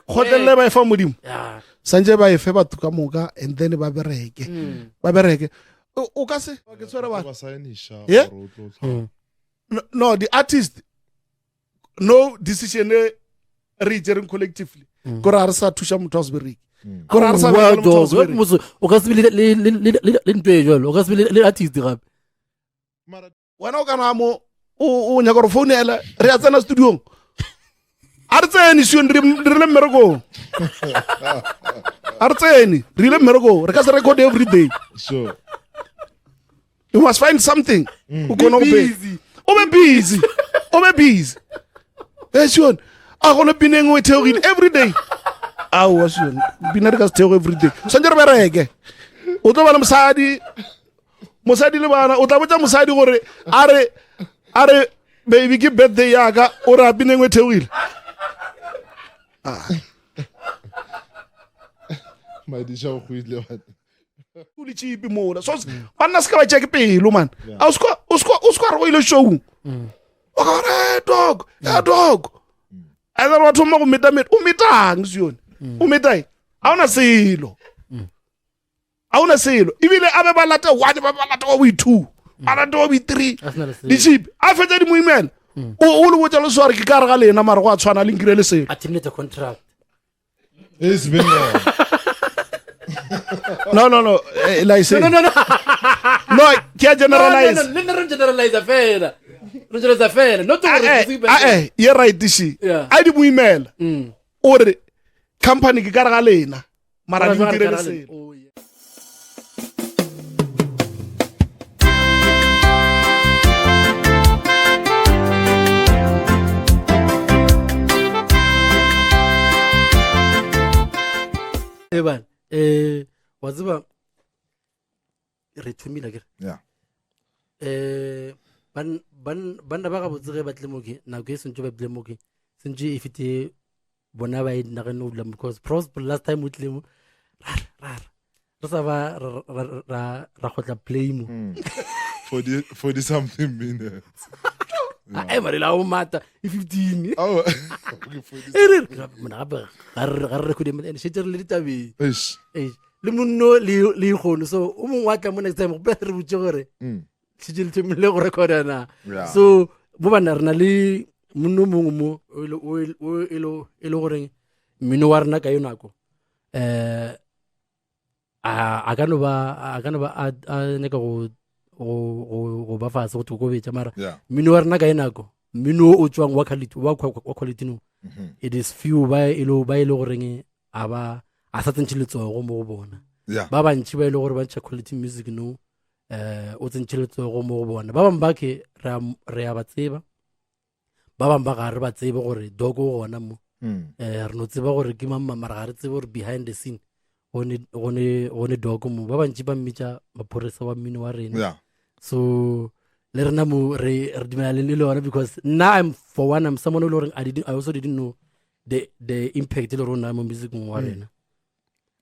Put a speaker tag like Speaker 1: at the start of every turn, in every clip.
Speaker 1: Hotel ba efa modimo. Sanje ba efe batho ka moka and then ba bereke. O ka se ke tswere ba. Yeah? No, the artist no decision reaching collectively. Kora sa thusha motho a se bereke. Kora sa ba motho a se bereke.
Speaker 2: O ka se le ntwe jalo, o ka se le artist gape.
Speaker 1: Wena o kana mo o nya go phone ela re a tsena studio. Artseni sione re le mmereko. Artseni re le mmereko. Re ka se record every day.
Speaker 3: Sure.
Speaker 1: You must find something.
Speaker 2: Be busy.
Speaker 1: O be busy. Sione. A go le pineng o theory every day. Awa sione. Binare ka theory every day. Sanje re bereke. O tlo bana mosadi le bana o tla botsa mosadi gore are baby ke birthday ya ka o ra pineng o theory.
Speaker 3: Madisha o khwile wa
Speaker 1: o le chipi mola so banna ska ba check pelo man a usko re o ile show o ka re dog and then what mo go metang sione o metai a una selo ibile abe ba lata 1 ba lata o 2 ba lata o 3 di chip a fetsa di moimela o le botsa le sware ke ka re ga lena mara go a tshwana le nkire le selo
Speaker 2: a terminate contract
Speaker 3: it's been
Speaker 1: no like say no ke generalize
Speaker 2: fela not to
Speaker 1: ye right dishi a di moimela o re company ke ka re ga lena mara di nkire le selo
Speaker 2: Eban, waziba retumila ke.
Speaker 3: Yeah.
Speaker 2: Banda ba ga botsege ba tlemoke na ke sentse ba tlemoke. Sentse ifite bona ba ina ga no dlam because pros last time with lemo rar. Re sa ba ra khotla play mo.
Speaker 3: For the something minutes.
Speaker 2: Ai mare la o mata 15.
Speaker 3: Oh. Okay, for this.
Speaker 2: Mona ba ga re khudeme ene shetere le ditabe.
Speaker 3: Eish.
Speaker 2: Le munno le khono so o mong wa tla mo next time go re butse gore. Tshile le le go recorda na. So bo bana rena le munno mongwe mo o elo gore mmino wa rena ka yona ko. A ka no ba a ne ka go ba fa se go go betsa mara mmino wa rena ka enako mmino o tswang wa quality no it is few ba ile goreng a sa tsentshiletswa go mo go bona ba bantshi ba ile gore ba ntse quality music no o tsentshiletswa go mo go bona ba bang ba ke re a ba tseba ba bang ba ga re ba tsebe gore Doc o gona mo re no tseba gore ke mamma mara ga re tsebe gore behind the scene one Doc mo ba bantshi ba mmitsa maphorisa wa mmino wa rena so le rena mo re dimela le lona because now I'm someone who I also didn't know the impact le rona mo music wa rena.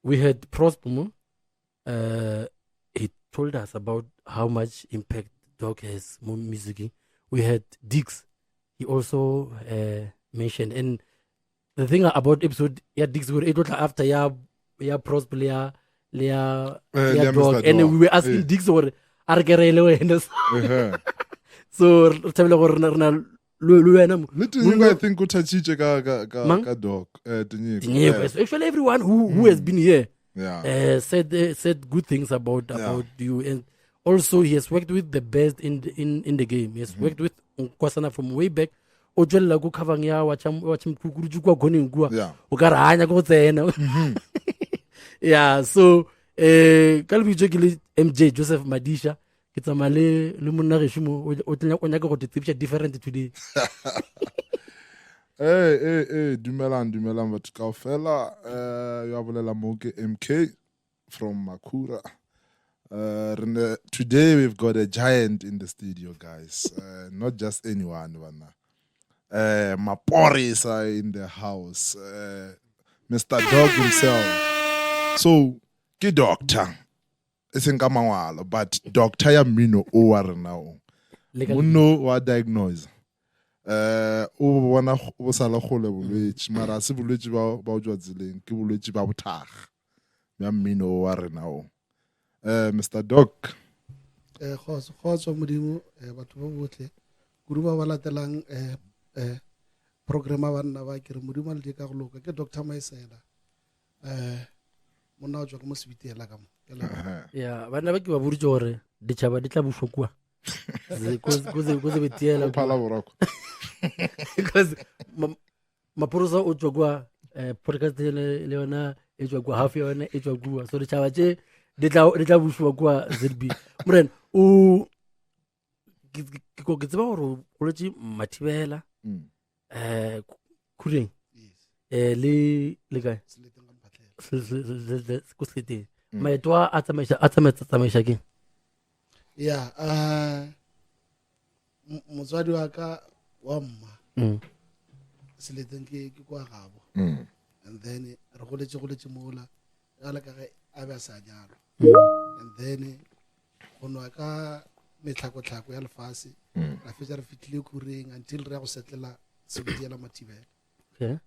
Speaker 2: We had Prosper he told us about how much impact Doc has on music. We had Dix, he also mentioned, and the thing about episode Dix it was after Prosper Doc, and we were asking Dix or Argerele so tabela gore rena lu wena mo
Speaker 3: I think o tshitse ka Doc
Speaker 2: actually everyone who has been here said good things about you, and also he has worked with the best in the game. He has worked with Kwasana from way back o jwella go cover ya wa chimkukuru kwa gone ngwa o ka ranya go tsena so kalbi jekile MJ Joseph Madisha ke tsamale le monna ge shimo o tla go nyaka go tsipsha different today.
Speaker 3: Dumelang batho kaofela ya bolela mo ke MK from Makura. Today we've got a giant in the studio, guys. Not just anyone, Maporis are in the house. Mr. Doc himself. So, ke doctor. Isn't but Doctor Mmino Wa now. Muno wa diagnose. o bona o sa le gole bolwetse mara se bolwetse ba o jwa tseleng ke bolwetse ba bothakga ya mmino wa rena o Mr. Doc
Speaker 1: kgotso modimo batho ba botlhe kudu ba latelang programa banna ba ke re modimo le di ka go loka ke Doc Maisela monna o tswa ka mo sebitela ka mo
Speaker 2: ya bana ba ke ba boditse gore ditšhaba di tla bofokwa kuze betiela
Speaker 3: phala boroko
Speaker 2: because maporosa o tswa kwa podcast le yona e tswa kwa half yona e tswa kwa so ditšhaba tše di tla bušwa kwa ZB moren o ke tseba gore o goletse Mathibela khureng le kae ko Seleteng maeto a tsamaiša keng
Speaker 1: ya motswadi wa ka wa mma Seleteng ke kwa gabo and then re goletse mola ya la ka ge a be a sa nyalo and then go nwa ka metlhako ya lefase ra fetsa re fitlhile khureng until re ya go setlela sebitiela Mathibela
Speaker 2: okay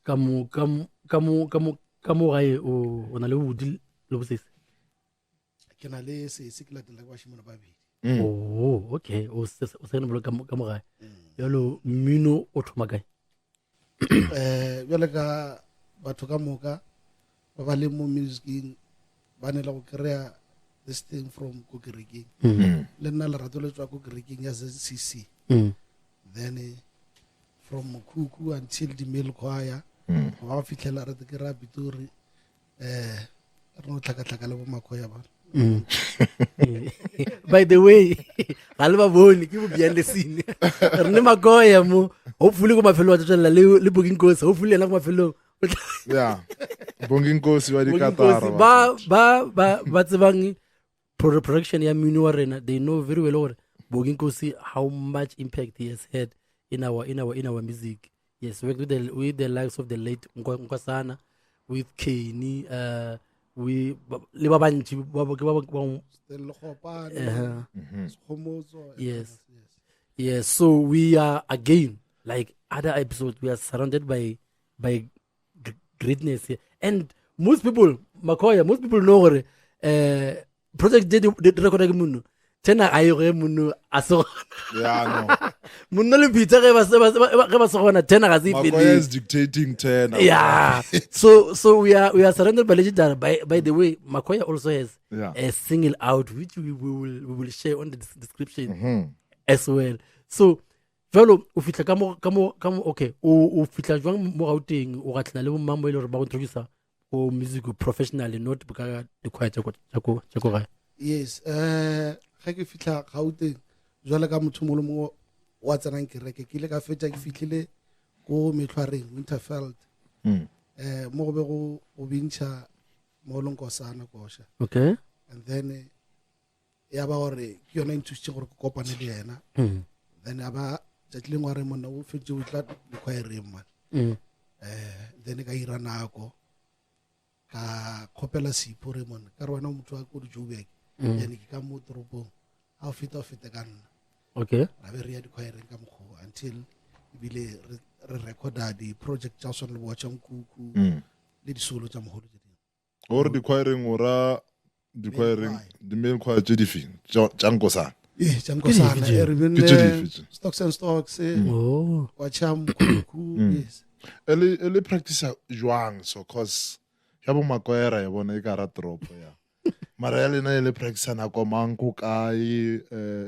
Speaker 2: ka mo gae o na le bodi le bosese
Speaker 1: ke na le se ke latela kwa shimona babedi
Speaker 2: okay o se bolo ka mo gae yalo mmino o thoma kae
Speaker 1: bjale ka batho ka moka ba ba le mo musicing ba ne la go kry-a this thing from ko kerekeng le nna lerato le tswa ko kerekeng ya ZCC then from Mkuku until the male choir ba fitlhela re ke ra Pitori re no tlhaka le bo makoya ba
Speaker 2: by the way ga le ba bone ke bo behind the scene re ne makoya mo hopefully go mafelo a tsela le booking course hopefully la go mafelo
Speaker 3: yeah bonging kosi wa dikatara
Speaker 2: ba tsebang production ya Mmino wa rena they know very well or booking kosi how much impact he has had in our music. Yes, worked with the likes of the late Nkwasana, with Kani, we yes. So we are again like other episodes. We are surrounded by greatness here, and most people know project did record Mmino. Tena ayo Mmino aso Mmino le pizza ge ba se gona tena ga se fele
Speaker 3: Makoya is dictating tena
Speaker 2: yeah so we are surrounded by legendary by the way Makoya also has a single out which we will share on the description as well so velo o fitla ka mo okay o fitla jwang mo Gauteng o gatlana le bo mambo ile re ba go introduce o music professionally not because the quiet go ga
Speaker 1: yes ga ke fitla Gauteng jwale ka motho molo mo wa tsanang kereke ke ile ka fetsa ke fitlhile ko Metlhwareng Winterfeld mo go be go bintšha mo Lonkosana kosha
Speaker 2: okay
Speaker 1: and then ya ba gore ke yona intshitse gore ke kopane le yena then aba tsatleng wa re monna o fetse o tla khoireng man then ka ira nako ka khopela sipho re monna ka re wena motho wa ko Joburg yani ke ka mo toropong a feta ka nna
Speaker 2: okay
Speaker 1: ra be re ya dikhoireng ka mokgo until bile re recorda di project tsa sona le watcha Nkuku le di solo tsa mogolo tse ding
Speaker 3: or dikhoireng ora dikhoireng di main choir tse difeng Nkosana
Speaker 1: Nkosana re bene stocks and stocks watcha Nkuku yes
Speaker 3: ele practice jwang so cause ya bo Makoya ya bona e ka ra drop ya mara ya lena ele practice nako manko kae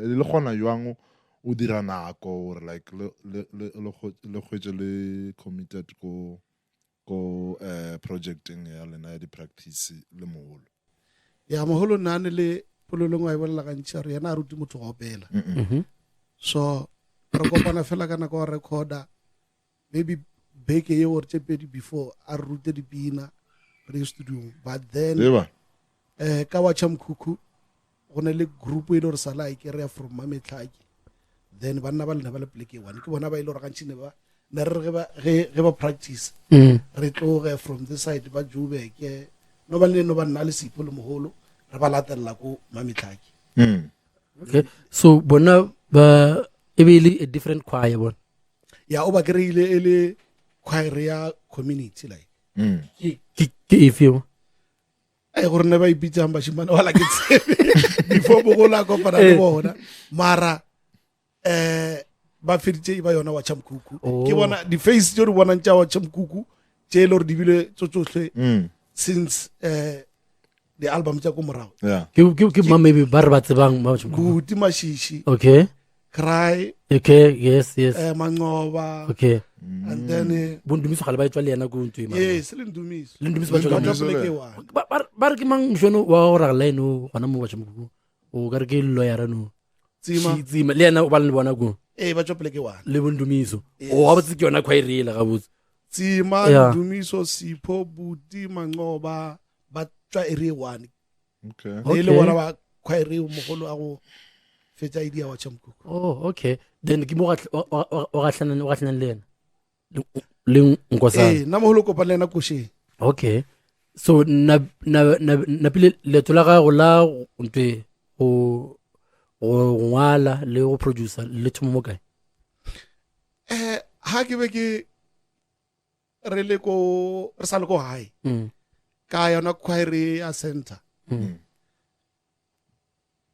Speaker 3: le gona jwang o dira nako or like le khwetse le committed ko projecting ya lena ya di practice le moholo
Speaker 1: ya moholo nane le pololong wa ibella ga ntšha re yana a ruti motho go opela so re kopana fela kana go recorda maybe beke ye or tshepedi before a rute dipina re studio but then ka watcha Mkuku go ne le group e le re sala e ke re from Mametlhaki then banna ba lena ba le pleke one ke bona ba ile re gantšine ba ne re ge ba practice re tloge from this side ba Joburg no ba nna le sipho le mogolo re ba latella ko Mametlhaki
Speaker 2: okay so bona ba e be a different choir bon
Speaker 1: ya o ba kry-ile e le choir ya community like
Speaker 2: ke efeo
Speaker 1: gore ne ba ipitsang bashimane wala ke tsebe before bogola kopana le bona mara ba feditse ba yona wa chamkuku ke bona di-face tse di bonang tša wa chamkuku tše e le gore di bile tsotsotlhe since the album tša ko morago
Speaker 2: ke maybe ba re ba tsebang
Speaker 1: Guti Mashishi
Speaker 2: okay
Speaker 1: Cry
Speaker 2: okay yes
Speaker 1: Mancoba
Speaker 2: okay
Speaker 1: and then
Speaker 2: Ndumiso ga le ba etswa le yana go ntwe
Speaker 1: yes le Ndumiso
Speaker 2: ba tswa ba re ke mang Mmusho wa go ra line o gona mo ba chamkuku o ka re ke lawyer no tsima le yana o ba le bona go
Speaker 1: ba tswa pele ke wana
Speaker 2: le Ndumiso o wa botse ke yona khwa irela ga botse
Speaker 1: tsima Ndumiso Sipho Buti Mancoba ba tswa ere one okay le bona ba khwa ere mogolo a go fetsa idea wa chamkuku
Speaker 2: okay then ke mo ga tlhanan le yena le nkosana
Speaker 1: na moholo kopa le yena kosheng
Speaker 2: okay so na pile le tola ga go la ntwe go ngwala le go producer le thumo mo kae
Speaker 1: ha ke be ke re le ko re sa le ko hae ka yona choir ya center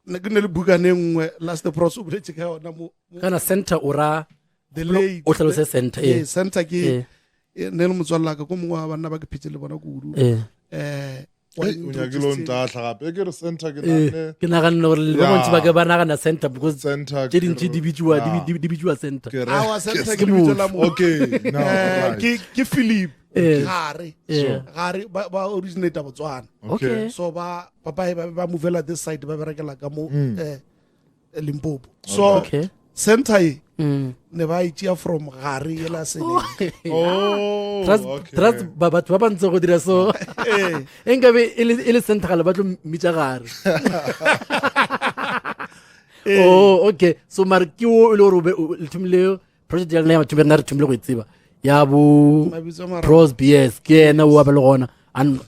Speaker 1: ne ke ne le buka ne nngwe last pros o boletse ka yona mo
Speaker 2: kana center ora
Speaker 1: the late
Speaker 2: o tlalo se center
Speaker 1: center ke ne le motswalla ka ko mongwe wa bana ba ke phetse le bona kudu
Speaker 3: o nyakile o ntahla gape ke re center ke nane
Speaker 2: ke nagana gore le ba bontsi ba ke ba nagana center because
Speaker 3: center
Speaker 2: ke dintsi di bitswa center
Speaker 1: awa center ke bitsola mo
Speaker 3: okay no
Speaker 1: ke Philip gare ba originator Botswana
Speaker 2: okay
Speaker 1: so ba ba movela this side ba berekela ka mo Limpopo so center ne ba itšea from gare e la sele
Speaker 2: trust batho ba bantse go dira so enkabe e le center gale ba tlo mitša gare okay so mare ke o le gore le thumile project ya lena batho ba nna re thumile go e tseba ya bo pros bs ke ena o apele gona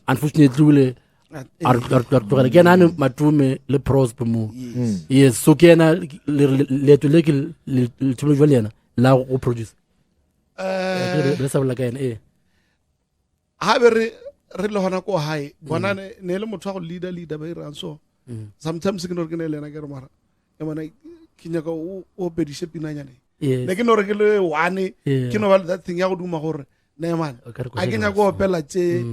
Speaker 2: unfortunately ke ena ane Matome le pros mo yes so ke ena leto le ke le thumile jwa le yena la go produce re sa bola ka ena
Speaker 1: ha be re le hona ko hae bona ne le motho go leader ba irang so sometimes ke no re ke ne le ena ke re mara e bona ke nyaka o pedishe pinanyane ne ke no re ke le one ke no ba that thing ya go duma gore ne man a ke nyaka go opela tse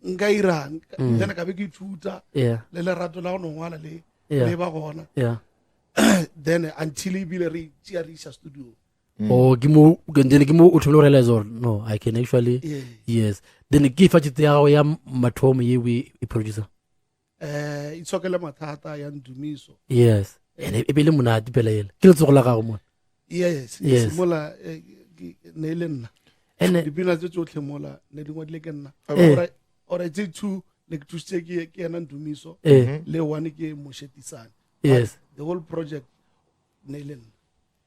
Speaker 1: nka irang then ka be ke ithuta le lerato la go nongwala le ba gona then until e bile re tšea re isa studio
Speaker 2: ke mo o thomile go realize or no I can actually yes then ke fatšhitse ya gago ya Matome ye we producer
Speaker 1: itshokele Mothata ya Ndumiso
Speaker 2: yes e be le monate pela ele ke letsogo la gago mona
Speaker 1: yes mola ne le nna dipina tse tsotlhe mola ne di ngwadile ke nna ora tse two ne ke thusitse ke ena Ndumiso le one ke Moshetisane
Speaker 2: yes
Speaker 1: the whole project ne le nna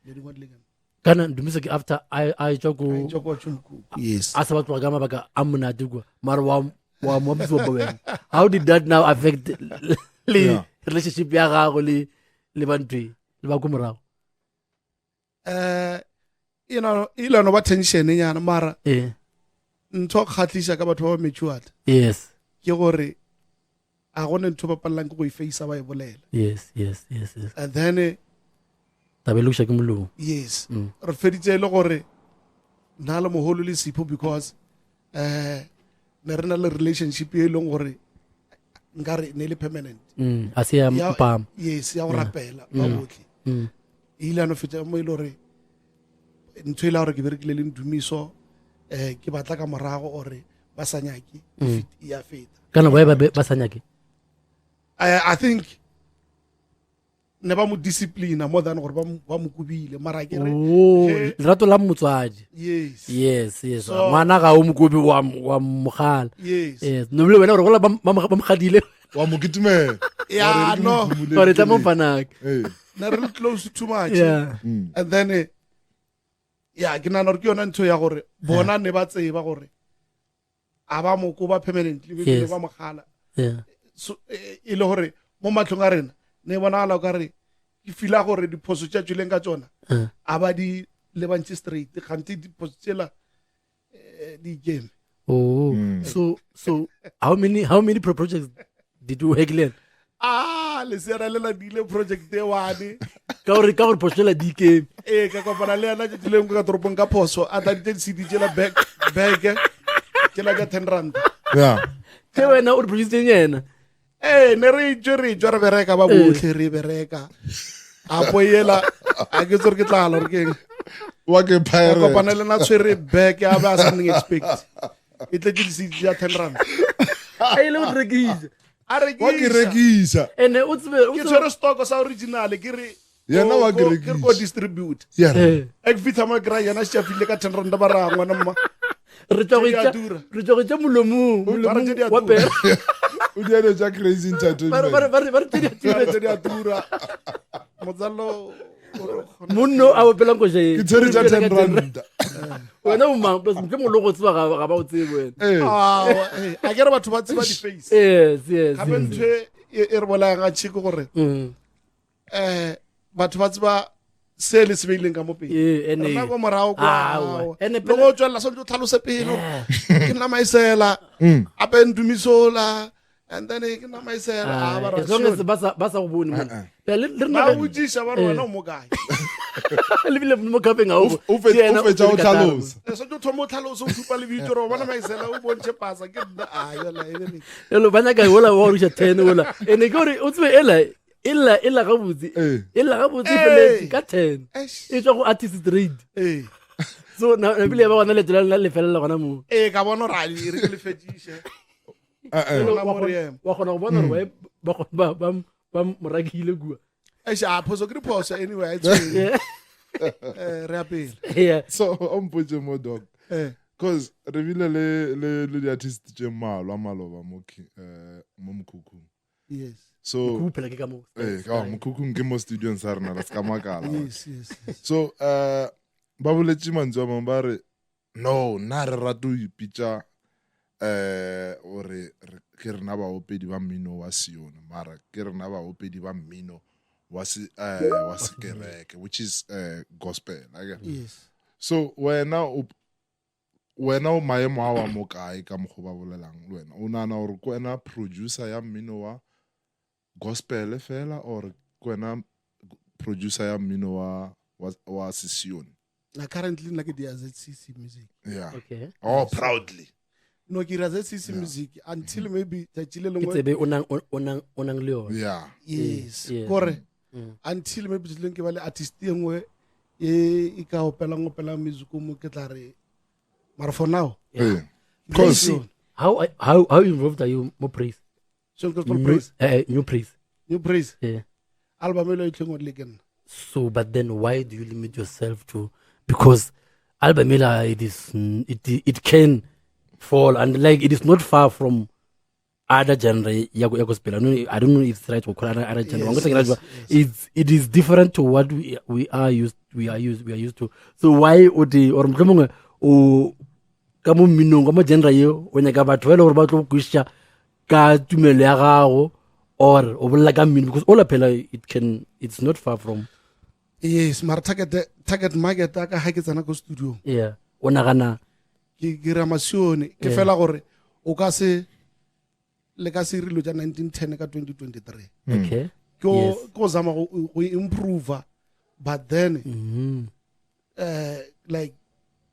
Speaker 1: ne di ngwadile ke nna
Speaker 2: kana Ndumiso ke after I joko
Speaker 1: yes
Speaker 2: asa batho ga mabaka a monate kwa mara wa mo biso ba wena how did that now affect le relationship ya gago le bantwe le ba go morago
Speaker 1: you know ilano ba tension nyana mara ntho khatlisa ka batho ba mature
Speaker 2: yes
Speaker 1: ke gore a gone ntho ba pallang go e face ba e bolela
Speaker 2: yes
Speaker 1: and then
Speaker 2: tabelusha ke molong
Speaker 1: yes re feditse le gore nna le moholo le Sipho because ne re na le relationship e leng gore nkare ne le permanent
Speaker 2: a se ya mpam
Speaker 1: yes ya go rapela ba botlhe ile no feta mo ile gore ntho ile gore ke berekile le Ndumiso ke batla ka morago ore ba sanyaki ya feta
Speaker 2: kana ba sanyaki
Speaker 1: I think ne ba mo discipline more than gore ba mo kubile mara ke re
Speaker 2: lerato la motswadi yes ngwana ga o mokobi wa mogala yes no le wena gore ba mogadile
Speaker 3: wa mo kitumela
Speaker 1: ya no
Speaker 2: gore tla mo fanaka
Speaker 1: na re close too much and then ke nana gore ke yona ntho ya gore bona ne ba tseba gore a ba mo ko ba permanently be ba mogala so ile gore mo matlong a rena ne bona ala ka re ke fila gore diphoso tša tšweleng ka tsona a ba di le bantse straight kgante di-post tsela di game.
Speaker 2: So how many projects did you work on?
Speaker 1: Le sera le la dile project e one
Speaker 2: Ka gore postela di game.
Speaker 1: ka kopana le yana di leng ka toropong ka phoso a ta di CD tsela bag ke la ka 10 rand.
Speaker 2: Ke wena o produce yena.
Speaker 1: Ne re tswe re bereka ba botlhe re bereka a poela a ke tsore ke tlala re keng
Speaker 3: wa ke pirate
Speaker 1: kopana le na tshwere bag ya ba something expect e tle di CD ya 10 rand.
Speaker 2: Ai le o rekisa.
Speaker 3: wa ke rekisa
Speaker 2: Ene o tsebe
Speaker 1: ke tshwere stock sa original ke re
Speaker 3: yena wa ke
Speaker 1: ke go distribute ek fitha mo kra yana sha file ka 10 rand ba ra ngwana mma
Speaker 2: re tsa molomong wa pera.
Speaker 3: o di ene ja crazy entertainment
Speaker 2: Ba
Speaker 1: di atura motsalo
Speaker 2: Munno a opela go je.
Speaker 3: ke tsere ja 10 rand
Speaker 2: Wena o mang plus ke mologo tswa ga ba o tsebe wena.
Speaker 1: a ke re batho ba tseba di face
Speaker 2: Yes.
Speaker 1: gape ntwe e re bola ga tshiko gore batho ba tseba se le se beileng ka mo pele
Speaker 2: ene
Speaker 1: nna go morago kwa
Speaker 2: ene
Speaker 1: le go tswela so o tlhalose pelo ke nna Maisela ape Ndumiso la and then ke nna Maisela ba ra
Speaker 2: as long as ba sa go bone mo le
Speaker 1: na o jisha ba rona mo gae
Speaker 2: le bile mo kapeng a o
Speaker 3: o fetsa o tlhalosa
Speaker 1: so tlo thomo tlhaloso o thupa le bitso ro bona Maisela o bontshe pasa ke nna yola ene
Speaker 2: lo bana ka hola wa rusha 10 hola ene gore o tswe ela ga botse fele ka 10 e tswa go artist trade so na bile ba bona le tlela le fela gona mo
Speaker 1: ka bona ra le re le fetise
Speaker 2: wa gona go bona gore ba morakile kua
Speaker 1: a phoso ke phoso anyway it's re apela
Speaker 3: so o mpotse mo Doc cause re bile le di artist tse mmalwa maloba mo mokhukhung
Speaker 1: yes
Speaker 3: so
Speaker 2: kupela ke ka mo
Speaker 3: mokhukhung ke mo studio sa rena la ska makala
Speaker 1: yes
Speaker 3: so ba boletše mantswe a mang ba re no nna re rate o ipitša ore ke rena baopedi ba Mmino Wa Sione mara ke rena baopedi ba Mmino wa sekereke which is gospel
Speaker 1: yes
Speaker 3: so wena o maemo a wa mo kae ka mo go ba bolelang le wena o nana gore ko wena producer ya Mmino wa gospel fela or ko wena producer ya Mmino wa Sione
Speaker 1: na currently nna ke di ZCC music
Speaker 2: okay
Speaker 3: proudly
Speaker 1: no ke ra ZCC music until maybe tachile
Speaker 2: ke tsebe o nang le yona
Speaker 1: yes kore until maybe ke ba le artist engwe e ka opela music mo ke tla re mara for now
Speaker 3: because
Speaker 2: how involved are you mo praise
Speaker 1: so gospel praise
Speaker 2: new praise
Speaker 1: album e le tlhong le ken
Speaker 2: so but then why do you limit yourself to because album it can fall and like it is not far from other genre ya gospel. I don't know if it's right to call other genre. It is different to what we are used to. So why odi or mhlomong o ka mo minong ka mo genre yo o nyaka batho ba le gore ba tlo kwisha ka tumelo ya gago or o bolla ka mmino because all apela it's not far from
Speaker 1: yes mar target market ka ha ke tsana go studio
Speaker 2: o nagana
Speaker 1: ke ra masione ke fela gore o ka se le ka se rilo ja 1910 ka 2023
Speaker 2: okay
Speaker 1: ko zama go improve but then like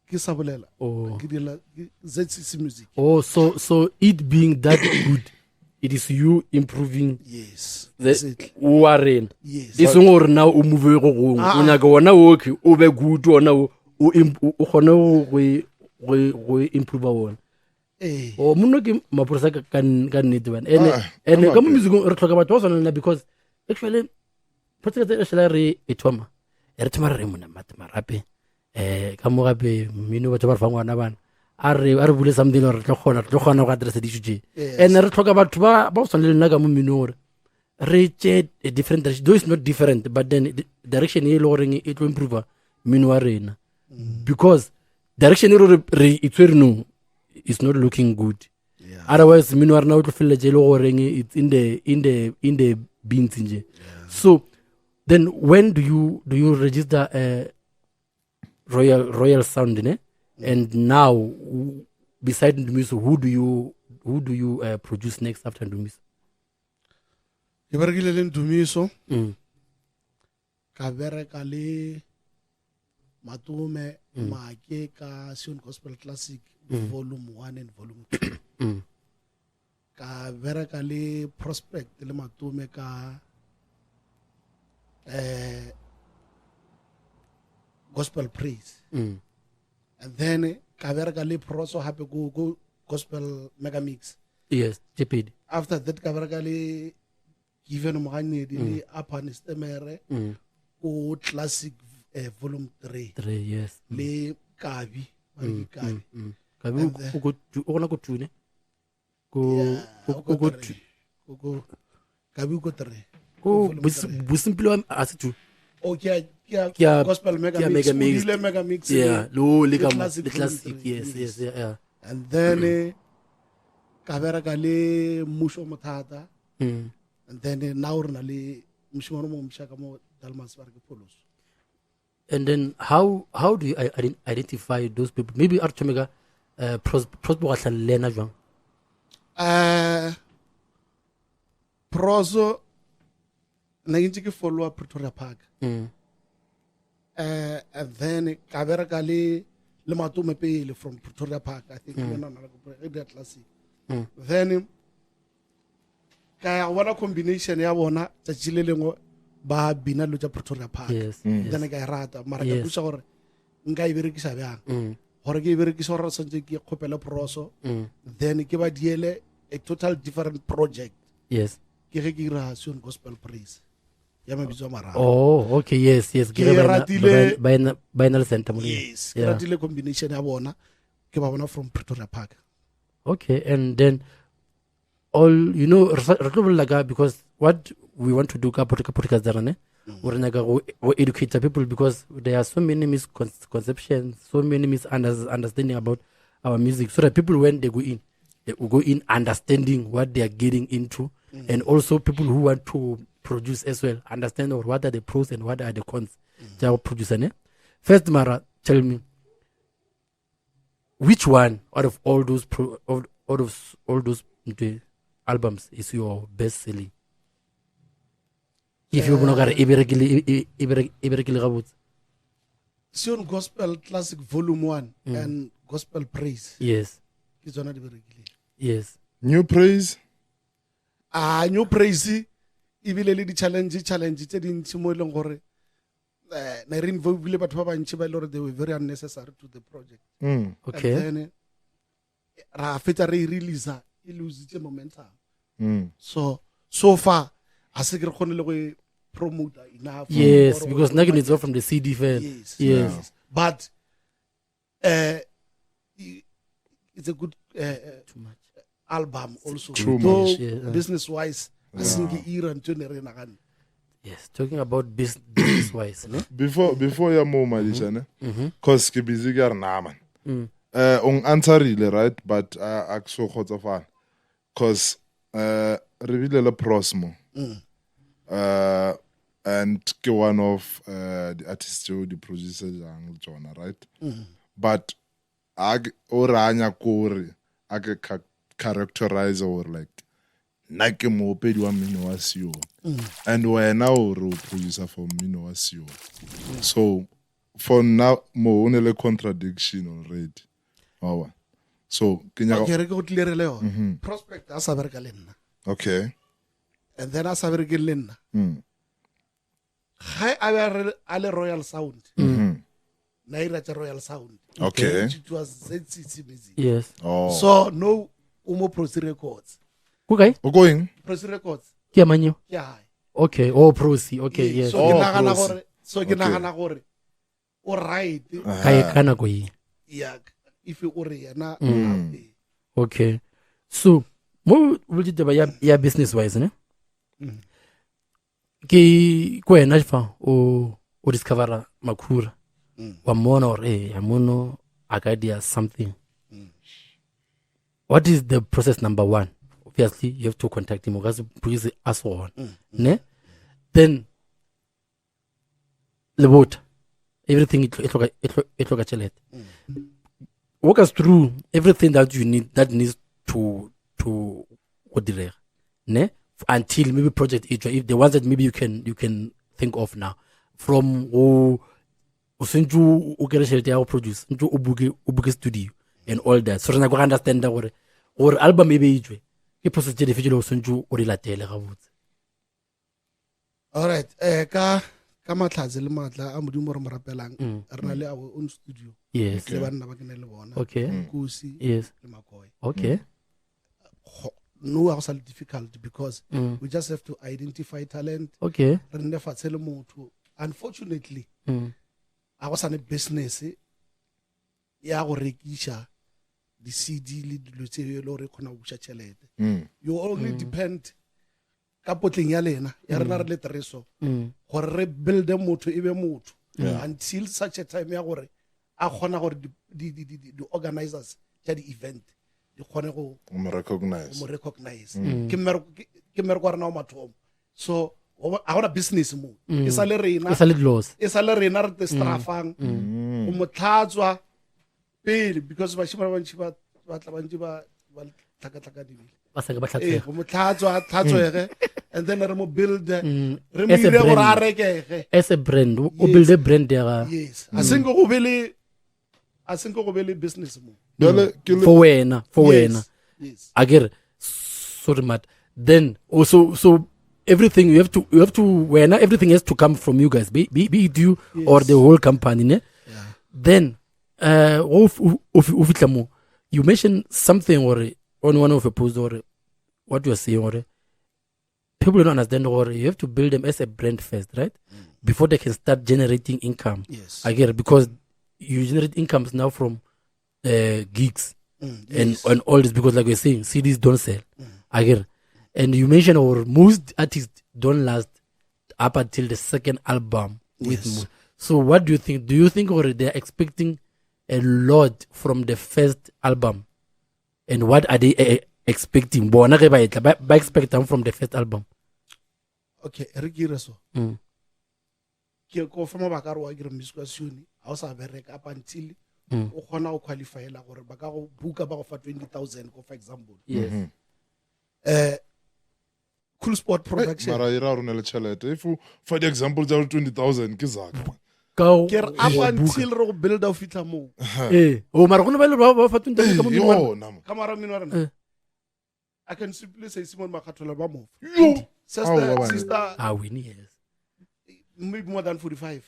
Speaker 1: ke sa bolela ke dila ZCC music
Speaker 2: so it being that good it is you improving
Speaker 1: yes
Speaker 2: o arena
Speaker 1: yes
Speaker 2: e seng gore now o move go go o nyaka wona okay o be good wona o gone go improve wona o munno ke maporisa ka nnete bana ene ka mo music re tlhoka batho ba swana because actually potse e shela re ethoma re mona marape ka mo gape mmino batho ba rfang wana bana a re bule something re tlo gona go address di ene re tlhoka batho ba swana le nna ka mo mmino gore re tse a different direction though it's not different but then the direction e le gore e tlo improve mmino wa rena because direction re itse no it's not looking good otherwise mmino wa rena o tlo fella je le gore it's in the beans nje so then when do you register royal sound, ne? And now beside Ndumiso, who do you produce next after Ndumiso?
Speaker 1: Ke berekile le Ndumiso. Ka bereka le Matome Make ka Sione Gospel Classic volume 1 and volume 2. Ka bereka le Prospect le Matome ka Gospel Praise. And then ka bereka le Proso hape go Gospel Mega Mix.
Speaker 2: Yes, JPD.
Speaker 1: After that ka bereka le Given Moganedi le Apanis Temere go Classic volume 3.
Speaker 2: 3, yes.
Speaker 1: Le Kabi.
Speaker 2: Kabi go tune. Go Kabi go 3. Go busimple as tu.
Speaker 1: Okay,
Speaker 2: Kia
Speaker 1: Gospel Mega Mix.
Speaker 2: Yeah, lo le
Speaker 1: classic,
Speaker 2: yes, yeah.
Speaker 1: And then Kavera Gale Mmusho Mothata. And then now le Mmusho mo mshaka mo Dalmas Varga Polos.
Speaker 2: And then how do you identify those people? Maybe Artomega Prosbo Lena Jong.
Speaker 1: Proso Nagintiki follow up Pretoria Park. And then Kavera Gale le Matome Pele from Pretoria Park, I think that classic. Then kaya wana combination ya bona tsa tshilelengwe ba bina lo tsa Pretoria Park. Then ka rata mara ka busa gore nka e berekisa bjang gore ke e berekisa gore sentse ke khopela Proso then ke ba diele a total different project.
Speaker 2: Yes.
Speaker 1: Ke ge ke ira Sione Gospel Praise ya mabitso mara.
Speaker 2: Oh, okay, yes. Ke
Speaker 1: ratile
Speaker 2: binary center.
Speaker 1: Yes, ke ratile combination ya bona ke ba bona from Pretoria Park.
Speaker 2: Okay, and then because what we want to do we educate the people, because there are so many misconceptions, so many misunderstanding about our music, so that people, when they will go in understanding what they are getting into, and also people who want to produce as well understand what are the pros and what are the cons. First, Mara, tell me, which one out of all those albums is your best selling? If you want to
Speaker 1: Sione Gospel Classic Volume 1 and Gospel Praise.
Speaker 2: Yes. Yes.
Speaker 3: New Praise.
Speaker 1: New Praise. Ibile le di challenge tse dintsi mo ileng gore na re involve batho ba bantsi ba ile they were very unnecessary to the project.
Speaker 2: Okay.
Speaker 1: And then ra fetsa re release e lose momentum. So far as ke re khone le go promote enough.
Speaker 2: Yes, because Nagin is all from the CD fan.
Speaker 1: Yes.
Speaker 2: Yeah.
Speaker 1: But it's a good
Speaker 2: Too much.
Speaker 1: album also.
Speaker 3: Too
Speaker 1: Though
Speaker 3: much.
Speaker 1: business wise, I think era and
Speaker 2: Yes, talking about business wise.
Speaker 3: Before ya mo Malisha ne. Cause ke busy ke na man. On answerile, right, but a so khotsofala. Cause re bile le Prosmo. And ke one of the artists who the producers jang Jonah, right? But ag oranya kore ag characterize or like nake mo pedi wa Mmino Wa Sione. And wena o producer for Mmino Wa Sione. So for now mo onele contradiction already. Oh. So
Speaker 1: okay, go clear le yo. Prospect asa bereka le nna.
Speaker 3: Okay.
Speaker 1: And then asa bereka le nna. Hi ale Royal Sound. Naira cha Royal Sound.
Speaker 3: Okay.
Speaker 1: It was ZCC music.
Speaker 2: Yes.
Speaker 3: Oh.
Speaker 1: So no umo Prosi Records.
Speaker 2: Okay.
Speaker 3: Going.
Speaker 1: Prosi Records.
Speaker 2: Kia manyo.
Speaker 1: Yeah.
Speaker 2: Okay. Oh, Prosi. Okay. Yes.
Speaker 1: So ke nagana gore o right.
Speaker 2: Kaya kana go yi.
Speaker 1: Yeah. If you ore yana.
Speaker 2: Okay. So, mo bulji taba ya business wise, ne? Ki ko ena fa o discover makura. Wa mona or amono agadia something. What is the process number one? Obviously, you have to contact him because please ask for one. Ne? Then the vote. everything it hloka tšhelete. Walk us through everything that you need, that needs to go direct, ne? Until maybe project if the ones that maybe you can think of now, from o senju o kere tšhelete ya go produce nju o book studio and all that, so re go understand gore album maybe itswe ke process tše dife tše o senju o di latele ga botse.
Speaker 1: All right, ka matlhatse le matla a modimo re mo rapelang re na le our own studio.
Speaker 2: Yes.
Speaker 1: Le banna ba ke ne le bona.
Speaker 2: Okay.
Speaker 1: Kusi
Speaker 2: Yes.
Speaker 1: le Makoy.
Speaker 2: Okay.
Speaker 1: No, it was difficult because we just have to identify talent.
Speaker 2: Okay.
Speaker 1: Re nne fatshe le motho. Unfortunately, I was in a business ya go rekisha di CD le dilo tse e le gore khona go busha tšhelete. You only depend ka potleng ya lena ya rena re le treso gore re build motho e be motho until such a time ya gore a khona gore the organizers tša di event di khone go
Speaker 3: mo
Speaker 1: recognize ke mmereko wa rena o Matome. So a gona business mo e sa le rena re te strafang go mo tlhatswa pele because bashimane ba ntši ba tla bantši ba tlhakatlhakanile go mo tlhatswege and then re mo build re mo ile gore a rekege
Speaker 2: as a brand o build a brand there.
Speaker 1: Yes, a senke go be le business mo
Speaker 2: for wena
Speaker 1: yes.
Speaker 2: Again, sorry Matt, then also so everything you have to when everything has to come from you guys, be it you or the whole company, ne?
Speaker 1: Yeah.
Speaker 2: Then you mentioned something or on one of your posts or what you are saying or people don't understand or you have to build them as a brand first, right? Before they can start generating income.
Speaker 1: Yes.
Speaker 2: I get it, because you generate incomes now from gigs and all this, because like we're saying, CDs don't sell. I get it. And you mentioned or most artists don't last up until the second album with
Speaker 1: Yes.
Speaker 2: So what do you think? Do you think or they're expecting a lot from the first album? And what are they expecting? Bona ge ba etla ba expect from the first album.
Speaker 1: Okay, re kire so ke ko fa mabaka re wa ke Mmino Wa Sione ha o sa bereka up until o khona o qualifyela gore ba ka go booka ba go fa 20,000 for example.
Speaker 2: Yes.
Speaker 1: Cool Sport Production
Speaker 3: mara ira rona le tšhelete if for the example ja 20,000 ke zaka
Speaker 1: ke re up until re go build out fitla mo
Speaker 2: o mara gona ba le ba fa 20,000 ka mo
Speaker 3: yona
Speaker 1: ka mara mino rena I can simply say Simon Makhathola ba mo
Speaker 3: yo
Speaker 1: sister
Speaker 2: we need
Speaker 1: maybe more than 45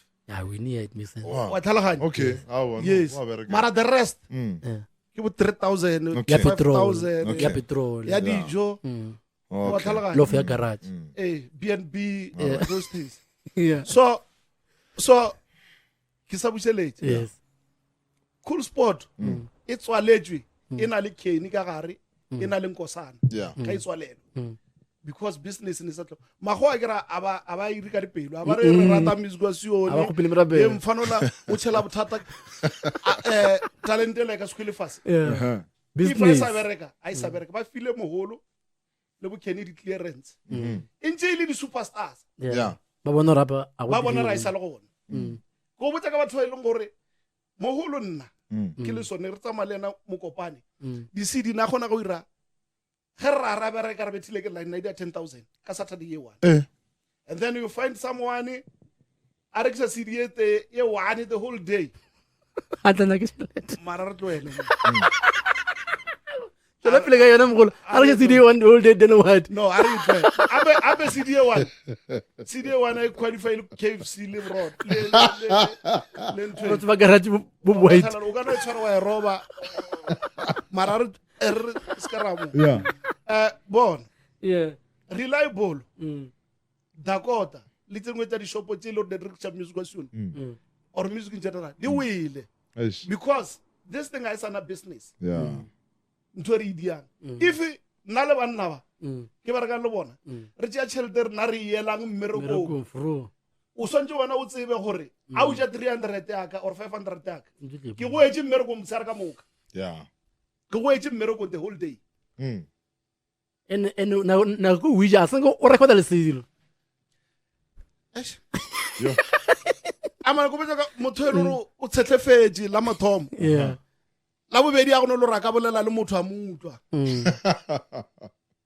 Speaker 2: we need it miss.
Speaker 1: wa tlhaloganya
Speaker 3: okay
Speaker 1: yes mara the rest ke bo 3,000
Speaker 3: Okay.
Speaker 1: 5,000
Speaker 2: Ya petrol,
Speaker 1: ya dijo wa tlhaloganya
Speaker 2: love ya garage.
Speaker 1: B&B those things
Speaker 2: Yeah.
Speaker 1: so ke sa buseletse
Speaker 2: Yes.
Speaker 1: Cool Sport e tswaletswe e na le Kenny ka gare e na le Nkosana
Speaker 3: yeah
Speaker 1: ka e tswalelo because business in setlo mago a kera aba iri ka dipelo aba re rata Mmino Wa Sione
Speaker 2: Aba go pele merabe.
Speaker 1: e mfanola o tshela bothata talent le ka sekole fase
Speaker 2: Yeah.
Speaker 1: if
Speaker 2: Business.
Speaker 1: I sa bereka ba file moholo le bo Kenny di clearance ntse ile di superstars
Speaker 3: yeah
Speaker 2: Ba bona rapa
Speaker 1: ba bona ra isa le gona go botsa ka batho e leng gore moholo nna ke le sone re tsamalena mo kopane di CD na gona go ira ge ra bereka re bethile ke line idea 10,000 ka Saturday ye one and then you find someone a rekisa CD ye one the whole day
Speaker 2: Atlana ke tšhelete.
Speaker 1: mara re tloele
Speaker 2: Tsela pele ka yona mogolo. A re CD one the whole day then what?
Speaker 1: no are you try abe CD ye one I qualify le KFC le road le ntwe
Speaker 2: Batho ba garage bo white.
Speaker 1: o kana tshwara wa roba mara re skaramo
Speaker 3: yeah
Speaker 1: bon
Speaker 2: Yeah.
Speaker 1: reliable Dakota le tsengwe tsa di shopo tse le re rekisa Mmino Wa Sione or music in general di wile
Speaker 3: Eish.
Speaker 1: because this thing is a business
Speaker 3: yeah
Speaker 1: ntho re idiang if nna le banna ba ke ba re ka le bona re tšea tšhelete re na re yelang mmerekong
Speaker 2: Go through.
Speaker 1: o swantse bona o tsebe gore a o ja 300 yaka or 500 yaka ke go etse mmerekong motshare ka moka
Speaker 3: yeah
Speaker 1: ke go etse mmerekong the whole day
Speaker 2: And na go wija asango o recorda le silo.
Speaker 3: yo
Speaker 1: amana go betsa motho elo o tshetlefetse la Matome la bobedi ya gone lo raka bolela le motho a mutlwa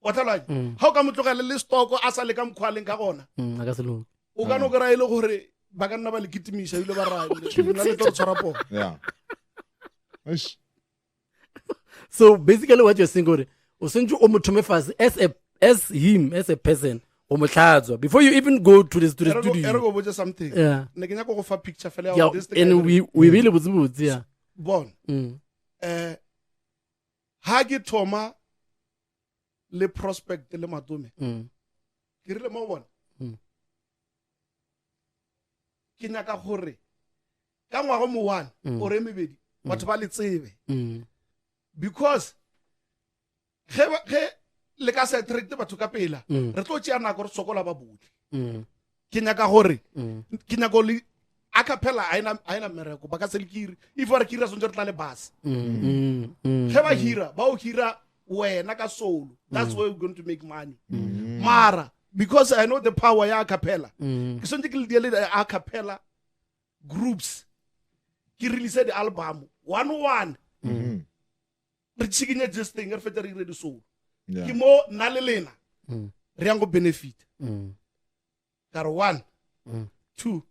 Speaker 1: wa tlala ha o ka motlogela le stoko a sa le ka mkhwaleng ka gona
Speaker 2: a ka se lo
Speaker 1: o ka no kra ile gore ba ka nna ba le kitimisa ile ba ra nna le tlo tshwara po
Speaker 2: so basically what you're saying gore o sentse o mothome fase as him as a person o mohlatswa before you even go to the studio
Speaker 1: ere go botsa something ne ke nya go fa picture fela
Speaker 2: ya
Speaker 1: this thing
Speaker 2: and we really botse ya
Speaker 1: bon ha ke thoma le prospect le Matome ke rile mo bona ke nya ka gore ka ngwago mo 1 o re mebedi batho ba le tsebe because ge le ka se attract batho ka pela re tlo tšea nako re sokola ba botle ke nya ka gore ke nya go le a cappella aina mereko ba ka se le kiri if wa re kira sonje re tla le bus ge ba hira ba o hira wena ka solo that's where we're going to make money mara because I know the power ya a cappella ke sonje ke le di le a cappella groups ke release the album 1 re chikinye this thing re feta re re di solo ke mo na le lena re yang go benefit ka re 1 2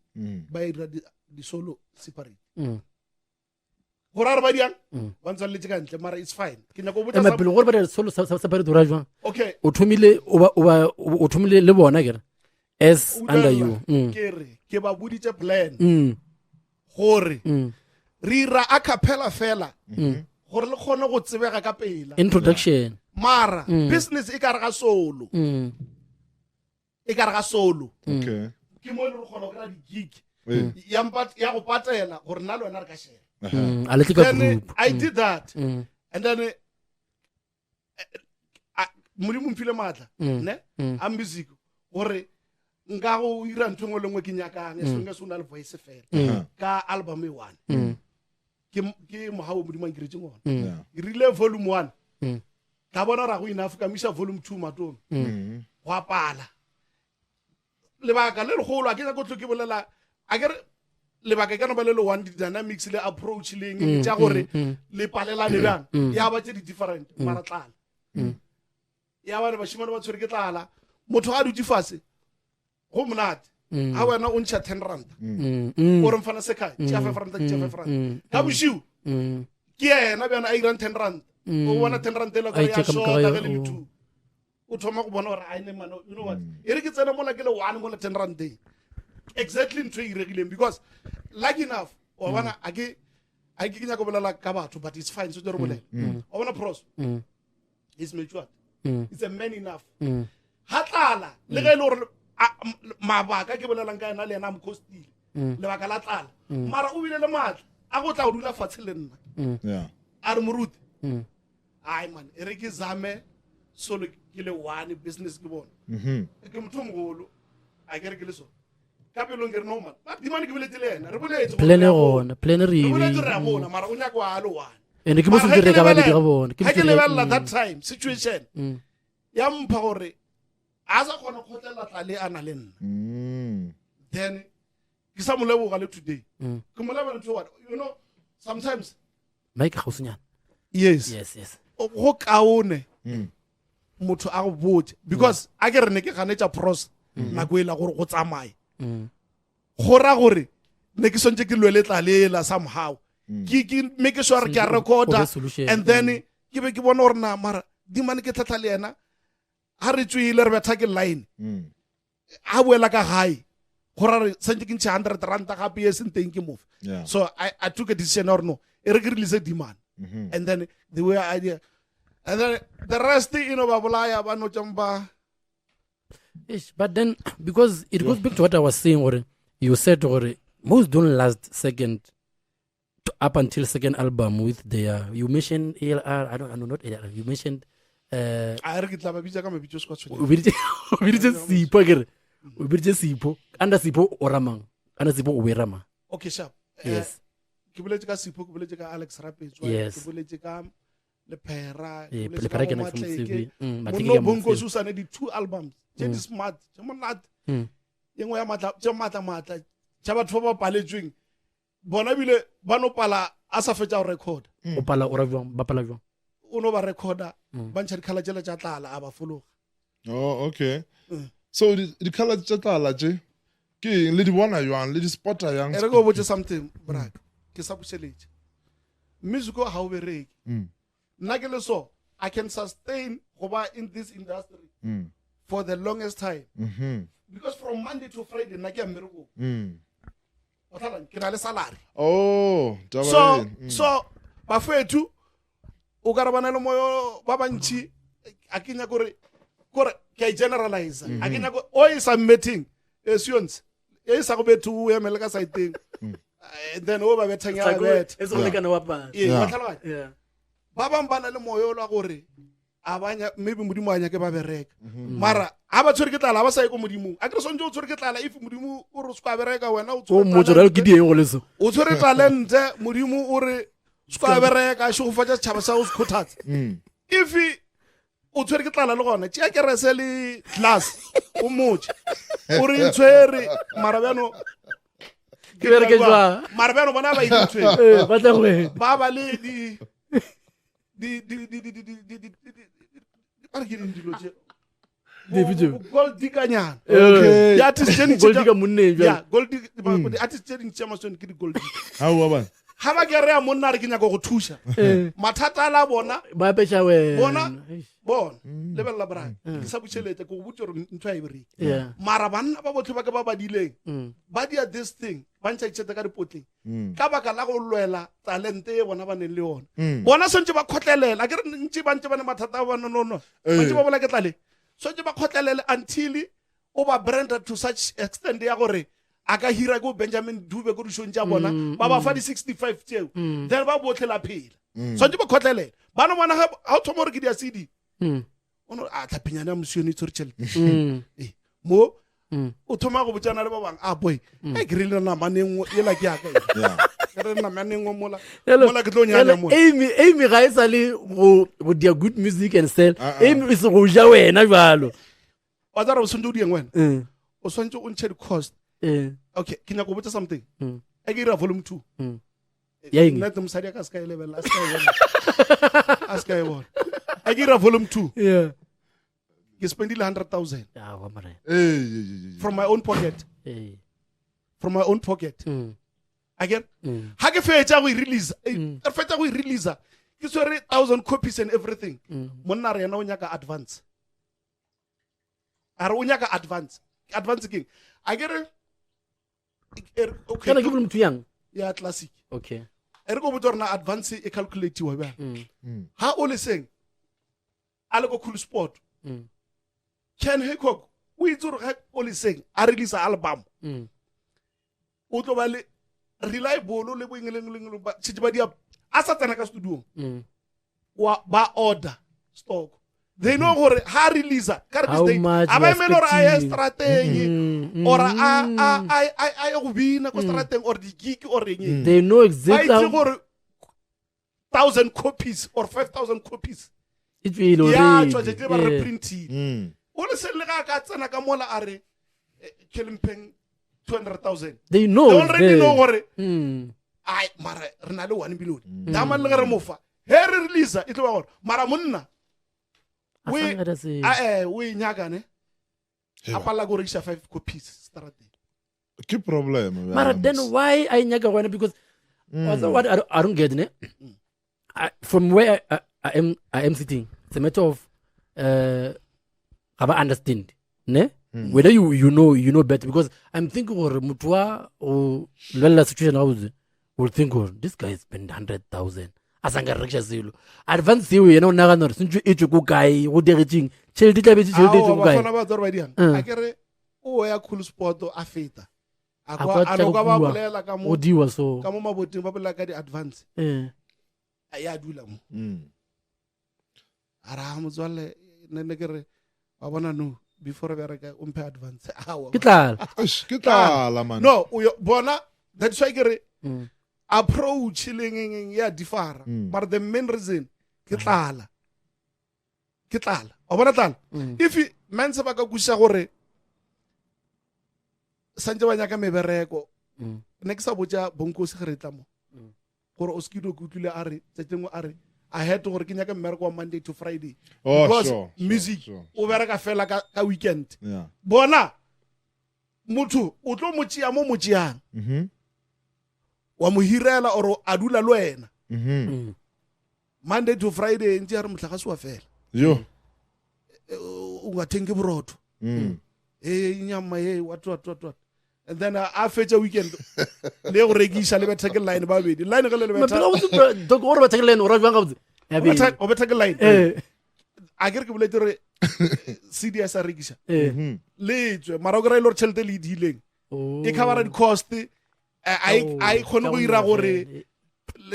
Speaker 1: ba ira di solo separate gore re ba diang ba ntse le tshika ntle mara it's fine ke nako botsa
Speaker 2: sa pele gore ba di solo separate ra jwa
Speaker 1: okay
Speaker 2: o thomile le bona kere as under you
Speaker 1: ke re ke ba buditse plan gore re ira a cappella fela gore le khone go tsebega ka pela
Speaker 2: introduction
Speaker 1: mara business e ka re ga solo
Speaker 3: Okay.
Speaker 1: ke mo le khona go di gig ya go patela gore nna le wena re ka share
Speaker 2: a le tlika
Speaker 1: then
Speaker 2: group
Speaker 1: I did that and then modimo mfile matla ne a music gore nka go ira ntho ngwe le ngwe ke nyakang e songe sona le voice fela ka album e 1 ke mohawo modimo a ngiretse ngona e rile volume 1 ka bona ra go enough ka misa volume 2 Matome wa pala lebaka le legolo a ke go tlo ke bolela a ke lebaka ke no ba le 1 di dynamics le approach le eng tsa gore le palela le bang ya ba tse di different mara tlala ya ba le bashimane ba tshwere ke tlala motho a dutse fase go monate a wena o ntsha 10 rand gore mfana se kai tsa 5 rand ka bushiu ke yena bana a ira 10 rand o bona 10 rand le go ya shota le le 2 o thoma go bona gore a ine mano you know what ere ke tsena mola ke le 1 mola 10 rand day exactly ntwe irregulate because like enough o bona a ke nya go bolela ka batho but it's fine so re bolela o bona pros is matured it's a man enough ha tlala le ga ile gore mabaka ke bolelang ka ena le ena mkhostile le baka la tlala mara o bile le matla a go tla o dula fatshe le nna a re moruti ai man ere ke zame solo ke le 1 business ke bona ke motho mogolo a ke re ke le so ka pelo ngere no man ba di mane ke boletse le ena re boletse
Speaker 2: plan re
Speaker 1: re boletse re a bona mara o nya go a le 1
Speaker 2: ene ke mo se dire ka ba di ga bona
Speaker 1: ke lebella that time situation ya mpha gore a sa khona khotlela tlale ana le nna then ke sa moleboga le today ke molebela to what you know sometimes
Speaker 2: Mike Khausunyana
Speaker 1: yes go kaone motho a go botse because a ke re ne ke ganetsa pros nako ela gore go tsamaye gora gore ne ke sontse ke lwele tlalela somehow ke make sure ke a recorda and then ke be ke bona gore na mara di mane ke tlatla le ena ha re tswile re betha ke line ha boela ka gae gora re sentse ke ntse 100 rand ga pe se nteng ke move so I took a decision or no e re ke release demand and then the way idea and then the rest you know babolaya ba no tsamba
Speaker 2: but then because it goes back to what I was saying or you said or most don't last second up until second album with their you mentioned ALR I don't know not ALR you mentioned
Speaker 1: a re ke tla ba bitsa ka mabitso se kwa tshwene
Speaker 2: o bitse sipo ke re o bitse sipo anda sipo o ramang anda sipo o werama
Speaker 1: okay sharp
Speaker 2: yes
Speaker 1: ke boletse ka sipo ke boletse ka Alex Rapetswa ke boletse ka le Phera
Speaker 2: ke boletse ka Matleke from CV
Speaker 1: Mmino Bongo susane di 2 albums je di smart je monate yengwe ya matla je matla tša batho ba ba paletsweng bona bile ba no pala a sa fetša go recorda
Speaker 2: o pala o ra jwang ba pala jwang
Speaker 1: o no ba recorda ba ntšha dikhala tšela tša tlala a ba fologa.
Speaker 3: Oh, okay. So di-color tša tlala tše ke eng le di bona jwang le di spotta yang?
Speaker 1: E re ke o botse something braka ke sa bušeletše music ga o bereke nna ke le so I can sustain go ba in this industry for the longest time because from Monday to Friday nna ke ya mmerekong o tlhala ke na le salary.
Speaker 3: Oh,
Speaker 1: so ba fethu o ka re bana le moyo ba bantši a ke nya gore ke a generalize a ke nya go o e submitting sions e sa go bethu o emele ka saiteng then o ba bethang ya bet
Speaker 2: it's only gonna wapa
Speaker 1: ba bang bana le moyo la gore a banya maybe modimo anya ke ba bereka mara ha ba tshwere ke tlala ba sa ye go modimo a ke sonje o tshwere ke tlala if modimo o re ska bereka wena o
Speaker 2: o motsora ke dieng go leso
Speaker 1: o tshwere talente modimo o re ska bereka sho go fatsa tshaba sa o skothatsa if o tshwere ke tlala le gona tšea ke rese le glass o motse o re ntshwere mara bjano
Speaker 2: ke bereke jwa
Speaker 1: mara bjano bona ba itshwere
Speaker 2: ba tla go
Speaker 1: ba ba le di gold diganyana
Speaker 3: Okay.
Speaker 1: ya artist tšeni
Speaker 2: gold ka monne
Speaker 1: ya gold di artist tšeni tša masone ke di gold
Speaker 3: ha o ba
Speaker 1: ha ba ke re ya monna re ke nyaka go thuša mathata a la bona
Speaker 2: ba peša we
Speaker 1: bona bona lebelela bra ke sa bušhelete ke go botse gore ntho ya e bereke mara banna ba botlhe ba ke ba badileng ba dia this thing ba ntšha ditšhete ka dipotleng ka baka la go lwela talente e bona ba neng le yona bona swantse ba kgotlelela ke re ntse ba ntse ba ne mathata a bona nono ba ntse ba bola ke tlale swantse ba kgotlelele until o ba branded to such extent ya gore a ka hira go Benjamin Dube go dishong tša bona ba ba fa di 65 tšeo then ba botlhe la phela swantse ba kgotlelela bana bona ha o thoma gore ke dia CD ono a tlapinyana ya Mmusho tsore tšhelete mo o thoma go botsana le ba bang a boy e ke rile na maneng e la ke ya ka ke re na maneng mola ke tlo nyanya mo
Speaker 2: Amy ga e sa le go dia good music and sell Amy is go ja wena jalo
Speaker 1: wa tsara o sonto dieng wena o swantse o ntšhe di cost okay ke nyaka go botsa something e ke ira volume 2
Speaker 2: ya eng
Speaker 1: nna te mosadi ka ska level aska e bona e ke ira volume 2 ke spendile 100,000
Speaker 2: wa mara
Speaker 1: from my own pocket again ha ke fetša go release ke fetša go release ke swere 1,000 copies and everything monna re yena o nyaka advance are o nyaka advance king a ke re okay
Speaker 2: kana ke volume 2 yang
Speaker 1: ya classic
Speaker 2: okay
Speaker 1: e re go botsa gore na advance e calculate wa ba ha o le seng a le go cool sport Ken Haycock o itse gore ga o le seng a release album o tlo ba le reliable le boengeleng ba tšhitše ba dia a sa tsena ka studio ba order stock they know gore ha release ka re stay a ba emela gore a ye strateng or a go bina ko strateng or di gig or eng
Speaker 2: they know exactly
Speaker 1: ba itse gore 1,000 copies or 5,000 copies
Speaker 2: it will
Speaker 1: ya tšwa tšhe ba reprinting o le se le ga ka tsena ka mola a re kelempeng 200,000
Speaker 2: they know
Speaker 1: they already know gore ai mara re na le 1 million dama le re mofa he re release e tlo ba gore mara monna we nyaka ne a pala go reisa 5 copies strateng
Speaker 3: ke problem
Speaker 2: mara then why I nyaka gona because what I don't get ne from where I am sitting it's a matter of have I understand ne whether you know better because I'm thinking or mutwa or lella situation house will think or this guy spend 100,000 asanga riksha zilo advance you know naga no sinju ithu ku guy go diretsing tšhelete tla betse tšhelete ithu ku guy
Speaker 1: ba tsoro ba diang a kere o ya cool sport a feta a no ka ba bolela ka mo
Speaker 2: diwa so
Speaker 1: ka mo maboting ba bolela ka di advance ya dula mo ara mo tswale ne kere wa bona no before be re ka umpe advance
Speaker 2: ke
Speaker 3: tlala man
Speaker 1: no bona that's why kere approach leng ya differ but the main reason ke tlala o bona tlala if men se ba ka kusha gore santse ba nyaka mebereko ne ke sa botsa bonkosi ge re tla mo gore o skido go tlile a re tsetengwe a re I had to gore ke nyaka mmereko wa Monday to Friday because music o bereka fela ka weekend bona motho o tlo mo tšea mo mo tšeang wa mo hirela or a dula le wena Monday to Friday ntse re motlagase wa fela
Speaker 3: yo
Speaker 1: o ga thenke borotho nyama what and then a fetša weekend le go rekisa le betha ke line ba bedi line ge le betha
Speaker 2: Doc o re betha ke line o ra jwang gabotse
Speaker 1: o betha ke line a ke re ke boletse re CD a sa rekisa le tswe mara o kry le gore tšhelete le idileng e covera di-cost a e kgone go ira gore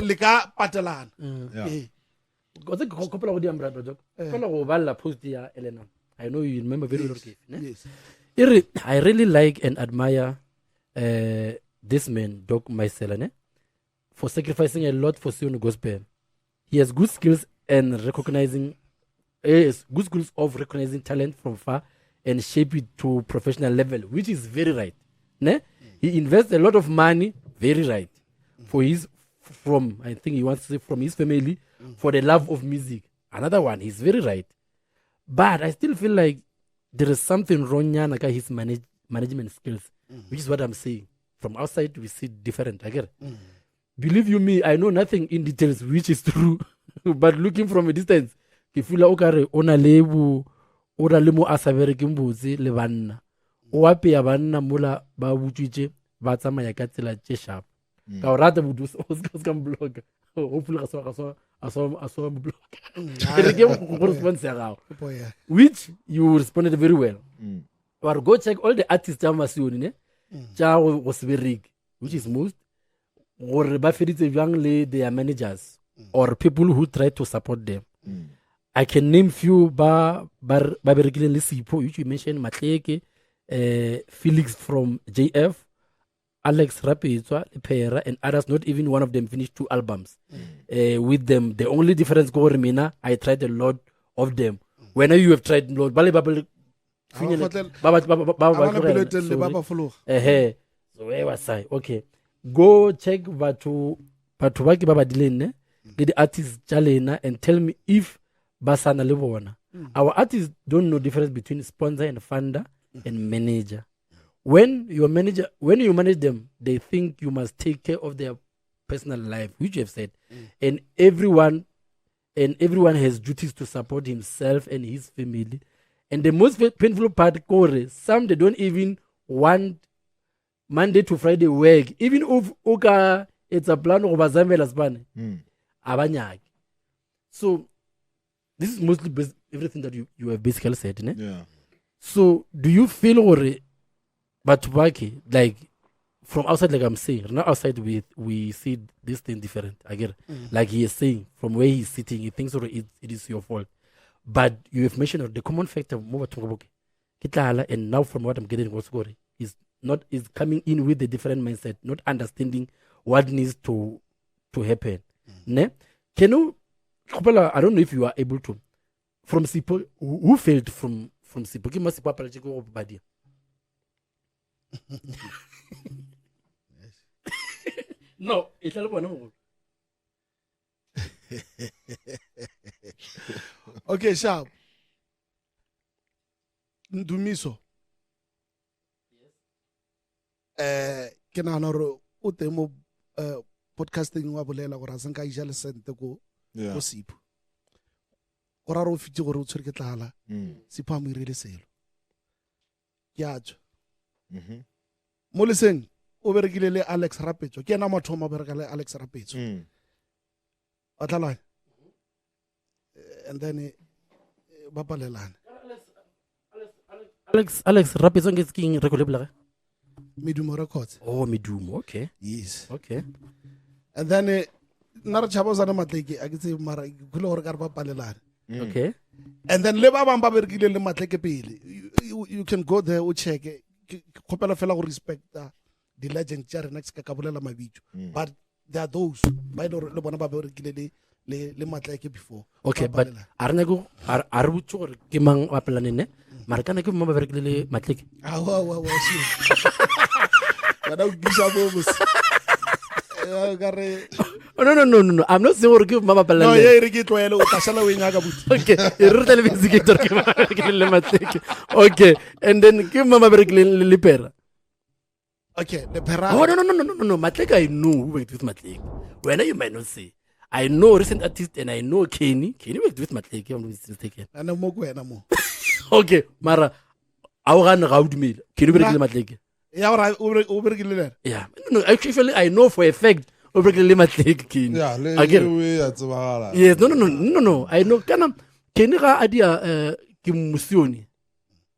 Speaker 1: le ka patelana
Speaker 2: o tse ke kgopela go di ambrado Doc fela go balla post ya Elena I know you remember very well
Speaker 1: yes.
Speaker 2: I really like and admire this man, Doc Maisela, for sacrificing a lot for Sione Gospel. He has good skills and good skills of recognizing talent from far and shape it to professional level, which is very right. He invests a lot of money, very right, I think he wants to say from his family, for the love of music. Another one, he's very right. But I still feel like there is something wrong with his management skills, which is what I'm saying. From outside, we see different. I get it. Believe you me, I know nothing in details, which is true. But looking from a distance, ke feel okare ona lebu ora le mo asabere ke mbotse le banna o apea banna mola ba butswitse ba tsamaya ka tsela tše sharp ka o rata budu o ska blog hopefully I saw blog which you responded very well. Or go check all the artists tša Masione tša go seberik, which is most gore ba feditse bjang le their managers or people who try to support them. I can name few ba berekileng le Sipho, which you mentioned, Matleke, Felix from JF, Alex Rapetswa, Pera, and others. Not even one of them finished 2 albums with them. The only difference go Remina, I tried a lot of them. When you have tried lot, so where was I? Okay, go check Batu Baki Baba Dilene, the artists Jalena, and tell me if Basana Lebona. Our artists don't know difference between sponsor and funder and manager. When you manage them, they think you must take care of their personal life, which you have said, and everyone has duties to support himself and his family. And the most painful part, some they don't even want Monday to Friday work, even if it's a plan of Bazamela Abanyag. So this is mostly everything that you have basically said,
Speaker 3: yeah.
Speaker 2: So do you feel but like from outside, like I'm saying, not outside we see this thing different. I get it. Like he is saying, from where he's sitting, he thinks it is your fault. But you have mentioned the common factor and now from what I'm getting is coming in with a different mindset, not understanding what needs to happen. Can you, I don't know if you are able to, from Sipo, who failed from Sipo? No, it's all
Speaker 1: okay, sharp. Ndumiso. Ke na hore o teng mo podcasting wa bolela gore a senka ija le sente go Sipho. Gore ro fitse gore o tshwere ke tlala. Sipho a mo irile selo. Ke a tsho. Mo leseng o berekile le Alex Rapetswa. Ke ena Matome bereka le Alex Rapetswa. Atlala. And then bapalelana.
Speaker 2: Alex Rapetswa ke king record label.
Speaker 1: Medumo Records.
Speaker 2: Oh, Medumo, okay.
Speaker 1: Yes.
Speaker 2: Okay.
Speaker 1: And then nara chabo sana Matleke a ke tse mara khule gore ka re bapalelana.
Speaker 2: Okay.
Speaker 1: And then le ba bang ba berekile le Matleke pele. You can go there o check. Khopela fela go respect the legend tša rena ke ka bolela mabitso. But there are those ba ile le bona ba berekile le Matleke before.
Speaker 2: Okay, but arna go are butso gore ke mang wa pelane ne? Mara kana ke mo ba berekile le Matleke.
Speaker 1: Kana o gisa bo
Speaker 2: No. I'm not saying give mama
Speaker 1: no
Speaker 2: balala.
Speaker 1: ye re ke tloele o tasala o nyaka buti
Speaker 2: Okay, re television ke le mateke. Okay, and then give mama berek le pera.
Speaker 1: okay the pera
Speaker 2: Oh no. Mateke, I know who worked with Mateke. When you might not say. I know recent artist and I know Kenny. Kenny worked with Mateke. I'm mistaken.
Speaker 1: ana mo kwena mo
Speaker 2: Okay, Mara. Aurana Raud Mill. Kenny berek le Mateke.
Speaker 1: ya ora o berekile le
Speaker 2: Yeah. No, actually, I know for a fact. Over the limit, Kenny.
Speaker 3: Yeah, le
Speaker 2: Again.
Speaker 3: we ya tsebagala.
Speaker 2: Yes, no. I know. Kana Kenny ga idea ke Mmmusho.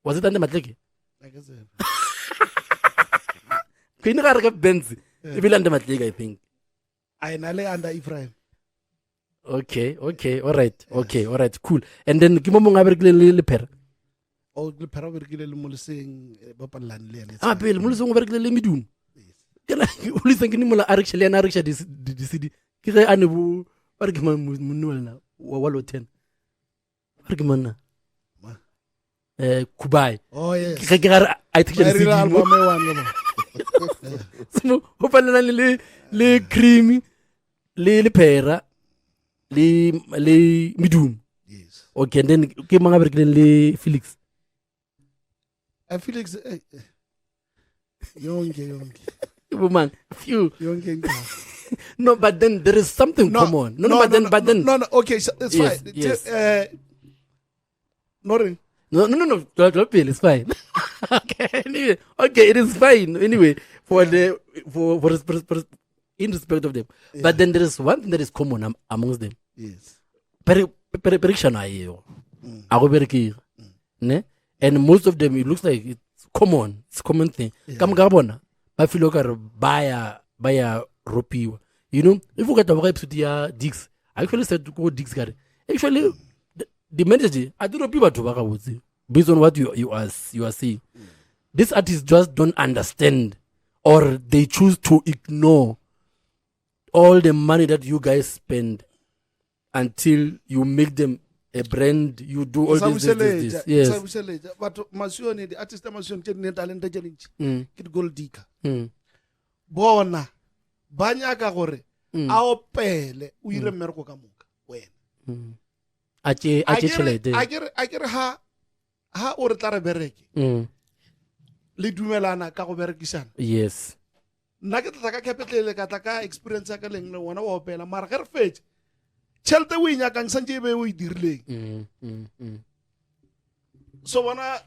Speaker 2: Was it under Mateke? Kenny ga re Benz. E bile under Mateke, I think.
Speaker 1: I na le under Ephraim.
Speaker 2: Okay. All right. Cool. And then ke mo mong a berekile le pera.
Speaker 1: O le pera o berekile le mo leseng ba pallan le ene.
Speaker 2: Ah, pele mo le song o berekile le Medum. Kana o le seng ke ni mola actually ana riksha di CD. Ke ge ane bo ba re ke monnola wa lo 10. Ba re ke monna. Kubai.
Speaker 1: Oh yes.
Speaker 2: Ke ga I think
Speaker 1: Re
Speaker 2: CD.
Speaker 1: la album e one mo.
Speaker 2: So ho palana le creamy le pera le Medum.
Speaker 1: Yes.
Speaker 2: Okay, and then ke manga berekile le Felix.
Speaker 1: Felix yonke
Speaker 2: Man, few.
Speaker 1: yonke
Speaker 2: No, but then there is something common. But then.
Speaker 1: No, okay, so it's
Speaker 2: Yes,
Speaker 1: fine.
Speaker 2: yes.
Speaker 1: Nothing.
Speaker 2: No. It's fine. Okay, it is fine. Anyway, for in respect of them.
Speaker 1: Yeah.
Speaker 2: But then there is one thing that is common amongst them.
Speaker 1: Yes.
Speaker 2: Prediction ne? And most of them, it looks like it's common. It's a common thing. Come gabona. Ba feel like baya ropiwa. You know, if you get a vibe to the digs, I actually said to go digs guy. Actually, the message I don't know people to work with based on what you are saying. These artists just don't understand, or they choose to ignore all the money that you guys spend until you make them a brand. You do all this. Yes.
Speaker 1: But Masione, the artist Masione, the talent challenge. Kid gold digger. Bona banya ka gore a opele o ire mmereko ka moka wena
Speaker 2: a tšhelete
Speaker 1: a kere ha o re tla re bereke le dumelana ka go berekisana.
Speaker 2: Yes.
Speaker 1: Nna ke tla ka capital ka tla ka experience ka leng le wona wa opela mara ge re fetse tšhelete o inyakang santse e be o e dirileng. So bona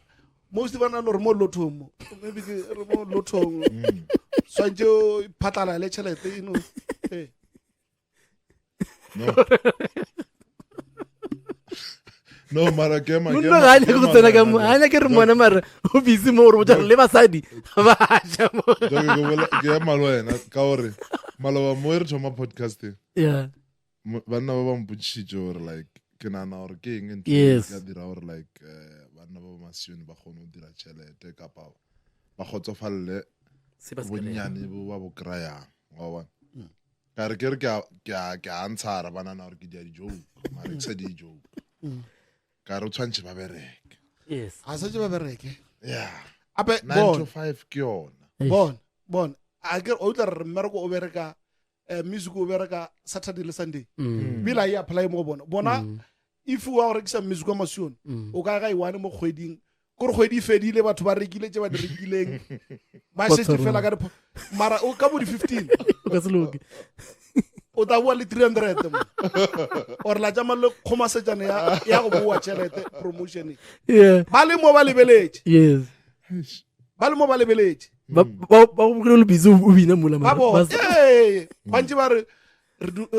Speaker 1: most bana no re mo lothong maybe re mo lothong santse o phatala le tšhelete ino
Speaker 3: No, mara ke ma
Speaker 2: no ga ne go tsena ka mo ana ke re mona mara o busy mo re botsa le basadi ba ja mo
Speaker 3: ke ya malo ena ka gore malo mo re thoma podcasting.
Speaker 2: Yeah.
Speaker 3: Bana ba ba mputshitse gore like ke nana gore ke eng ntse
Speaker 2: Yes.
Speaker 3: ya dira gore like bana ba Masione ba kgone go dira tšhelete kapa ba khotsofalle bonnyane bo ba bo krayang wa bona ka re ke re ke a ntshara bana na gore ke dia dijo mara ke sa dijo ka re tshwantse ba bereke.
Speaker 2: Yes.
Speaker 1: a sa ba bereke
Speaker 3: Yeah.
Speaker 1: ape
Speaker 3: 9 to 5 ke yona.
Speaker 1: bon a ke o tla re mmereko o bereka music o bereka Saturday le Sunday bila ya apply mo bona if o a rekisa music wa Masione o ka ga iwane mo kgweding gore kgwedi fedile batho ba rekile tse ba di rekileng ba se fela ka mara o ka bo di 15
Speaker 2: ka se loke
Speaker 1: o ta bua le 300 mo or la jama le khoma sejana ya go bua tšhelete promotion.
Speaker 2: Yeah.
Speaker 1: ba le mo ba lebeletse
Speaker 2: Yes.
Speaker 1: ba le mo ba lebeletse
Speaker 2: ba go le busy o bina mola
Speaker 1: ba bo
Speaker 2: mara
Speaker 1: ba ntse ba re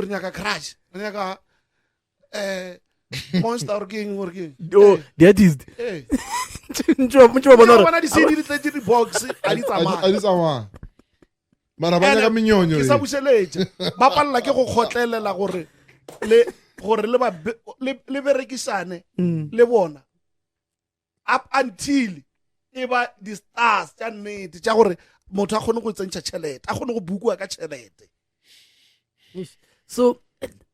Speaker 1: nyaka crash re nyaka monster king
Speaker 2: oh the artist ntšwa bona
Speaker 1: bona di CD di tletse di box a di tsamaya
Speaker 3: mara ba nyaka minyonyo
Speaker 1: ke sa buseletša ba palela ke go khotlelela gore le berekisane le bona up until e ba di stars tša nnete tša gore motho a kgone go tsentšha tšhelete a kgone go bukwa ka tšhelete.
Speaker 2: So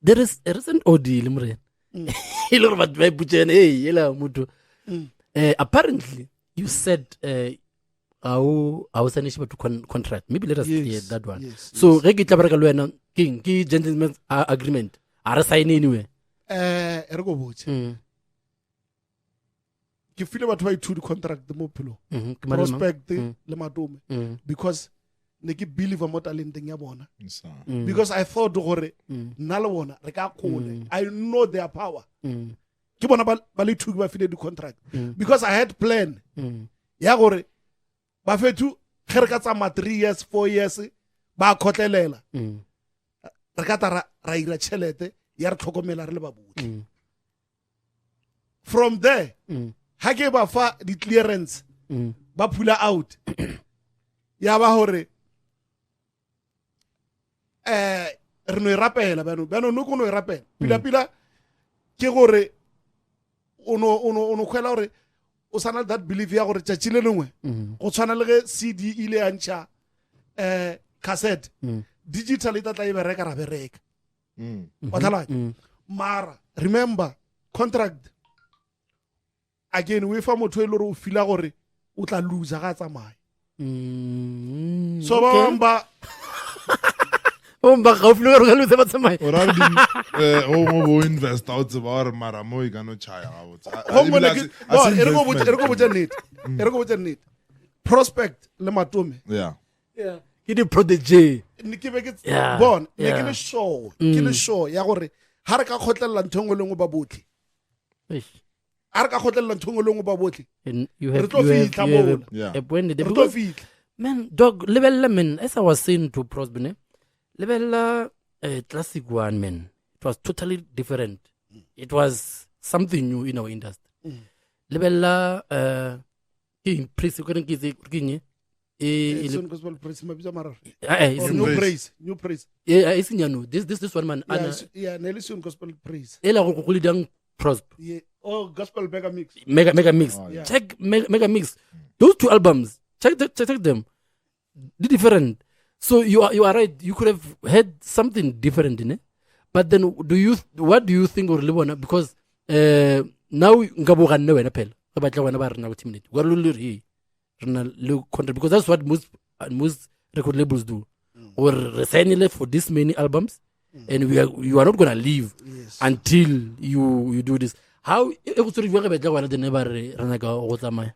Speaker 2: there is a recent ordeal mre e le gore batho ba iputšene hey ela motho apparently you said how sign to contract. Maybe let us clear that one. So
Speaker 1: yes.
Speaker 2: ke tla bereka le wena ke gentleman's agreement. Are sign anyway.
Speaker 1: Re go botse. Ke file batho ba ithuti contract mo phelo. Prospect le Matome because ne ke believe mo talenteng ya bona. Because I thought gore nna le bona re ka kgole. I know their power. Ke bona ba le thuki ba file di contract because I had plan. Ya gore ba fethu ge re ka tsama 3 years 4 years ba khotlelela. Re ka tara ra ira chelete ya re tlhokomela re le ba botse. From there ha ke ba fa di clearance ba pula out ya ba hore re no irapela bano no go no irapela pila ke gore ono khwela gore o sana that belief ya gore tšatši le lengwe go tshwana le ge CD ile ya ntšha cassette digital ita tla e bereka ra bereka wa tlhalanya mara remember contract again we fa motho e le gore o fila gore o tla loser ga tsamaya so ba
Speaker 2: ba ga flo re lose ba tsamaya
Speaker 3: o ra di o mo invest out ba gore mara mo e ka no chaya ga botsa
Speaker 1: ere go botsa net prospect le Matome
Speaker 3: yeah
Speaker 2: ke di protege
Speaker 1: ne ke be ke bon ne ke le show ya gore ha re ka khotlela nthongwe lengwe ba botlhe a re ka khotlela nthongwe lengwe ba botlhe re tlo fitla
Speaker 2: a point man dog level man as I was saying to Prosbene level classic one man it was totally different it was something new in our industry level in praise
Speaker 1: gospel praise mabitsa mararo new praise
Speaker 2: yeah this one man
Speaker 1: yeah Nelson gospel praise
Speaker 2: ela go go lidang prosp
Speaker 1: yeah gospel
Speaker 2: mega mix check mega mix those two albums check them they're different so you are right you could have had something different in it but then what do you think or libona because now ngabo ga nne wena phela ba batla wena ba rena go team wa lo le contract because that's what most record labels do or resign for this many albums and you are not going to leave until you do this how e go tsori ba betla wena the never rena ka go tsamaya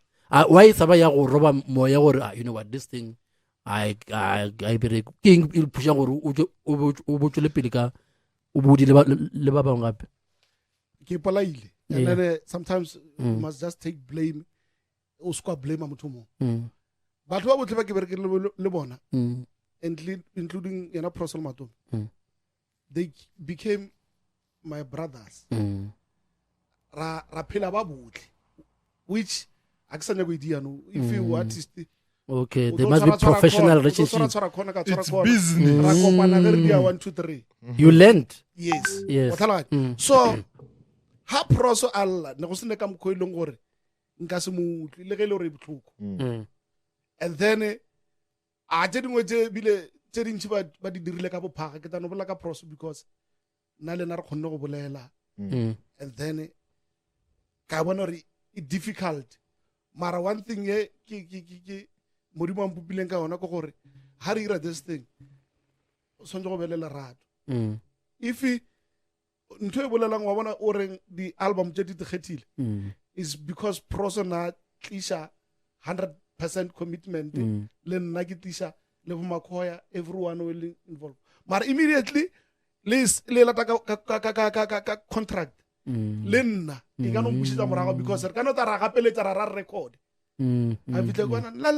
Speaker 2: why saba ya go roba moya gore you know what this thing I bere king il pusha gore o botsole pele ka o bodi le ba bang gape
Speaker 1: ke palaile and then sometimes you must just take blame o skwa blame motho mo batho ba botle ba ke bereke le bona including Prosel Matome they became my brothers ra phela ba botle which akusanya go idia no if you artist
Speaker 2: okay there must be professional relationship
Speaker 3: it's business
Speaker 1: ra kopana re dia 1 2 3
Speaker 2: you learned
Speaker 1: yes so ha proso alla ne go sene ka mkho ileng gore nka se mutli le ge le re botlhoko and then a je dingwe je bile tse dintsi ba di dirile ka bophaga ke tano bola ka proso because na le na re khonne go bolela and then ka bona re it difficult mara one thing ke modimo a mpupileng ka ona go gore ha re ira this thing sonje go belela rato if ntwe e bolelang wa bona o reng di album tse di tkgethile is because proso na tlisha 100% commitment le nna ke tlisha le bomakhoya everyone will involve mara immediately le lata ka contract le nna ke ka no mpushitsa morago because re ka no tara gapeletsa ra record a fitle kwana la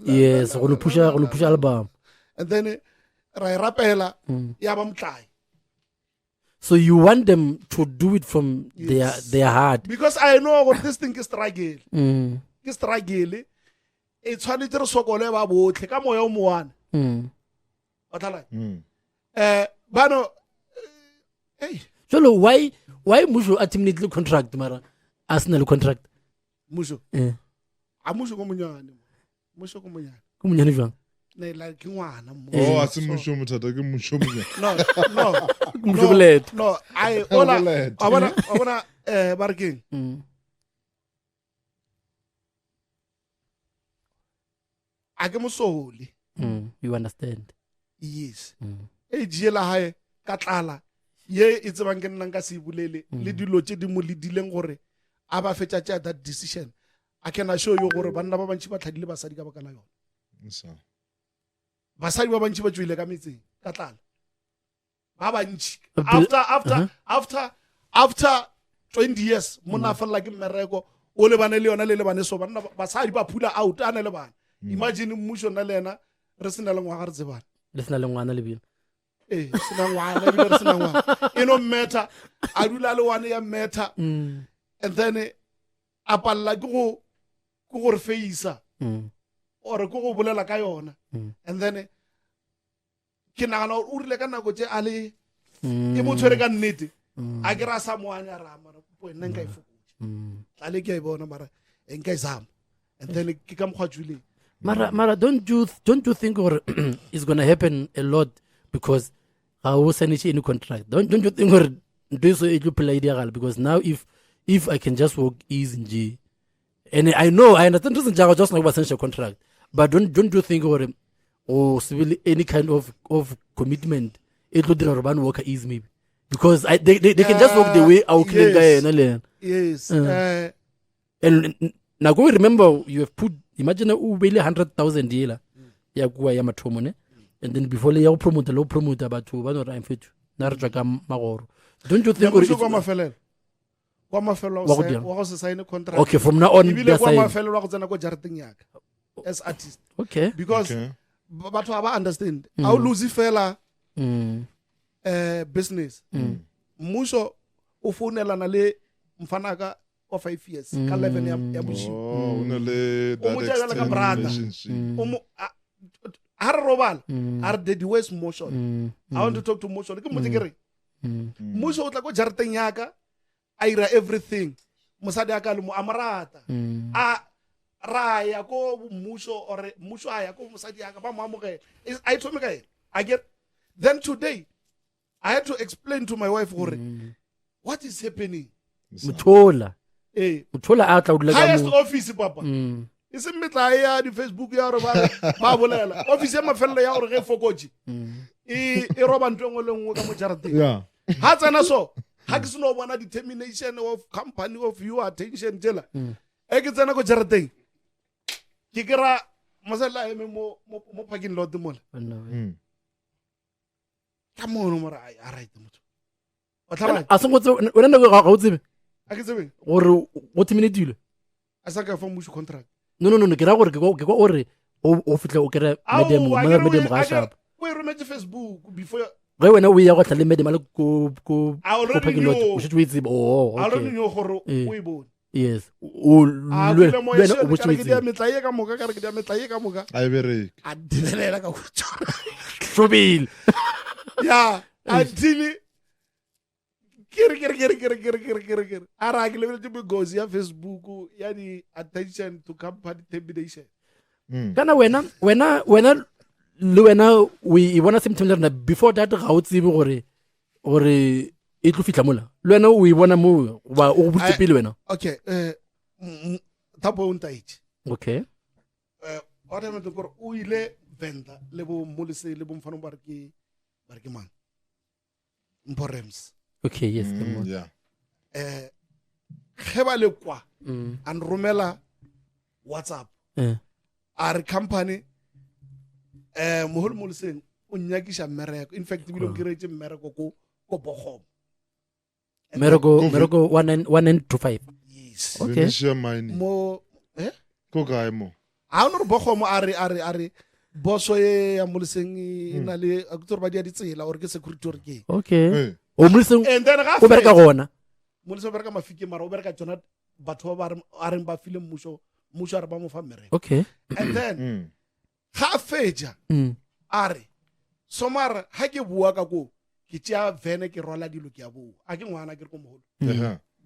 Speaker 2: yes go lo pusha album
Speaker 1: and then ra rapela ya ba mtlai
Speaker 2: so you want them to do it from their heart
Speaker 1: because I know what this thing is struggle ke struggle e tshwanetse re sokole ba botlhe ka moya o moana o thala bano hey
Speaker 2: so why Mmusho ultimately contract mara Arsenal contract
Speaker 1: Mmusho Mmusho go monyane
Speaker 2: jwang
Speaker 1: ne like ngwana
Speaker 3: oh a se Mmusho Mothata ke Mmusho
Speaker 1: no I ona barking a ke mosole
Speaker 2: You understand?
Speaker 1: yes e jela hae ka tlala ye e tsebang ke nnang ka se bulele le dilo tse di mo ledileng gore a ba fetsa tša that decision I can assure you gore banna ba bantši ba tlhadile basadi ka baka la yona basadi ba bantši ba tswile ka metseng ka tlala ba bantši after 20 years mona fela ke mmereko o le bane le yona le bane so banna basadi ba phula out a ne le bana imagine Mmusho na le ena re sena le ngwaga re tsebana
Speaker 2: le sena le ngwana le bile
Speaker 1: sena ngwana ebile re sena ngwana e no matter a dula le one ya matter and then a palla ke go re feisa or ke go bolela ka yona and then ke nagana o rile ka nako tse a le e mo tshwere ka nnete a ke ra sa moanya ra mara po nna nka e fokotse tla le ke a bona mara nka e zama and then ke ka mokgwa tswile
Speaker 2: Mara, don't you think or it's gonna happen a lot because I was signing any contract. Don't you think or do so it play ideal because now if I can just work easy in G and I understand doesn't just like essential contract, but don't you think or civil any kind of commitment it would urban worker easy maybe because they can just walk the way out
Speaker 1: yes
Speaker 2: and now go remember you have put imagine ubele 100,000 yela ya kuwa ya Matome ne and then before ya promote batho ba no ra mfethu na re tswa ka magoro don't you think
Speaker 1: or kwa mafelo wa go se sign contract
Speaker 2: okay from now on
Speaker 1: ibile kwa mafelo wa go tsena go jareteng yaka as artist
Speaker 2: okay
Speaker 1: because batho ba understand how lose fela business Mmusho o founelana le mfanaka for 5 years ka 11 ya bushi
Speaker 3: una le
Speaker 1: that extension har robal har the west motion I want to talk to Mmusho ke motse kere Mmusho o tla go jareteng yaka a ira everything mosadi aka le mo amarata a raya ko Mmusho or Mmusho aya ko mosadi aka ba mo amogela I told me I get then today I had to explain to my wife gore what is happening
Speaker 2: muthola a tla udla ka
Speaker 1: highest office papa ise metla ya di Facebook ya re ba bolela office ya mafella ya gore ge fokotse e roba ntwengwe le ngwe ka mo jareteng ha tsena so ha ke seno bona determination of company of your attention jela e ke tsena go jareteng ke kira mosela eme mo parking lot mola ka mono mara a right motho o tla
Speaker 2: a se ngotse o nna ga o tsebe
Speaker 1: a ke tsebe
Speaker 2: gore o terminate
Speaker 1: a sa ka fa Mmusho contract
Speaker 2: no ke ra gore ke go ore o fitle o kere medium ga sharp
Speaker 1: we remember Facebook before
Speaker 2: ge wena o ya go tla le medium le ko
Speaker 1: parking lot
Speaker 2: o shitwe itse okay
Speaker 1: I don't know gore o e bone
Speaker 2: yes o lwena o bo
Speaker 1: ke dia metlaye ka moka ka re ke dia metlaye ka moka
Speaker 3: a bereke
Speaker 1: a dinelela ka go tsora
Speaker 2: shobile
Speaker 1: yeah until kere ara ke level to because ya Facebook ya di attention to company termination
Speaker 2: kana wena le wena we bona symptoms na before that ga o tsebe gore e tlo fitla mola le wena o bona mo ba o butse pele wena
Speaker 1: okay tapo untaiti
Speaker 2: okay
Speaker 1: ora me tokor o ile venda le bo molise le bo mfano ba re ke mang Mporems
Speaker 2: okay yes
Speaker 3: yeah
Speaker 1: ge ba le kwa and romela WhatsApp our company moholo moliseng o nyakisha mmereko in fact bile o kiretse mmereko ko Bogom
Speaker 2: Meroko 1925
Speaker 1: yes
Speaker 2: okay
Speaker 1: mo
Speaker 3: ko kae mo
Speaker 1: a no Bogom are boso ye ya moliseng ina le aktor ba dia ditsela or ke security or ke
Speaker 2: okay o moliseng
Speaker 1: and then
Speaker 2: o bereka gona
Speaker 1: moliseng o bereka mafike mara o bereka tsona batho ba re ba file Mmusho re ba mo fa mmereko
Speaker 2: okay
Speaker 1: and then ha feja are somara ha ke bua ka ko ke tsia vene ke rola dilo ke a bua a ke ngwana ke re ko moholo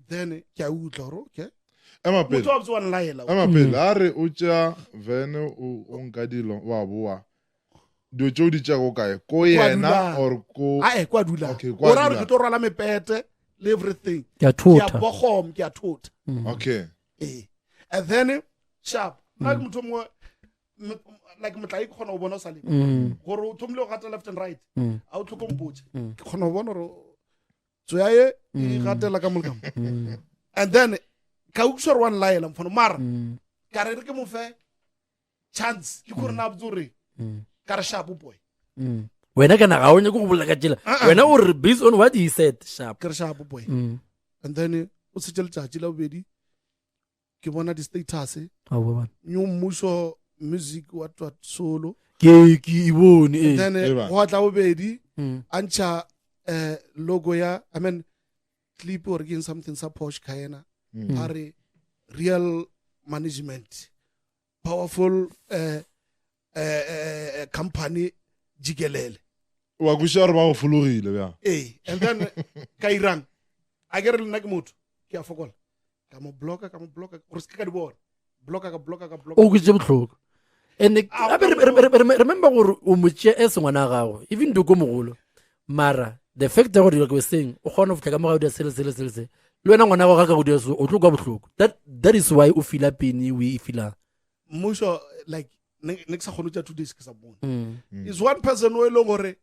Speaker 1: then ke a utla ro okay motho wa tswana laela
Speaker 3: are o tja vene o nka dilo wa bua dio tšo di tša go kae ko yena or ko
Speaker 1: kwa dula o ra re ke to rola mepete le everything ke a Bogom ke a thota
Speaker 3: okay
Speaker 1: and then sharp na ke motho mo like motla ke khona go bona sa le gore o thomile go gata left and right a o tlhoko mpotse ke khona go bona gore tsoya ye e gatela ka molekamo and then ka utlwa re one line mfono mara ka re ke mo fe chance ke gore na botse ka re sharp boy
Speaker 2: wena kana ga o nye go bolela ka tsela wena o re based on what he said sharp
Speaker 1: ke re sharp boy and then o se tšele tšatši la bobedi ke bona di status new Mmusho music what solo
Speaker 2: ke ibone
Speaker 1: then go tla bobedi antša logo ya I mean clip or again something sa Porsche Cayenne are real management powerful company jikelele
Speaker 3: wa kusha re ba go fologile bja
Speaker 1: and then ka irang a ke re le nna ke motho ke a fokola ka mo blocka gore se ka di bona blocka
Speaker 2: o ke tse botlhoko and remember gore o motšea e se ngwana gago even do go mogolo mara the fact that what you saying o khona go tlaka mo ga o di sele le wena ngwana go ga ka go di so o tlhoka botlhoko that is why o feel pain we feel
Speaker 1: Mmusho like next sa khona tša 2 days ke sa bona is one person o ile gore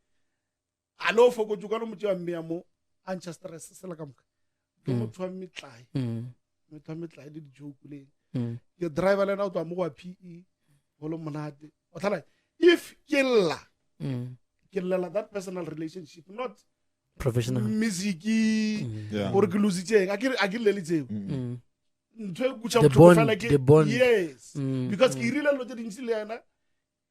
Speaker 1: a lo foko tjuka no motho wa mme ya mo ancha stress se la ka moka ke motho wa mitlai le di joke le ke driver le na o twa mo wa PE go lo monate o thala if killa that personal relationship not
Speaker 2: professional
Speaker 1: music or ke lose tseng a ke le tseo
Speaker 2: the bond
Speaker 1: yes because ke rile lo tse dintsi le yana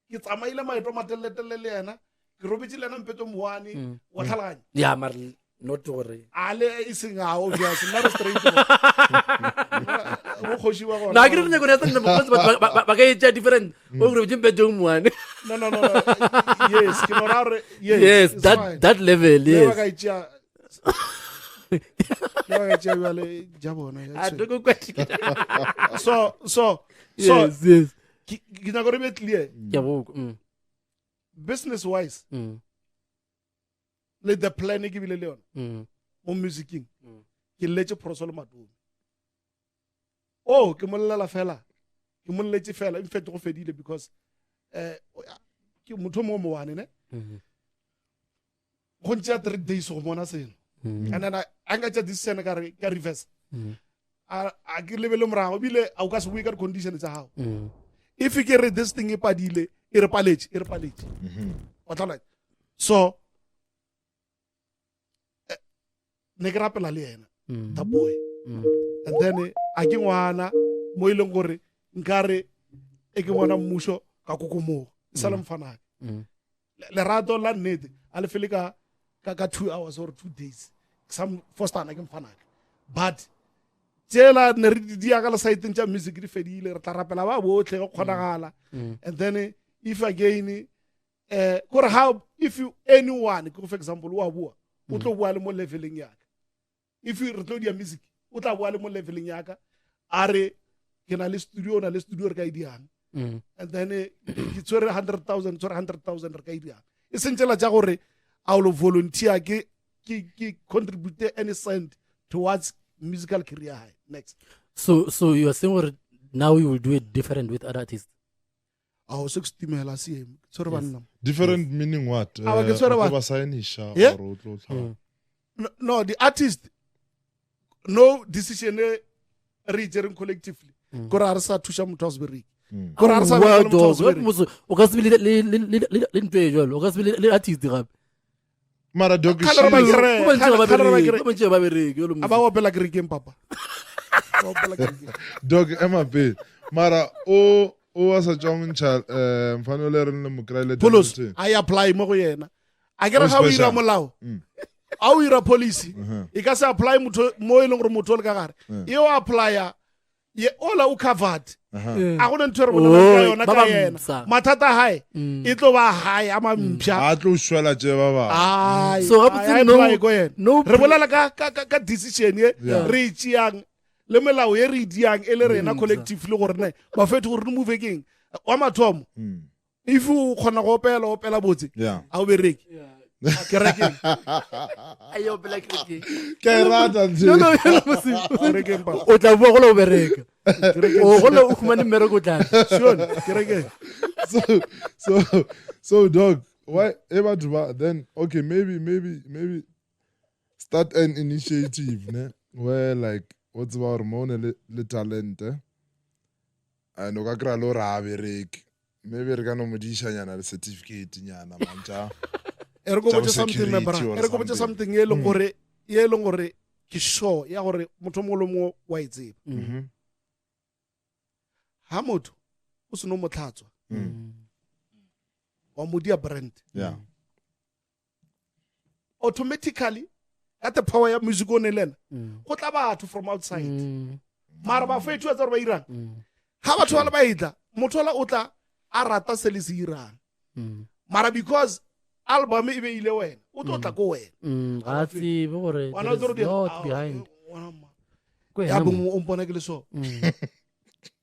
Speaker 1: ke tsamaile maeto matelele le yana ke robetse le yana mpeto moane wa tlhalanya
Speaker 2: ya mar not gore
Speaker 1: ale iseng a obvious not straight mo khoshi wa gona
Speaker 2: na ke re nya go ya tsena ba ka etsa different o re botse mpeto moane
Speaker 1: no yes ke no ra
Speaker 2: yes that level yes
Speaker 1: ba ka etsa ya ga bale ja bona
Speaker 2: a toko kwathi
Speaker 1: so
Speaker 2: yes
Speaker 1: ke na gore be clear
Speaker 2: ya bo
Speaker 1: business wise le the plan ke bile le yona mo musicing ke letse prosolo Matome ke mollela fela ke molletse fela in fact go fedile because ke motho mo moane ne go ntse 3 days go bona seno and then I got this sene ka reverse a ke lebele morago bile a o ka se bue ka condition tsa gago if ke re this thing e padile e re paletse o tla so ne ke rapela le yena the boy and then a ke ngwana mo ile gore nkare e ke bona Mmusho ka kokomogo sa le mfanaka lerato la nnete a le fele ka 2 hours or 2 days some first time ke mfanaka but tsela ne re di ya ka le site tša music di fedile re tla rapela ba botlhe go kgonagala and then if again gore how if you anyone for example wa bua o tlo bua le mo leveling yaka if you re tlo dia music o tla bua le mo leveling yaka are ke na le studio re ka idiang and then ke tsore 100,000 re ka idiang e sentsela tša gore I will volunteer ke contribute any cent towards musical career next.
Speaker 2: So you are saying now you will do it different with other artists?
Speaker 1: I was extimela CM. Sorry, yes.
Speaker 3: Different meaning what?
Speaker 1: Yeah? No, the artist no decision reaching collectively. Kora arsa tusha mutho asberi. Kora arsa mutho asberi.
Speaker 2: O ka se le ntwe e jalo, o ka se le artist gape.
Speaker 3: Mara Doc
Speaker 2: ba bereke
Speaker 1: aba opela kerikeng papa
Speaker 3: Doc emape mara o asa tsong ntsha mfano le rena mo kraile
Speaker 1: polos I apply mo go yena a ke re ga o ira molao a o ira policy e ka se apply mo e leng gore motho le ka gare e o applya ye ola o covered a go ntwe re bona ka yona ka yena mathata hae e tlo ba hae a mampša
Speaker 3: a tlo shwela tše ba ba
Speaker 2: so
Speaker 1: no re bolela ka decision ye re tšeang le melao ye re diang e le rena collective le gore ne ba fetho gore re move keng wa mathomo if o khona go opela botse a o bereke ke rekeng
Speaker 2: ayo bela kereke
Speaker 3: ke rata
Speaker 2: no o tla bua go lo bereka o go lo o khumane mmereko tla
Speaker 1: sure ke rekeng
Speaker 3: so dog, why ever do then okay, maybe start an initiative, ne? Where like what's about hormone le talent, and o ka kra lo ra bereke. Maybe re ka no modisha nyana le certificate nyana manja.
Speaker 1: Ere go botsa something me bra. Ere go botsa something ye leng gore ke sure ya gore motho mo lo mo wa itseba. Ha motho o se no motlatswa. Wa modia brand.
Speaker 3: Yeah.
Speaker 1: Automatically at the power ya music o ne lena. Go tla batho from outside. Mara ba fe tshwetsa re ba irang. Ha batho ba le ba itla, motho la o tla a rata se le se irang. Mara because album e be ile wena o tlo tla go wena
Speaker 2: ga tsebe gore
Speaker 1: wana tlo re
Speaker 2: not behind
Speaker 1: ya bo mo mpona ke le so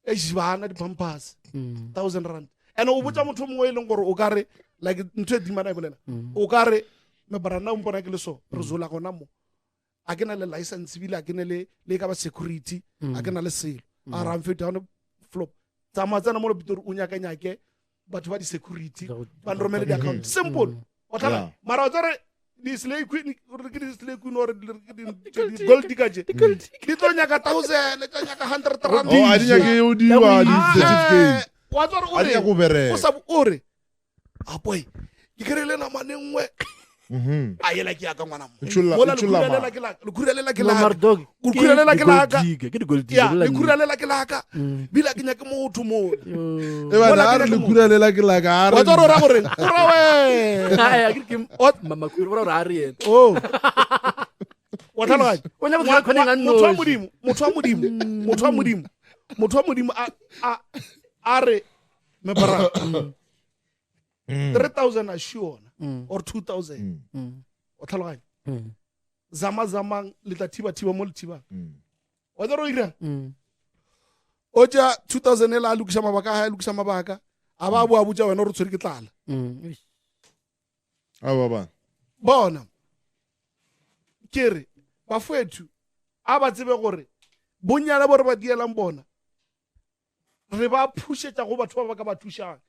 Speaker 1: e jibana di pampers 1000 rand and o botsa motho mongwe e leng gore o kare like ntwe di mana e bolela o kare me barana o mpona ke le so re zola gona mo a ke na le license bile a ke na le ka ba security a ke na le selo a ra mfeta on flop tsamatsana mo le bitori o nyake batho ba di security ba romele di account simple o tla mara o tsare di slay queen or di gold digger di tlo nyaka 1000 le tlo nyaka 100 rand
Speaker 3: Oh, a di nyake yo di wa di certificate
Speaker 1: wa tsare
Speaker 3: a di nyako bere
Speaker 1: o sa o re a boy ke kerele na manengwe a yela ke ya ka ngwana mo mola le kurelela ke la
Speaker 2: dog
Speaker 1: kurelela ke la ka
Speaker 2: ke di gold
Speaker 1: ya le kurelela ke la ka bila ke nyaka motho mo
Speaker 3: e ba na re le kurelela ke la ka
Speaker 1: wa tsare ra gore ra we
Speaker 2: a ke mama kuri ra ra re
Speaker 1: oh wa tla
Speaker 2: o nya go khone nga no
Speaker 1: motho wa modimo a re me bara 3000 a sure or 2000 o tlhaloganya zamang le tla thiba mo le thibang wa tsare o ira o ja 2000 ela a lokisa mabaka a ba boa botsa wena re tshwere ke tlala
Speaker 3: ba
Speaker 1: bona kere ba fethu a ba tsebe gore bonyana bore ba dielang bona re ba phusetsa go batho ba ka ba thushang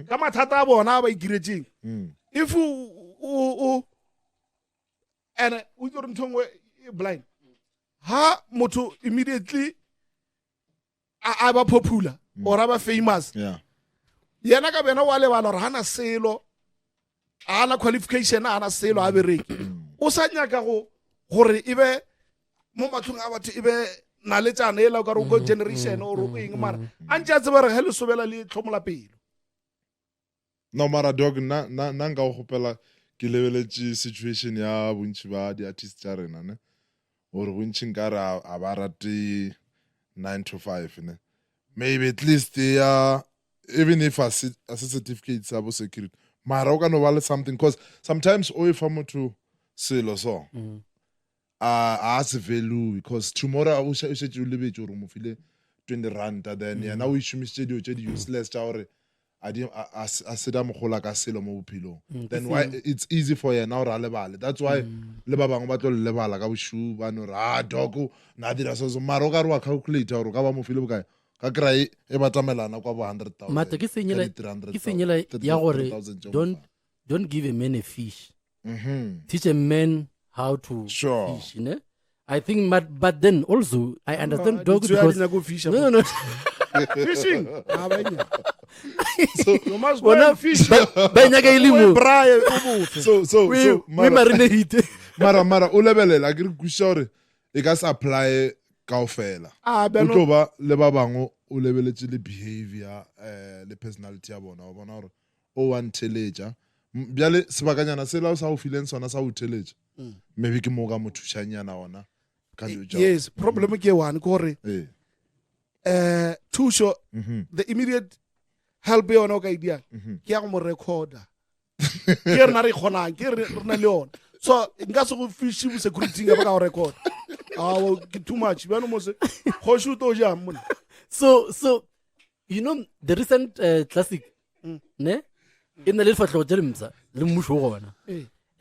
Speaker 1: ka mathata a bona ba igiretseng if and we don't know blind ha motho immediately a ba popular or a ba famous yena ka bena wa lebala gore hana selo ana qualification ana selo a bereke o sa nyaka gore ibe mo matlong a batho ibe na le tsana ela ka go generation or go eng mara a ntse a tseba re he le sobela le tlhomola pelo
Speaker 3: no mara dog na nka go gopela ke lebeletse situation ya bontši ba di artist tša rena ne gore bontši nkare a ba rate 9 to 5 ne maybe at least even if a certificate sa bo security mara o ka no ba le something because sometimes o e fa motho selo so a se value because tomorrow o šetše o lebetse gore mo file 20 rand then yena o išomisitše dio tše di useless tša gore a seda mogola ka selo mo bophelong then why it's easy for yena gore a lebale that's why le ba bangwe ba tlo le lebala ka bošu ba no re doko na dira so mara o ka re wa calculate gore ka ba mo file bokae ka kry e batamelana kwa bo 100,000
Speaker 2: mata ke senyela ya gore don't give a man a fish teach a man how to fish ne I think but then also I understand dog because no
Speaker 1: fishing
Speaker 3: so
Speaker 1: you must go and fish
Speaker 2: ba nyaka ilimo
Speaker 3: so
Speaker 2: we marinate
Speaker 3: mara o lebelela ke re kusha gore e ka se apply kaofela o tlo ba le ba bangwe o lebeletse le behavior le personality ya bona o bona gore o wa ntheletša bjale sebakanyana se la o sa go fileng sona sa go theletša maybe ke mo ka mothušanyana ona
Speaker 1: yes problem ke one ke gore too short the immediate help yona o ka idea ke ya go mo recorder ke re na re kgonang ke re na le yona so nka se go fishi bo security ga ba ka go record ke too much bana mo se go shoot o jam mona
Speaker 2: so you know the recent classic ne in the little fatlo tlemsa le Mmusho gona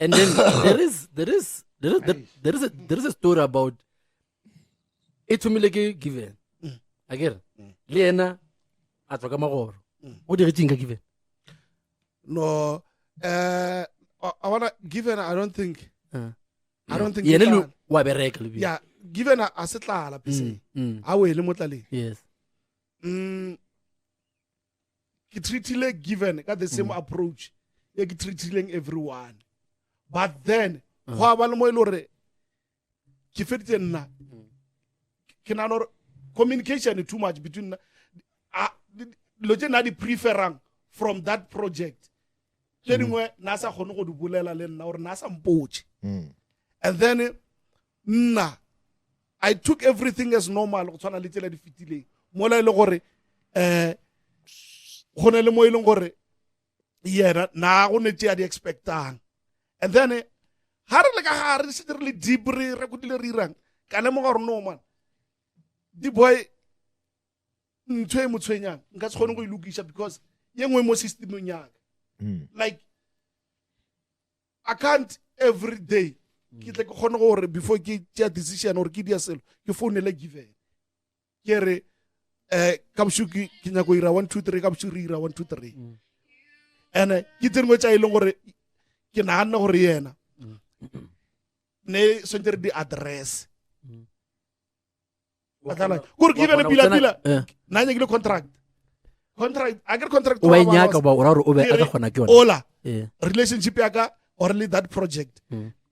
Speaker 2: and then there is a story about it to me like given again le ena a tswa ka magoro o dire tšinga given
Speaker 1: no I wanna given I don't think
Speaker 2: yena le wa bereka le
Speaker 1: yeah given a se tlala pese a wele mo tlaleng
Speaker 2: yes
Speaker 1: ke treatile given ka the same approach e ke treatileng everyone but then go ba le mo ile gore ke feditse nna ke na no communication is too much between lo je na di preferang from that project ke dingwe na sa gone go di bolela le nna gore na sa mpotse and then nna I took everything as normal go tshwana le tsela di fitileng mola ile gore gone le mo ile gore yena na go ne tšea di expectang and then ha re le ka ga re se le deep re go dile re irang ka le mo gore no man di boy ntwe mo tshwenyang nka se gone go ilukisha because yengwe mo systemeng yaka like I can't every day ke tle ke gone gore before ke tšea decision or ke dia selo ke founele given ke re ka boshuki ke nyako ira 1 2 3 ka boshuki ira 1 2 3 and ke tsengwe tša ile gore ke nagana gore yena ne sontere di address atala gore given pila na nyakile contract I get contract
Speaker 2: o nyaka ba o ra o be a gona ke yona
Speaker 1: ola relationship yaka or lead that project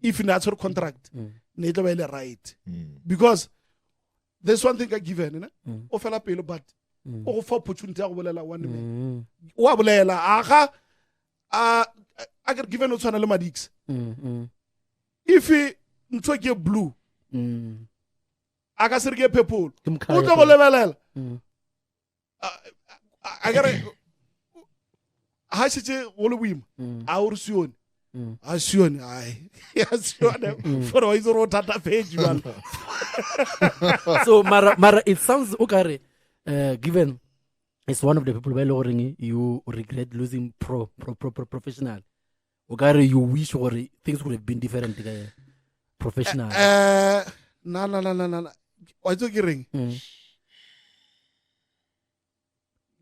Speaker 1: if not your contract ne tlo ba ile right because there's one thing I given o fela pelo but o go fa opportunity ya go bolela one man wa bolela aga I get given o tshwana le madix if ntho ke blue aka se re ke purple o tlo go lebelela I got ha se go le boima a o re sione a sione ai ya sione for o izo rotata page man
Speaker 2: so mara it sounds okay given it's one of the people by lowering you regret losing professional okay you wish or things would have been different professional
Speaker 1: na wa itse ke reng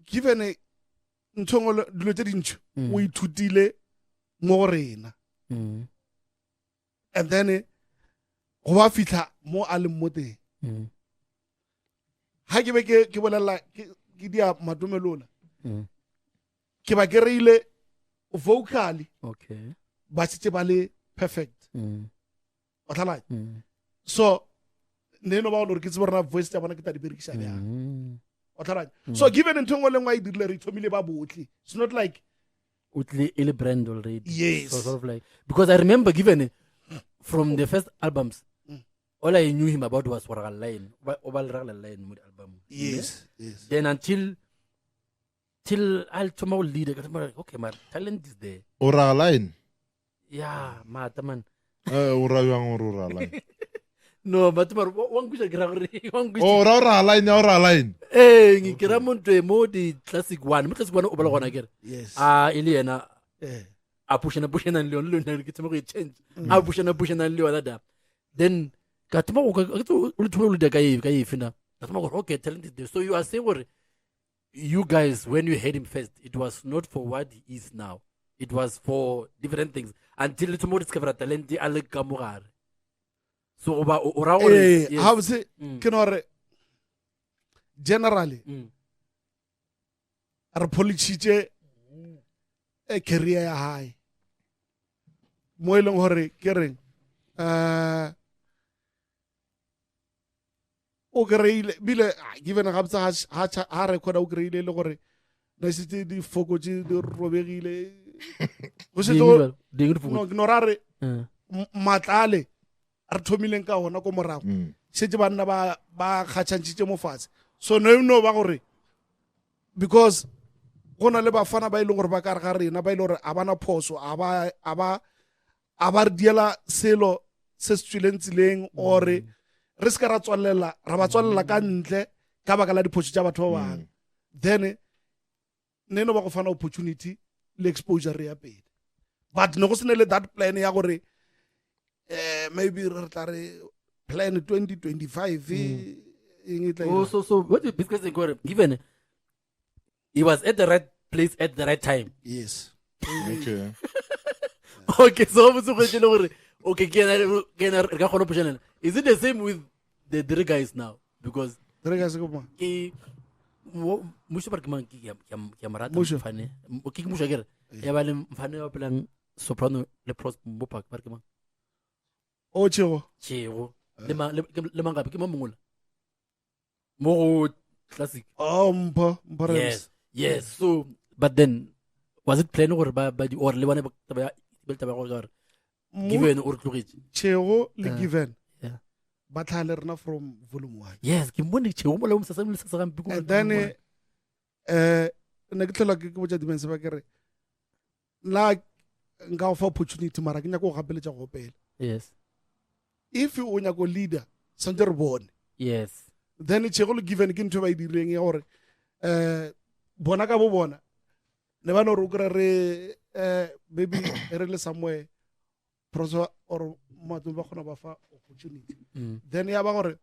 Speaker 1: given nthongo dilo tse dintšho o ithutile mo go rena and then go ba fitlha mo a leng mo teng ha ke be ke bolela ke dia matumelola ke ba ke reile vocally
Speaker 2: okay
Speaker 1: ba setse ba le perfect o tlhala so ne no ba lo re ke tsebona voice tsa bona ke ta di berekisa bjang o tlhala so given nthongo le ngwa I dirile re thomile ba botlhe it's not like
Speaker 2: utli ile brand already
Speaker 1: yes
Speaker 2: so sort of like because I remember given from the first albums all I knew him about was Wargal Line line with album
Speaker 1: yes
Speaker 2: then until I'll tomorrow leader okay my talent is there
Speaker 3: ora line
Speaker 2: yeah mata man
Speaker 3: ora yang ora line
Speaker 2: no matuma wangusha kira gore wangusha
Speaker 3: ora line
Speaker 2: ngikira muntu mo di classic one o bala gona kere
Speaker 1: yes
Speaker 2: ile yena a pushana le na ke tsemo go change a pushana le wala da then ka tuma go le thulo le ka e fina ka tuma go okay talent is there so you are saying gore you guys when you heard him first it was not for what he is now it was for different things until le tomorrow discover talent a le ka mogare so oba o ra gore
Speaker 1: how se ke no re generally re politiche a career ya high mo ileng hore ke reng o greile bile given ga botsa ha record o greile le gore na se di fokotse di robegile go se tlo no ignorare matlale re thomileng ka hona ko morago setse banna ba khatshantshitse mo fatshe so no ba gore because gona le bafana ba ile gore ba ka re ga rena ba ile gore a bana phoso a ba re diela selo se se tswilentsileng ore re se ka ra ba tswalela ka ntle ka baka la diphoso tša batho ba bang then neno ba go fana opportunity le exposure ya pele but no go sene le that plan ya gore maybe re tla re plan 2025
Speaker 2: so what you basically saying given he was at the right place at the right time
Speaker 1: yes
Speaker 3: Okay.
Speaker 2: Okay, so I'm question gore okay can re ka khona pushana. Is it the same with the three guys now? Because
Speaker 1: Three guys go man.
Speaker 2: ke Mmusho ba ke mang ke marata
Speaker 1: Mmusho.
Speaker 2: mfane. Okay ke Mmusho kere. Ya ba le mfane wa pelang soprano le pros mo park ba ke mang.
Speaker 1: O Chego.
Speaker 2: Chego. Le mangapi ke mo mongola. Mo classic.
Speaker 1: Oh, Mpa.
Speaker 2: Yes. So, but then, was it planned or by the or le bana ba given or close?
Speaker 1: Chego le given.
Speaker 2: Yeah.
Speaker 1: But rena from volume 1.
Speaker 2: Yes, ke mbone Chego mo le mo sa
Speaker 1: And then ne ke tlola ke botsa dimense ba kere la nga of opportunity mara ke nya go gapeletsa go pela.
Speaker 2: Yes.
Speaker 1: If you nya go leader santse re bone.
Speaker 2: Yes.
Speaker 1: Then Chego le given ke ntwe ba direng ya gore bona ka bo bona ne ba no ro kra re maybe re le somewhere proso or matlo ba khona ba fa opportunity. Then ya ba gore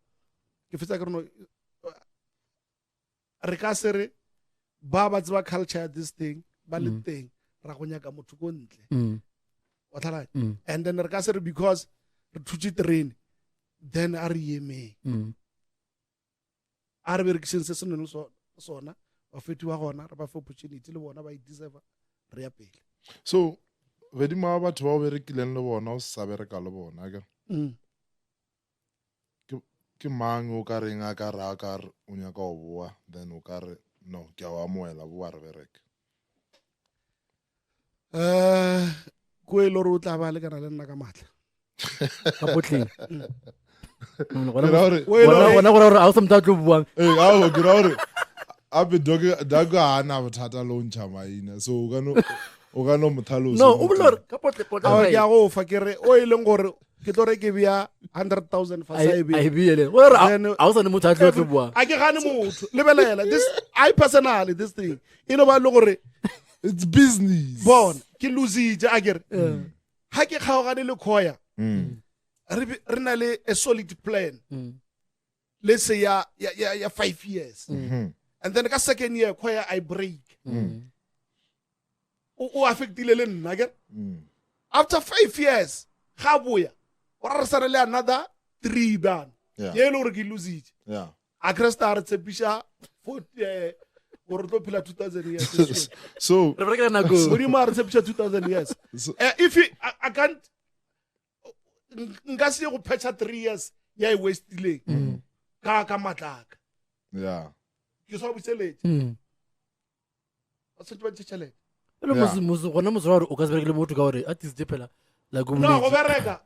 Speaker 1: ke fetsa ke no re ka sere ba tseba culture this thing ba le teng ra go nyaka motho go ntle wa tlhala and then re ka sere because re thutse train then are yeme are berekiseng se seno sona ba fetiwa gona re ba fa opportunity le bona ba I deserve re ya pele.
Speaker 3: So vedima batho ba o berekileng le bona o sa bereka le bona ke ke mang o ka reng a ka ra ka o nya ka o boa then o ka re no ke a amoela boa re bereke.
Speaker 1: Ko e lo ro tla ba le kana le nna ka matla
Speaker 2: Ka botleng.
Speaker 1: Wena
Speaker 2: gore a o sa motho tlo buang.
Speaker 3: A ke ra gore ape dogo ana bothata lo ntšha maina so o ka no mothaloso.
Speaker 2: No, o bolore ka potle
Speaker 1: a ke a go fa kere o e leng gore ke tlo re ke bia 100,000 fa sa e
Speaker 2: I biele. Gore a o sa ne motho tlo buang.
Speaker 1: a ke gane motho lebelela this I personally this thing ino ba le gore
Speaker 3: It's business.
Speaker 1: bona ke lositse a kere ha ke kgaogane le khoya re na le a solid plan let's say ya 5 years and then ka second year khoya I break o affectile le nna ke after 5 years ga boya o ra re sana le another 3 ban ye le gore ke lositse a cresta re tsepisha gore tlo phela 2000 years
Speaker 3: So
Speaker 2: Re berekela nako.
Speaker 1: modimo a re tsepisha 2000 years if I can't nka se go patcha 3 years ya e wastileng ka matlaka
Speaker 3: yeah.
Speaker 1: ke so botseletse a se twa tšhelete
Speaker 2: Lo musu gona musu gore o ka se berekele motho ka gore artist je phela la go
Speaker 1: no go bereka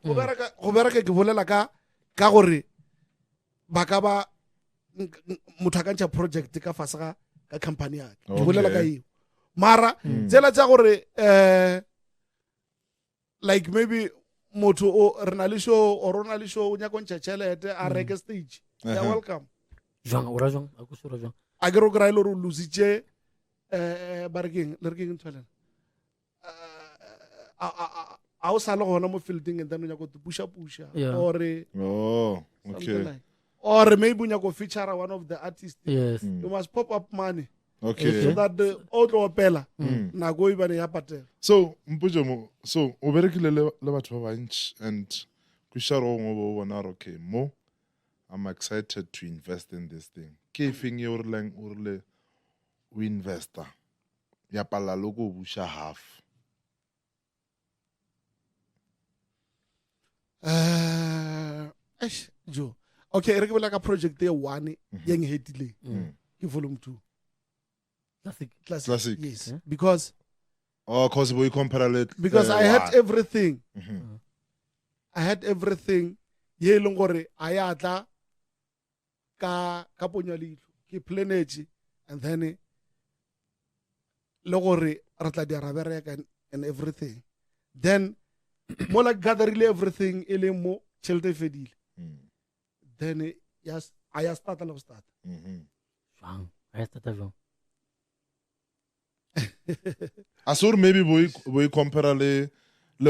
Speaker 1: ke bolela ka gore ba ka ba motho a ka ntšha project ka fase ka company yake ke bolela ka eo mara tsela tša gore like maybe motho o re na le show or o na le show o nyaka go ntšha tšhelete a reke stage ya welcome
Speaker 2: jwang o ra jwang a go sura jwang
Speaker 1: a ke re o kry-a le gore o lositse ba re keng le re keng ntho lela a o sa le gona mo fielding and then o nyaka go pusha
Speaker 2: Yeah.
Speaker 1: or
Speaker 3: Oh,
Speaker 1: something
Speaker 3: okay.
Speaker 1: like or maybe o nyaka go feature one of the artists
Speaker 2: Yes.
Speaker 1: you must pop up money
Speaker 3: Okay.
Speaker 1: so that o tlo opela nako e bane ya patela
Speaker 3: So mpotso mo so o berekile le batho ba bantši and kusharo ngo bo bona re okay mo I'm excited to invest in this thing. Ke feng e o rile o investor ya pala logo o busha half.
Speaker 1: jo okay re ke bolela ka project e one ye nge hetileng ke volume 2
Speaker 3: Classic.
Speaker 1: yes because
Speaker 3: Cause we compare it
Speaker 1: because I had everything I had everything ye e leng gore a ya tla ka ponya leihlo ke planetše and then le gore re tla dia ra bereka and everything then mo like gatherile everything e leng mo tšhelete e fedile then a ya starta le go starta
Speaker 2: jwang a stata jwang
Speaker 3: Asur maybe we compare le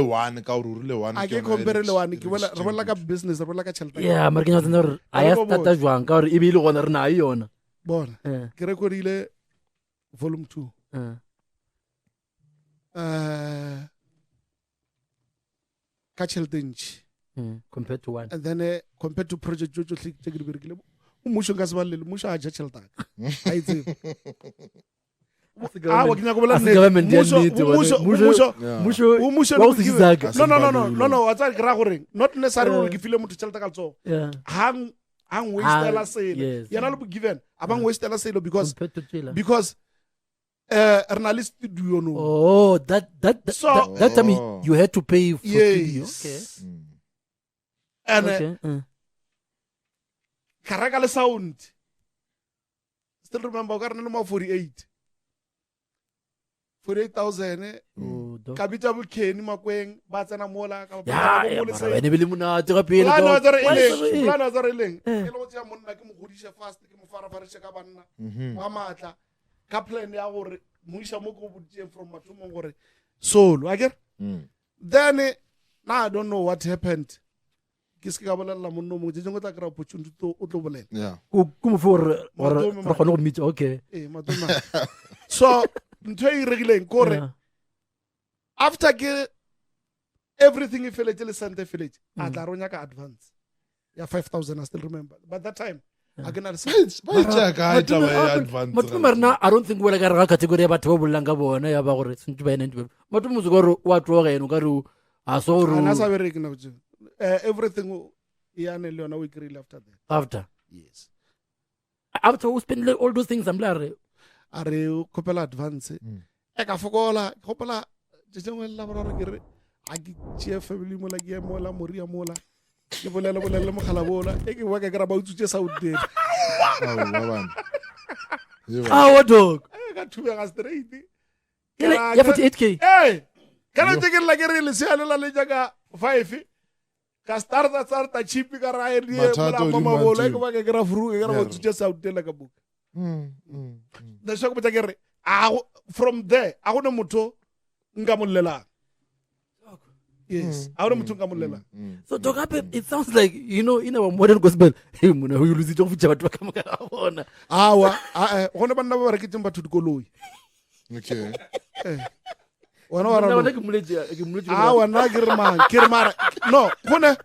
Speaker 3: one ka o le one
Speaker 1: a ke compare le one ke bolela re bolela ka business re bolela ka tšhelete
Speaker 2: yeah mara ke nyatsa gore a ya stata jwang ka gore e bile gona re na yona
Speaker 1: bona ke rekodile volume 2 ka tšhelete ntšhi
Speaker 2: compared to one.
Speaker 1: and then compared to project jo tsotlhe tse ke di berekile mmusho nka se balele mmusho a ja tšhelete aka a e tsebe awa ke nyako bola no wa tsaya ke ra goreng not necessary gore ke file motho tšhelete ka letsogo hang wastela selo yena le bo given abang wastela selo because re na le studio no.
Speaker 2: Oh, that time you had to pay for studio. Okay.
Speaker 1: And ka reka le sound. Still remember ka re le mo 48,000 ka bitsa bo Kenny Makweng ba tsena mola ka ba mo le se.
Speaker 2: Bene bile monate ga pele
Speaker 1: Plan wa tsare ileng ke le go tsia monna ke mo godisha fast ke mo farafarisha ka banna wa matla ka plan ya gore mo isha mo go botse from Matome gore solo again then now I don't know what happened ke se ka bolela monno mo je go tla kra opportunity to o tlo bolela
Speaker 2: go mo for re gone go meet okay
Speaker 1: Matome so ntwe e regileng kore after ke everything e feletse le Santa Village a tla ronya ka advance ya 5,000 I still remember but that time I cannot say
Speaker 2: Matome I don't think wela ka re category ya batho ba bollang ka bona ya ba gore sentse ba ene Matome mo go wa tloga eno ka re a so ro
Speaker 1: ana sa bereke na botse everything ya ne le yona we grill after yes
Speaker 2: after we spend all those things I'm like
Speaker 1: are kopela advance e ka fokola kopela je jengwe la boraro ke re a ke tšea family mola ke mola moria mola ke bolela mogala bola e ke wa ka ra ba utsutse Saudi
Speaker 2: what dog
Speaker 1: ka thuba ga straight
Speaker 2: ya 48k
Speaker 1: kana te ke la ke re le se alela le jaaka 5 ka starta chip ka ra e mola mama bola ke wa ka ra furu ke ra ba utsutse Saudi la ka buka the shock but ke re from there a go ne motho nka mollela. Yes, I don't know.
Speaker 2: So Doc, it sounds like in our modern gospel, hey, mona you lose it off batho ka moka bona.
Speaker 1: Gona banna ba re ke teng batho dikoloi.
Speaker 3: Okay.
Speaker 1: Wana ke re man, no, gone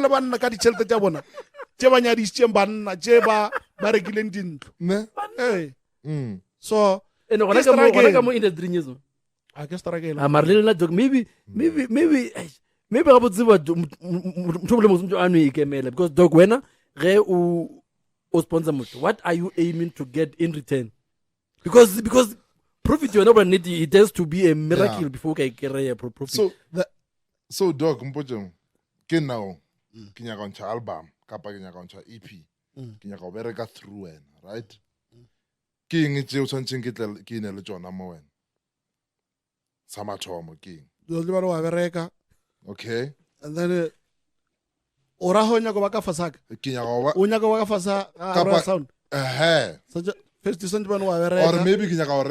Speaker 1: le banna ka ditšhelete tša bona tše ba nyadisitseng banna tše ba rekileng dintlo. So
Speaker 2: ene gona ka mo industry nyeso
Speaker 1: a ke struggle
Speaker 2: amarlela Doc maybe ga botse ba motho le motho a no ikemela because Doc wena ge o sponsor motho what are you aiming to get in return because profit you never need it has to be a miracle before you get a profit
Speaker 3: so Doc mpotse ke now ke nyaka ntsha album kapa ke nyaka ntsha EP ke nyaka go bereka through wena right ke eng tse o tshwantseng ke ine le tsona mo wena sa mathomo ke eng
Speaker 1: lo le ba wa bereka
Speaker 3: okay
Speaker 1: and then ora ho nyaka ba ka fasaka
Speaker 3: ke nyaka
Speaker 1: o nyaka ba ka fasa ka sound first song ba no wa bereka
Speaker 3: or maybe ke nyaka go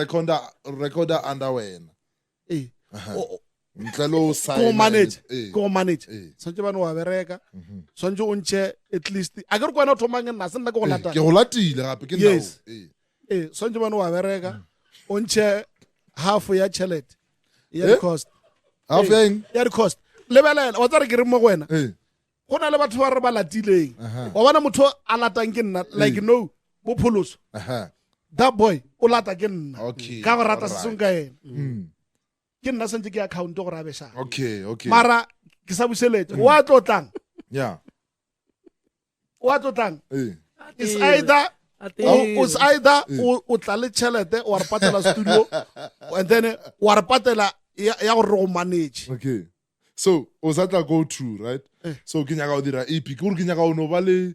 Speaker 3: recorder under wena ntlelo sign
Speaker 1: go manage sanje ba no wa bereka sanje o ntshe at least a ke re kwena o thomang nna se nna ke go lata
Speaker 3: ke go latile gape ke nna
Speaker 1: sanje ba no wa bereka o ntshe half ya chelet ya cost
Speaker 3: half
Speaker 1: ya cost lebelela wa tsare ke re mo go wena go na le batho ba re ba latileng wa bona motho a latang ke nna like no bo pholoso that boy o lata ke nna ka go rata sesong ka ena ke nna sentse ke account go ra besha
Speaker 3: okay
Speaker 1: mara ke sa buseletse wa tlotlang it's either o tla le tšhelete o re patela studio and then o re patela ya go re go manage
Speaker 3: okay so o sa tla go to right so ke nyaka o dira EP ke gore ke nyaka o no ba le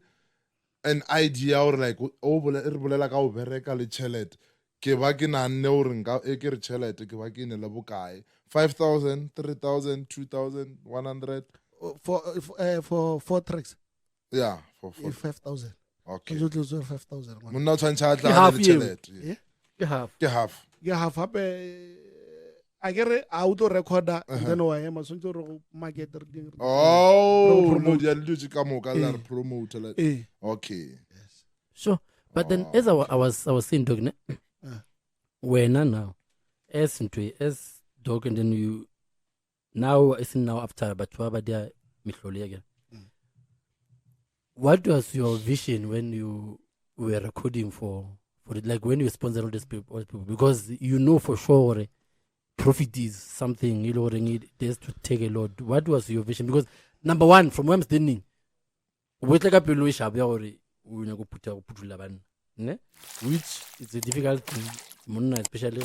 Speaker 3: an idea or like o re bolela ka o bereka le tšhelete ke ba ke nanne gore nka ke re tšhelete ke ba ke ne le bokae 5,000 3,000 2,100
Speaker 1: for 4 tracks
Speaker 3: for
Speaker 1: 5,000
Speaker 3: okay
Speaker 1: jo tlo 5,000
Speaker 3: monna o tshwantse a tla le tšhelete ke half
Speaker 1: hape a ke re a o tlo recorder then wa ema sontle re go market re ding
Speaker 3: promote ya le ka moka la promote okay
Speaker 2: sure but then as I was saying Doc Wena now, as Doc, and then you now isn't now after but there Mihloli again. What was your vision when you were recording for it? Like when you sponsor all these people, because you know for sure profit is something you know it has to take a lot. What was your vision? Because number one, from where I'm standing, which is a difficult thing, especially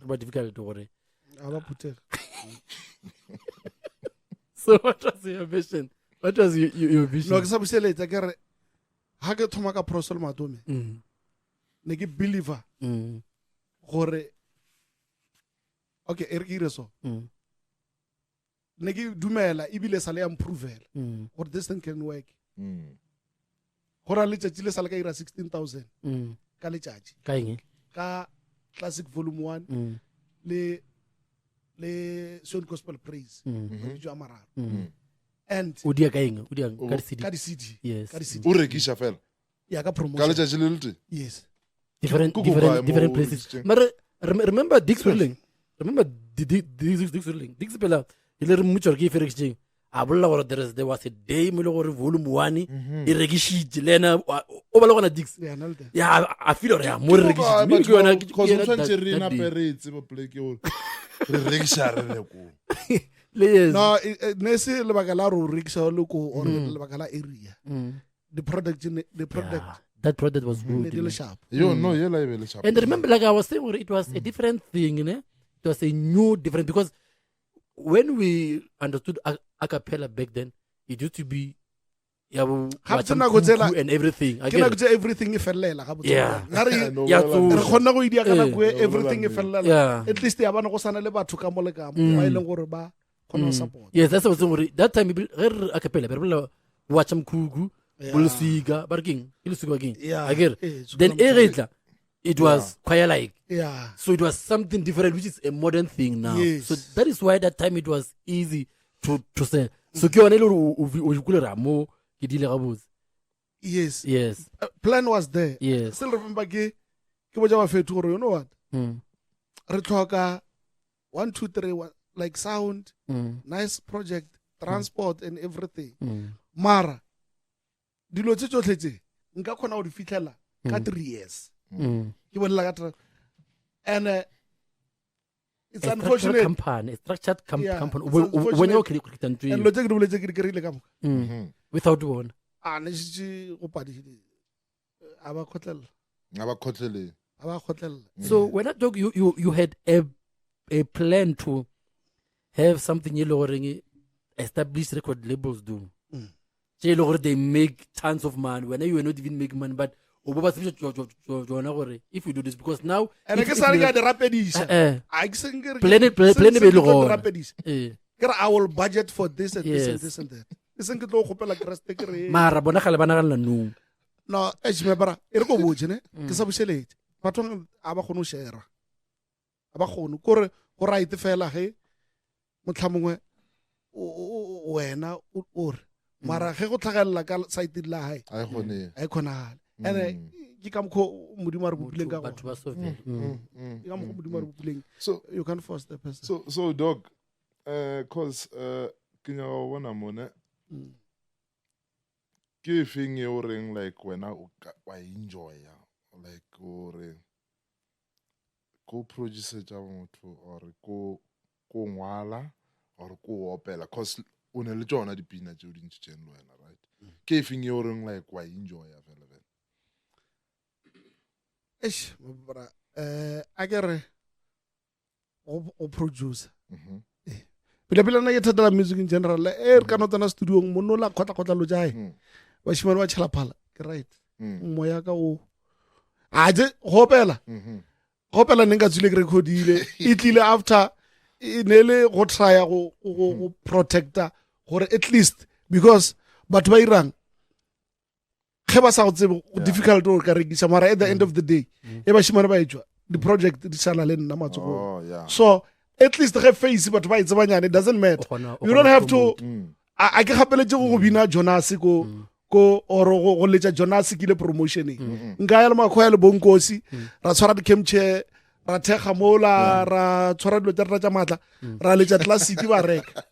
Speaker 2: what difficult to So what was your vision? What was your vision?
Speaker 1: No, ke sa buseletsa ke re ha ke thoma ka prosel Matome ne ke believer gore okay e re ire so ne ke dumela ebile sa le improvela gore this thing can work gore le tšatši le sa le ka ira 16,000 ka letšatši
Speaker 2: ka eng
Speaker 1: ka classic volume 1 le Sione gospel praise jwa mararo and
Speaker 2: udia ka eng udia
Speaker 1: ka di CD
Speaker 2: yes
Speaker 1: ka di CD
Speaker 3: o rekisha fela
Speaker 1: ya ka
Speaker 3: ka
Speaker 1: promotion
Speaker 3: letšatši le lete
Speaker 1: yes
Speaker 2: different places. But remember Dix Whirling? Remember Dix Whirling? Dix Pela, he mucho ke exchange. Abulla or there was a day Milo volume 1 irregishi Lena over Dix. Yeah, I feel more regishi. Maybe you are
Speaker 3: because Rina Perez play your rekisha
Speaker 1: no ne se le bakala ro rekisha loko or le bakala area the product
Speaker 2: that product was good.
Speaker 1: And
Speaker 2: remember, like I was saying, it was a different thing, you know? It was a new, different, because when we understood a cappella back then, it used to be and everything.
Speaker 1: Again, everything
Speaker 2: yeah.
Speaker 1: Everything at least they are sana le batho ka moleka ba ile gore ba khona support.
Speaker 2: Yes, that's what I was saying. That time a cappella, people watch them kugu. Bulsiga, barking, again.
Speaker 1: Yeah.
Speaker 2: Again. Then it was quite like.
Speaker 1: Yeah.
Speaker 2: So it was something different, which is a modern thing now.
Speaker 1: Yes.
Speaker 2: So that is why that time it was easy to say. So mo
Speaker 1: yes.
Speaker 2: Yes.
Speaker 1: Plan was there.
Speaker 2: Yes.
Speaker 1: Still remember ke boja ba feturo, you know what? Re tlhoka 1 2 3 like sound, nice project, transport and everything. Mara dilo tse tsotlhe tse nka khona go di fitlhela ka 3 years ke bolela ka and it's unfortunate
Speaker 2: a structured company when you click and
Speaker 1: lo tse ke di boletse ke di kerile ka mo
Speaker 2: without one
Speaker 1: ne se go padile aba
Speaker 3: khotlela
Speaker 2: so when I talk you had a plan to have something you established record labels do they make tons of money when you were not even making money, but if you do this because now
Speaker 1: and I guess I got the rapidisha I will budget for this and this and this and that. Isn't it all like Rastekere?
Speaker 2: Mara Bonacala Banana no.
Speaker 1: No, Ejmebra, Ergo Wujene, Kisabushelate, Patron Abahono share. Abahon, Kore, or right the fella, hey, Mutamwe, Wena, or. Mara ge go tlhagella ka site la hae ai khona ene ke ka mkho modimo re bopileng ka
Speaker 2: batho ba so
Speaker 1: ke ka mkho modimo re bopileng so you can force the person
Speaker 3: so dog cause ke nya bona mone ke feng e o reng like wena o enjoy like gore go produce tsa motho or go ngwala or go opela cause o ne le tsona dipina tse o dintse tšeng le wena right ke feng e o reng like wa enjoy ya fela
Speaker 1: bra a ke re o producer pila na ke thata music in general re ka notana studio monno la khotla lo jae ba shimane ba tshela phala ke right moya ka o a je hopela nka tsile ke recordile it tlile after inele go try go protector gore at least because batho ba irang ge ba sa go tsebe difficult go ka rekisa mara at the end of the day e ba shimane ba etswa the project di sala le nna matsogo so at least ge face batho ba itsebanyane it doesn't matter you don't have to a ke gapeletse go bina Jonas ko ko or go letja Jonas ke le promotion nka ya le makhoya le bonkosi ra tshwara di camchair ra thekga mola ra tshwara dilo tsa matla ra letja classic ba reka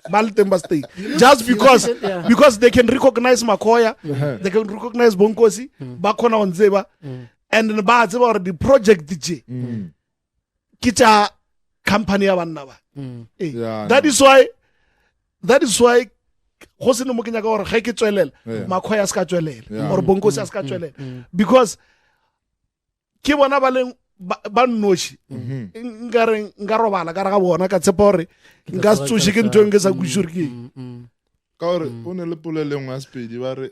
Speaker 1: ba le temba stay just because they can recognize makhoya they can recognize bonkosi ba khona go ntseba and ba tseba gore di project tse ke tsa company ya banna ba that is why go se ne mo kenya ka gore ge ke tswelela makhoya ska tswelela or bonkosi a ska tswelela because ke bona ba leng ba nnoshi nka robala ka ra ga bona ka tshepa gore nka se tsoše ke ntho nke sa kušore ke
Speaker 3: ka gore o ne le polelengwe ya sepedi ba re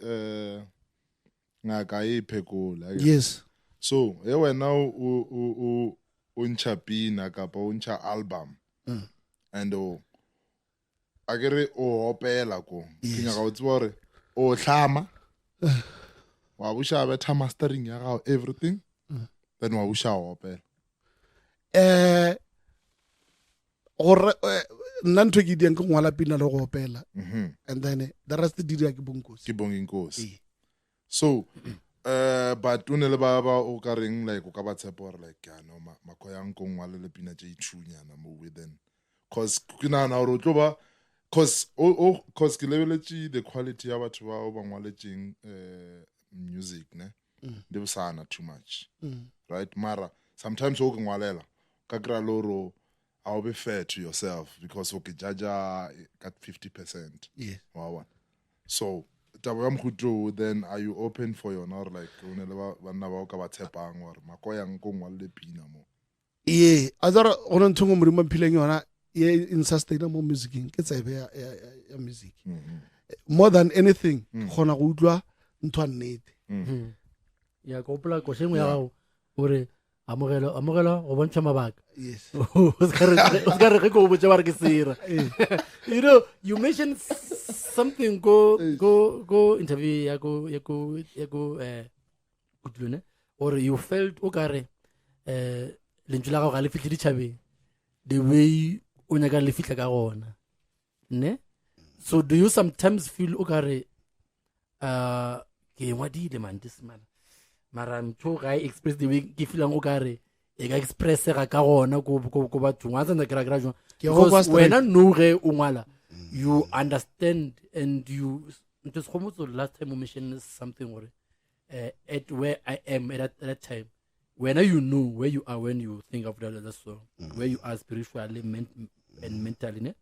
Speaker 3: ngaka e phekola
Speaker 1: yes
Speaker 3: so e wena o ntšha pina kapa o ntšha album and a ke re o opela ko ke nyaka o tseba gore o tlhama wa buša betha mastering ya gago everything then wa buša o opela
Speaker 1: gore nna ntho ke diang ke ngwala pina le go opela and then the rest di dira ke
Speaker 3: bonkosi so but o ne le ba o ka reng like o ka ba tshepa gore like ya no makhoya nko ngwale le pina tše itšhunyana mo then cause ke nagana gore o tlo ba cause ke lebeletše the quality ya batho bao ba ngwaletšeng music ne di bosana too much right mara sometimes o ke ngwalela ka kry-a le gore I'll be fair to yourself because o ke jaja ka 50% wa bona so taba ya mkhutlo then are you open for your or like o ne le banna ba o ka ba tshepang gore makoya nko ngwalle pina mo
Speaker 1: azara ona nthongo mrima mphileng yona ye insustain mo musicing ke tsebe ya music more than anything gona go utlwa ntwa nnete
Speaker 2: ya go pla go shengwe ya gago gore amogela go bontsha mabaka
Speaker 1: yes
Speaker 2: o ska re go botsa ba re ke sira you know you mentioned something go interview ya go kutlune or you felt o kare lentswe la gago ga le fitlhe ditšhabeng the way o nyaka le fitlha ka gona ne so do you sometimes feel o kare ke ngwadile man this man mara ntho ga I express the way ke feelang o kare e ka express ga ka gona go bathong wa tsena kra jwa because wena no ge o ngwala you understand and you just almost the last time you mentioned something or at where I am at that time when you know where you are when you think of that song where you are spiritually and mentally ne?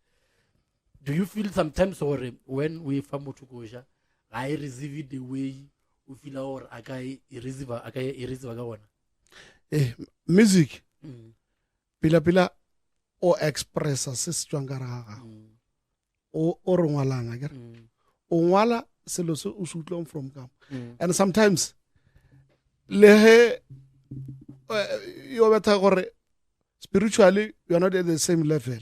Speaker 2: Do you feel sometimes or when we famo to goja I receive it the way we feel or I receive ka gona
Speaker 1: music pila o expressa se tswanga raga o re ngwalang a kere o ngwala selo se o sutlong from kam and sometimes le he yo betha gore spiritually you are not at the same level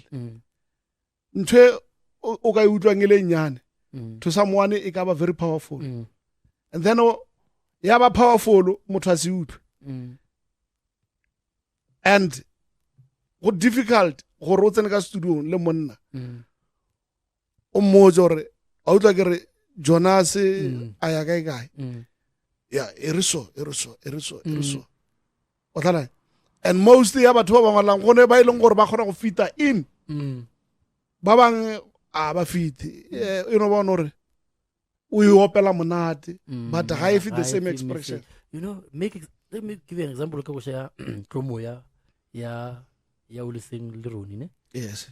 Speaker 1: ntwe o ka utlwang ile nyane to someone e ka ba very powerful and then ya ba powerful motho a se utlwe and go difficult gore o tsene ka studio le monna o mmoje gore a utlwa ke re Jonas a ya kae ya e re so o tlala and mostly ya batho ba bangwalang gone ba ileng gore ba kgona go fita in ba bang a ba fiti you know ba nore o e opela monate but ga e fit the same expression
Speaker 2: you know let me give you an example ka go share promo ya o listening le roni ne
Speaker 1: yes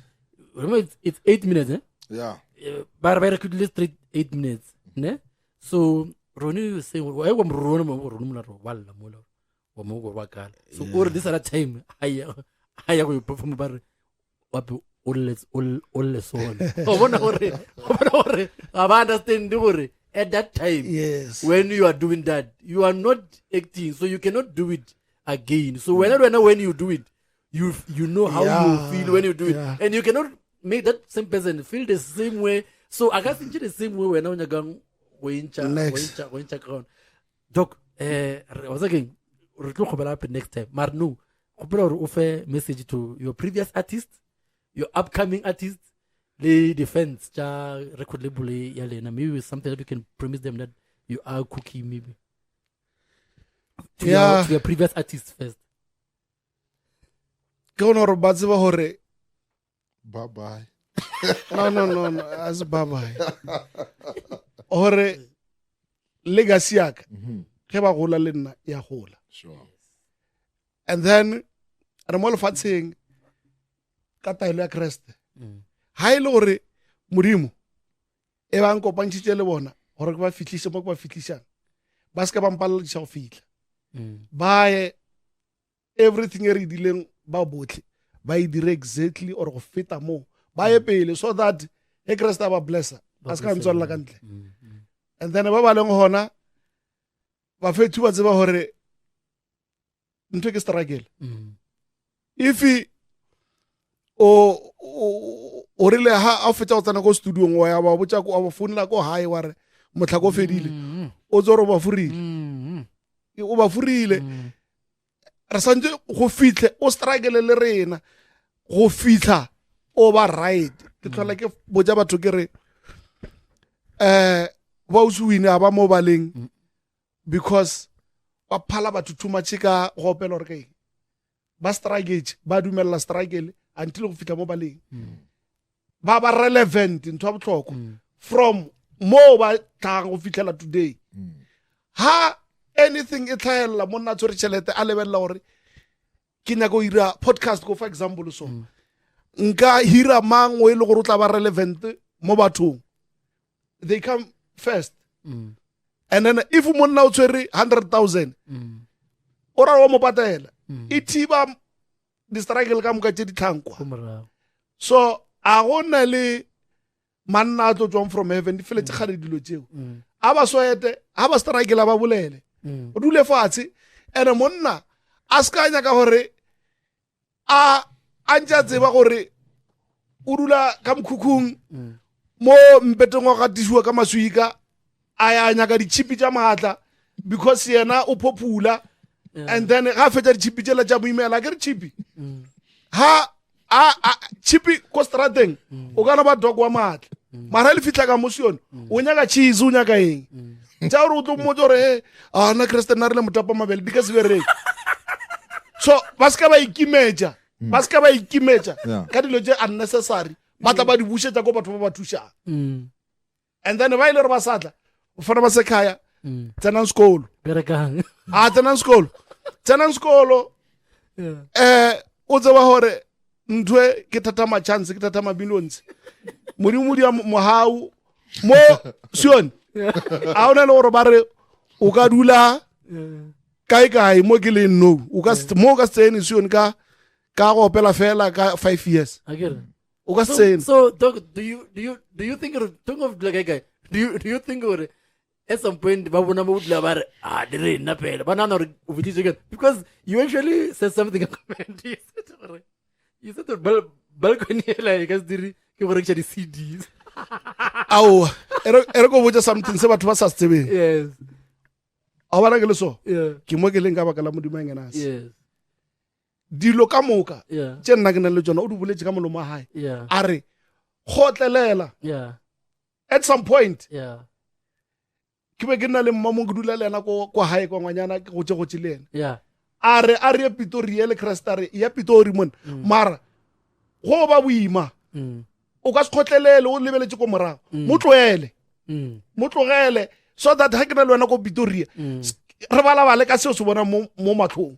Speaker 2: remember it's 8 minutes eh
Speaker 3: yeah
Speaker 2: but could list 8 minutes ne so roni say why go roni mo la ro walla mo lo wa mo go wa kala so or this other time aya go perform bar wapi all song o bona gore I understand gore at that time
Speaker 1: yes
Speaker 2: when you are doing that you are not acting so you cannot do it again so when you do it you know how you feel when you do it and you cannot make that same person feel the same way so I guess the same way when you gang wincha ground doc was again re tlo khobela up next time mar no khopela re o fe message to your previous artist your upcoming artist the defense ja record label ya lena maybe something that you can promise them that you are cooking maybe to your previous artist first?
Speaker 1: Ke gona gore ba tseba gore
Speaker 3: Bye bye.
Speaker 1: no as bye bye gore legacy yaka ge ba gola le nna ya gola.
Speaker 3: Sure.
Speaker 1: And then re mo lefatsheng ka taelo ya Kreste ha ile gore modimo e ba nkopantshitse le bona gore ke ba fitlhise mo ke ba fitlhisang ba se ka ba mpaledisa go fitlha ba ye everything e re dileng ba botlhe ba e dire exactly or go feta mo ba ye pele so that e Kreste ba blessa a se ka ntswalla ka ntle. And then ba ba leng hona ba fethu ba tseba gore ntwe ke struggle. If o rile ha a fetsa go tsena ko studio wa ya ba botsa ko a founela ko hae wa re motlha ko fedile o tsoro ba furile o ba furile re santse go fitlhe o struggle le rena go fitlha o ba right ke tlhola ke botsa batho ke re ba usuwine a ba mo baleng because ba phala batho too much ka go opela gore ke ba struggle ba dumella struggle until go fitla mo baleng ba ba relevant ntho ya botlhoko from mo ba tlang go fitlela today. Ha anything e tlhaela mo nna tsore tšhelete a lebella gore ke nyaka go ira podcast go for example so nka hira mang o ile gore o tla ba relevant mo bathong they come first. And then if monna o tswere 100,000 o ra o mo patela e thiba di struggle ka moka tse di tlhankwa so a gona le manna a tlo tswang from heaven di feletse gale dilo tseo a ba swete a ba struggle ba bolele o dule fatshe ene monna a ska nya ka gore a ntja tseba gore o dula ka mkhukhung mo mpeteng wa gatisiwa ka maswika a ya nya ka dichipi tša maatla because yena o popular. And then ga fetsa dichipi tšela tša moimela ke re chipi ha a chipi ko strateng o kana ba Doc wa maatla mara le fitla ka Mmusho o nyaka cheese o nyaka eng tša gore o tlo mmotsa gore na Kriste nna re le motapa mabele di ka se bereke so ba se ka ba ikimetša ka dilo tše unnecessary ba tla ba di bušetša ko batho ba ba thušang. And then ba ile re ba satla o fana ba se khaya tsenang sekolo tsenang sekolo o tseba gore ntwe ke thatama chance ke thatama billions modimo dia mohau mo Sione a ona le gore ba re o ka dula kae mo ke le no o ka mo ka tsene Sione ka go opela fela ka 5 years o ka tsene.
Speaker 2: So Doc, do you think talking of like guy do you think or at some point ba bona mo dula ba re dire nna pele ba nana re o vitse again because you actually said something in comment you said balcony like as dire ke gore ke di CDs
Speaker 1: au ere go botsa something se batho ba sa tsebeng.
Speaker 2: Yes
Speaker 1: a bana ke le so ke mo ke leng ka baka la modimo ngena
Speaker 2: yes
Speaker 1: dilo ka moka tše nna ke nna le tsona o di boletse ka molomo wa hae a re khotlelela at some point ke be ke nna le mmamo ke dula le ena ko hae kwa ngwanyana ke gotse le ena a re Pitori le Kristare ya Pitori mon mara go ba boima o ka se khotlelele o lebeletse ko morago mo tlogele so that ha ke na le wena ko Pitori re balabale ka seo se bona mo matlhong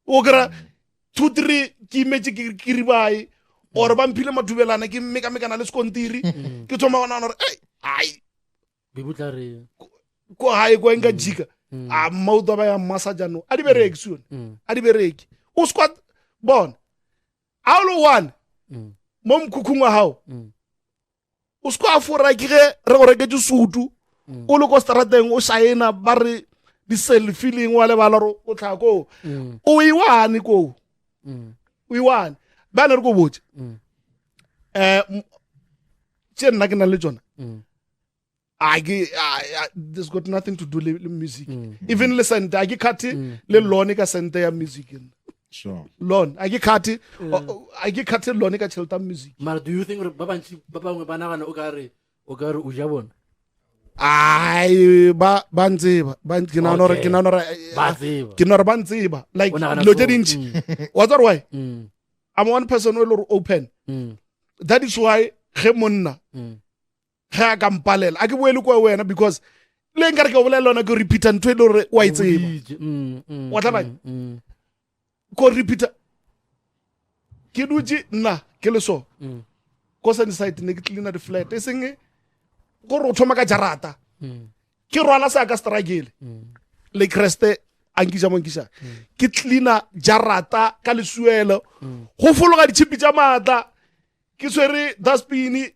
Speaker 1: o kra 2-3 ke imetse ke ribai or ba mphile mathubelana ke mekana le skontiri ke tsoma gona gore ai
Speaker 2: bibutlare
Speaker 1: ko hae ko enka jika a mauto ba ya masajano a di bereki Sione a di bereki o squad bon aulo one mo mkhukhung wa hao o squad fora ke ge re go reke tsusutu o le ko strateng o saena ba re di selfie leng wa le bala ro o tlhako o iwane ko o iwane ba ne re go botse tse nna ke na le tsona this got nothing to do with music even listen I get cut le lone ka sente ya music
Speaker 3: sure
Speaker 1: lone I get cut lone ka chelta music
Speaker 2: mara do you think ba bangwe ba nagana o ka re o ja bona
Speaker 1: ai ba ntseba ke na hore ba ntseba like lo tse dintsi what's that why I'm one person who open that is why ge monna ga ka mpalela a ke boele kwa wena because le nkare ke bolela lona ke repeat ntwe le re wa itseba wa tla ba ko repeat ke dutse nna ke le so ko sa site ne ke cleaner the flat e seng go re o thoma ka jarata ke rwala sa ka struggle le creste ankisa monkisa ke cleaner jarata ka lesuelo go fologa ditshipi tsa mata ke swere dustbin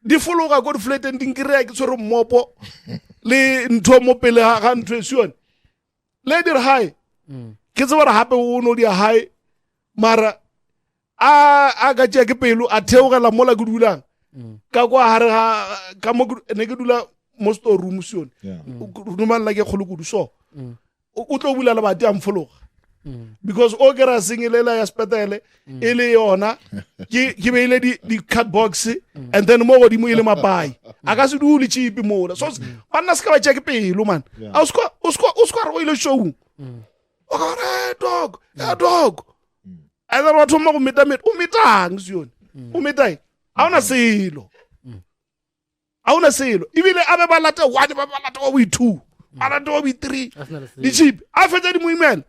Speaker 1: di fologa go di flat ending ke re ke swere mmopo le ntho mo pele ga ntho e sione le dir high ke tseba re hape o no di high mara a ga tšea ke pelo a theogela mola ke dulang ka kwa hare ka mo ne ke dula mo store room sione rumang la ke kholo kudu so o tlo bula le bati a mfologa because o ke ra singelela ya spetele ile yona ke beile di card box and then mo godimo ile mapai a ka se dule chipi mola so banna ska ba tšea ke pelo man a usko re ile show o ka re dog and then what mo go umitang sione umitai a una selo ibile abe ba lata 1 ba lata wa 2 ba lata wa 3 di chip a fetsa di moimela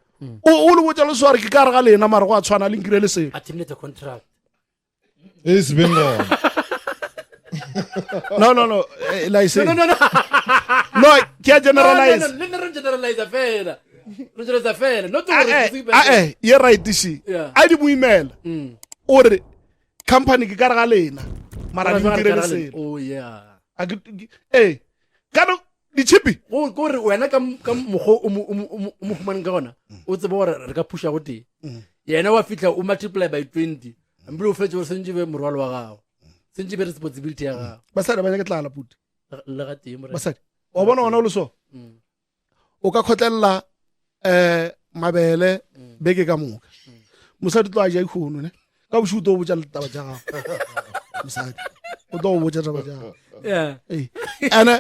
Speaker 1: o le botsa le sware ke ka re ga lena mara go a tshwana le nkirele selo
Speaker 2: a terminate contract
Speaker 3: it's been long
Speaker 1: no like say no ke generalize
Speaker 2: not
Speaker 1: ye right she a di moimela o re company ke ka re ga lena mara di nkirele selo
Speaker 2: oh yeah
Speaker 1: kana di chipi
Speaker 2: go re wena ka mogo o mo humaneng ka gona o tsebe gore re ka pusha go teng yena wa fitla o multiply by 20 mbile o fetse gore sentse be morwalo wa gago sentse be responsibility ya gago
Speaker 1: basadi ba ke tlala puti
Speaker 2: le ga teng
Speaker 1: basadi o bona ona o le so o ka khotlela mabele beke ka moka mosadi tlo a ja ikhono ne ka boshuto o botsa le taba tsa gago mosadi o tlo o botsa taba tsa gago ane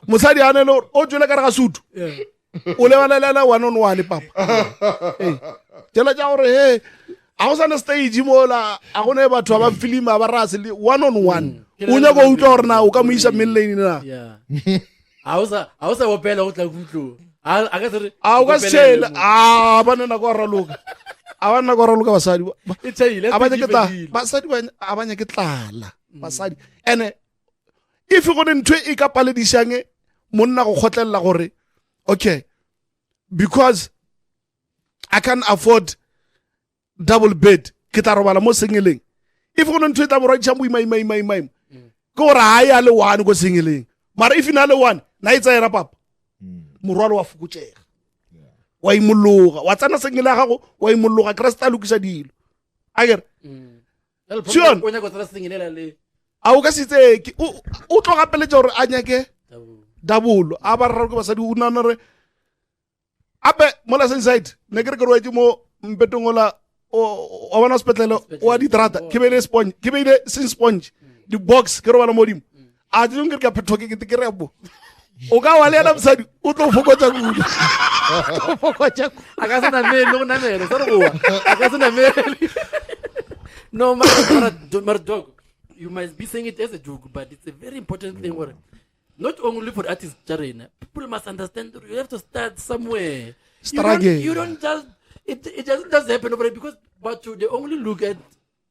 Speaker 1: mosadi ane lo o tswela ka re ga sutu o lebalela 1-on-1 papa tela tja gore he a go sana stage mola a go ne batho ba film ba rase le 1-on-1 o nya go utlwa gore na o ka mo isa millane na
Speaker 2: a o sa opela go tla kutlo a ka se
Speaker 1: a o ka sela a bana na go raloka a bana go raloka basadi a ba ke tla basadi ba a banya ke tlala basadi ene if go ne ntwe e ka paledisang monna go khotlela gore okay because I can't afford double bed ke tla robala mo sengeleng if go ne ntwe ta borwa tšhambo mai go ra ya le 1 go sengeleng mara if na le 1 na itsa era papa morwalo wa fukutšega wa imologa wa tsana sengela gago wa imologa krista lukisa dilo a kere
Speaker 2: o nya go tsara sengelela le
Speaker 1: a o ka sitse o tlo gapeletša gore a nyake double a ba rra ke basadi o nana re ape mola senside ne ke re ke roetse mo mpetong ola o bona sepetlele o a ditrata ke beile sponge di box ke robala modimo a tseng ke ka phetho ke ke re bo o ka wa lela mosadi o tlo fokotsa kudu
Speaker 2: a ka se na mele go na mele sa re goa a ka se na mele no mara dog you must be saying it as a joke, but it's a very important thing. Not only for artists, people must understand that you have to start somewhere. You don't just, it doesn't just happen over because, but they only look at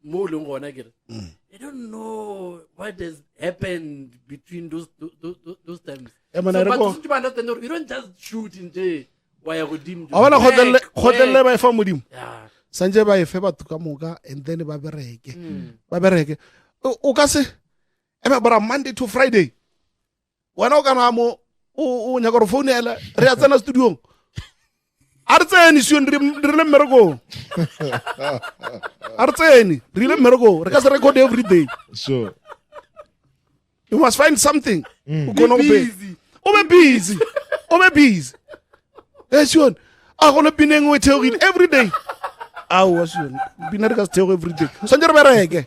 Speaker 2: more long. They don't know what has happened between those times. So, but you understand, you don't just shoot in jail. Why are you dim?
Speaker 1: I want to hotel my family. Sanje ba efe batho ka moka and then ba bereke. O ka se eme bara Monday to Friday wena o kana mo o nya go phone ela re ya tsena studio artseni sione re le mmereko artseni re le mmereko re ka se record every day
Speaker 3: sure
Speaker 1: you must find something
Speaker 2: be
Speaker 1: busy sione a go le pineng we theory every day awu sione binare ka theory every day sanje re bereke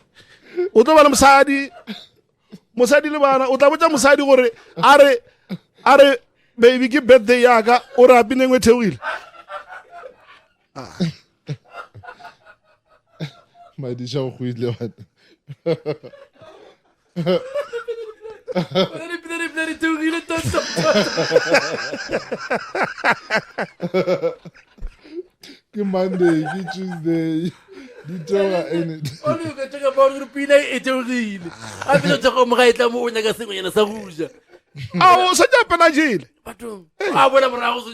Speaker 1: o tlo bana mosadi mosadi le bana o tla botsa mosadi gore a re baby ke birthday ya ka o re apineng we theogile
Speaker 3: madisha o goile wa ke Monday ke Tuesday di toga ene
Speaker 2: o ka tsaka ba re pina e theogile a pele tsaka mo ga etla mo o nya ka sengwenyana sa go ja
Speaker 1: a o sa tja pena jele
Speaker 2: batho a bona morago se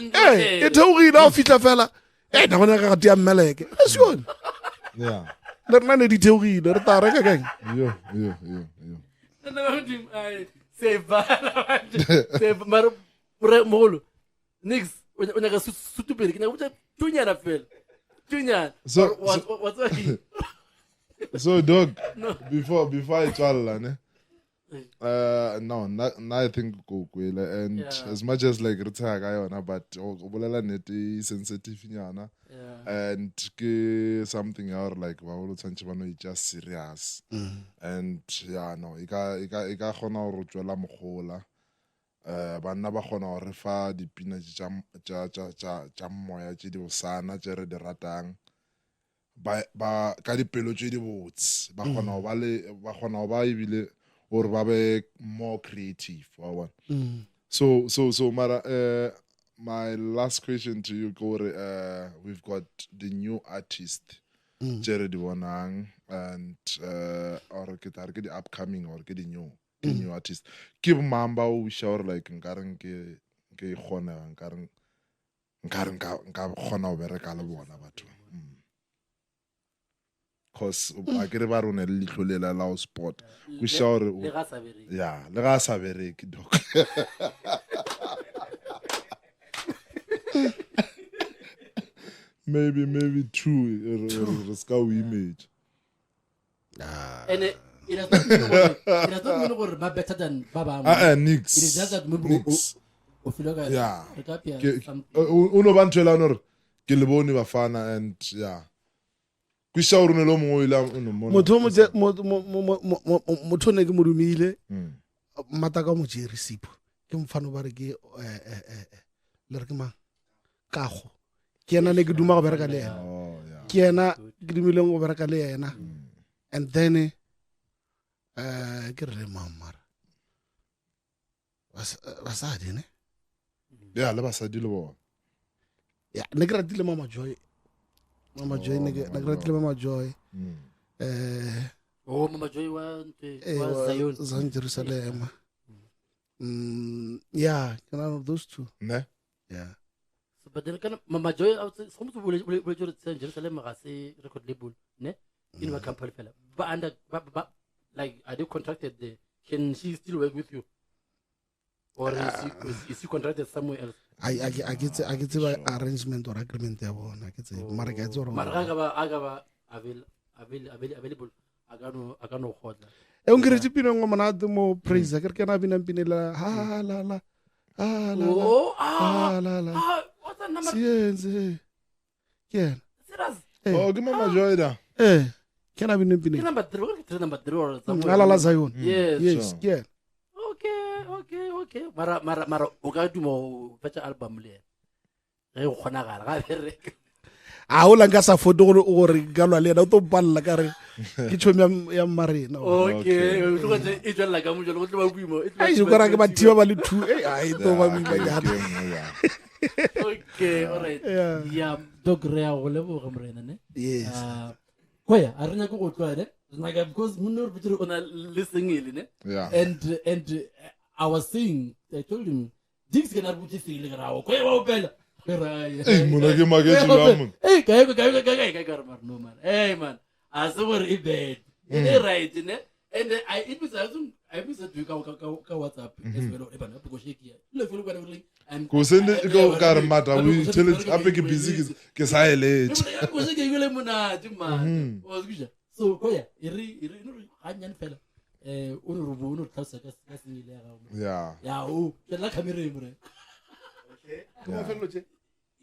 Speaker 1: e theogile a o fitla fela na gona ka gatia mmeleke a sione
Speaker 3: yeah
Speaker 1: le rena ne di theogile re ta reka keng
Speaker 3: yo
Speaker 2: mara mogolo nix o nyaka sutupele ke nyaka botsa tunyana fela tunyana
Speaker 3: so dog before I tswalla ne no I think go kwela and as much as like re tsaya ka yona but o bolela nete sensitive nyana and ke something or like ba go tsantse ba no e just serious and no e ka gona go tswela mogola banna ba gona go re fa dipina tša moya tše di bosana tše re di ratang ba ka dipelo tše di botse ba gona go ba ebile or ba be more creative so mara my last question to you Gore, we've got the new artist Jerry Bonang and or ke the upcoming or ke the new artist ke mamba o shower like nkareng ke gona nkareng nka gona o bereka le bona batho cause a ke re ba rone le hlolela la sport ku shower le ga sa bereke doc maybe true ska o image
Speaker 2: and it does not mean gore ba better than ba bangwe
Speaker 3: nix
Speaker 2: it is just that maybe o feel like
Speaker 3: yeah
Speaker 2: uno
Speaker 3: ba ntwela nore ke le bone ba fana and ku shower ne lo mongwe ila
Speaker 1: motho ne ke modumile mataka mo jere sipo ke mfano ba re ke le re ke mang kago ke ena ne ke duma go bereka le ena ke ena ke dumileng go bereka le ena and then ke re le mamara basadi ne
Speaker 3: le basadi le bona
Speaker 1: ne ke ratile Mama Joy ne ke ratile Mama Joy
Speaker 2: Mama Joy wa
Speaker 1: Zion Jerusalem kind of those two
Speaker 3: ne
Speaker 2: but then kind of Mama Joy some to will Jerusalem ga se record label ne in my company fella but under like are they contracted there can she still work with you or is she contracted somewhere else
Speaker 1: I get the arrangement or agreement ya bona ke tse mara ke tsoro
Speaker 2: mara ga ba available aga no khotla
Speaker 1: e ngire dipino ngo monate mo praise ke re ke na bina pinela la
Speaker 2: what's the number
Speaker 1: sienze ke
Speaker 2: serious
Speaker 3: ke Mama Joy da
Speaker 1: ke na bina pinela
Speaker 2: number 3 or something
Speaker 1: la Zion
Speaker 2: yes
Speaker 1: ke
Speaker 2: okay mara o ka duma fetsa album le ge go khona ga bereka
Speaker 1: o la nka sa foto gore ka lwa le ena o to balla ka re ke tšhomi ya marena
Speaker 2: okay o tlo go e tswela ka mo jalo go tlo ba buimo
Speaker 1: ai go ra ke bathiba ba le two ai to ba mila jana
Speaker 2: okay alright dog re a go leboga morena ne
Speaker 1: yes
Speaker 2: koya a rena go tlwa ne like because munor bitro ona listening ne and I was saying I told him Dix can have to feel like rawo koya wa opela
Speaker 3: mona ke magetse ba mo
Speaker 2: Kai no man hey man as over it bad right ne and it was ka WhatsApp as well e bana go shake ya le felo ka re
Speaker 3: go send go ka re mata we challenge ape ke busy ke silent
Speaker 2: go se ke ile mona man o sikuja so koya iri no hanyane fela o re rubo tlasa ka sengile ya o ke la camera mo re okay
Speaker 1: go felo tse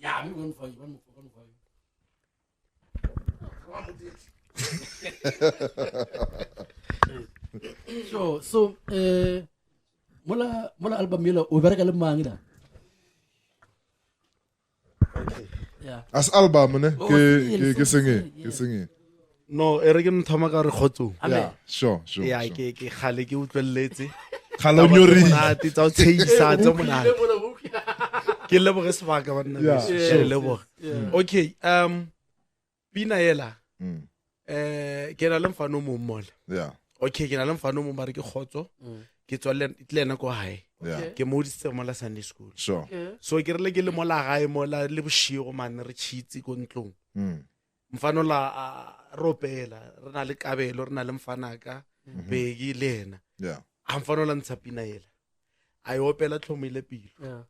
Speaker 2: I'm going for you. One more. Sure. So, mola album yelo o bereka le mang da? Yeah.
Speaker 3: As album ne
Speaker 2: Oh,
Speaker 3: ke
Speaker 2: still,
Speaker 3: singing.
Speaker 1: No, e re ke nthoma ka re kgotso.
Speaker 3: Yeah, sure.
Speaker 1: Ya ke khale ke utlwelletse.
Speaker 3: Khala nyori.
Speaker 1: Monate tsa o tshehisa tsa monate. Ke leboge sebaka banna.
Speaker 3: Yeah,
Speaker 1: Ke leboge. Okay, pina yela. Ke na le mfano mo mmola.
Speaker 3: Yeah.
Speaker 1: Okay, ke na le mfano mo bare ke kgotso. Ke tswa le tlena go hae.
Speaker 3: Yeah.
Speaker 1: Ke mo ditse mo la Sunday school.
Speaker 3: Sure.
Speaker 1: So ke re le ke le mo la gae mo la le boshigo man re tshitsi go ntlong.
Speaker 3: Mm.
Speaker 1: Mfano la ropela re na le kabelo re na le mfanaka begi le ena.
Speaker 3: Yeah.
Speaker 1: A mfano la ntsha pina yela. A opela tlhomile pilo.
Speaker 2: Yeah.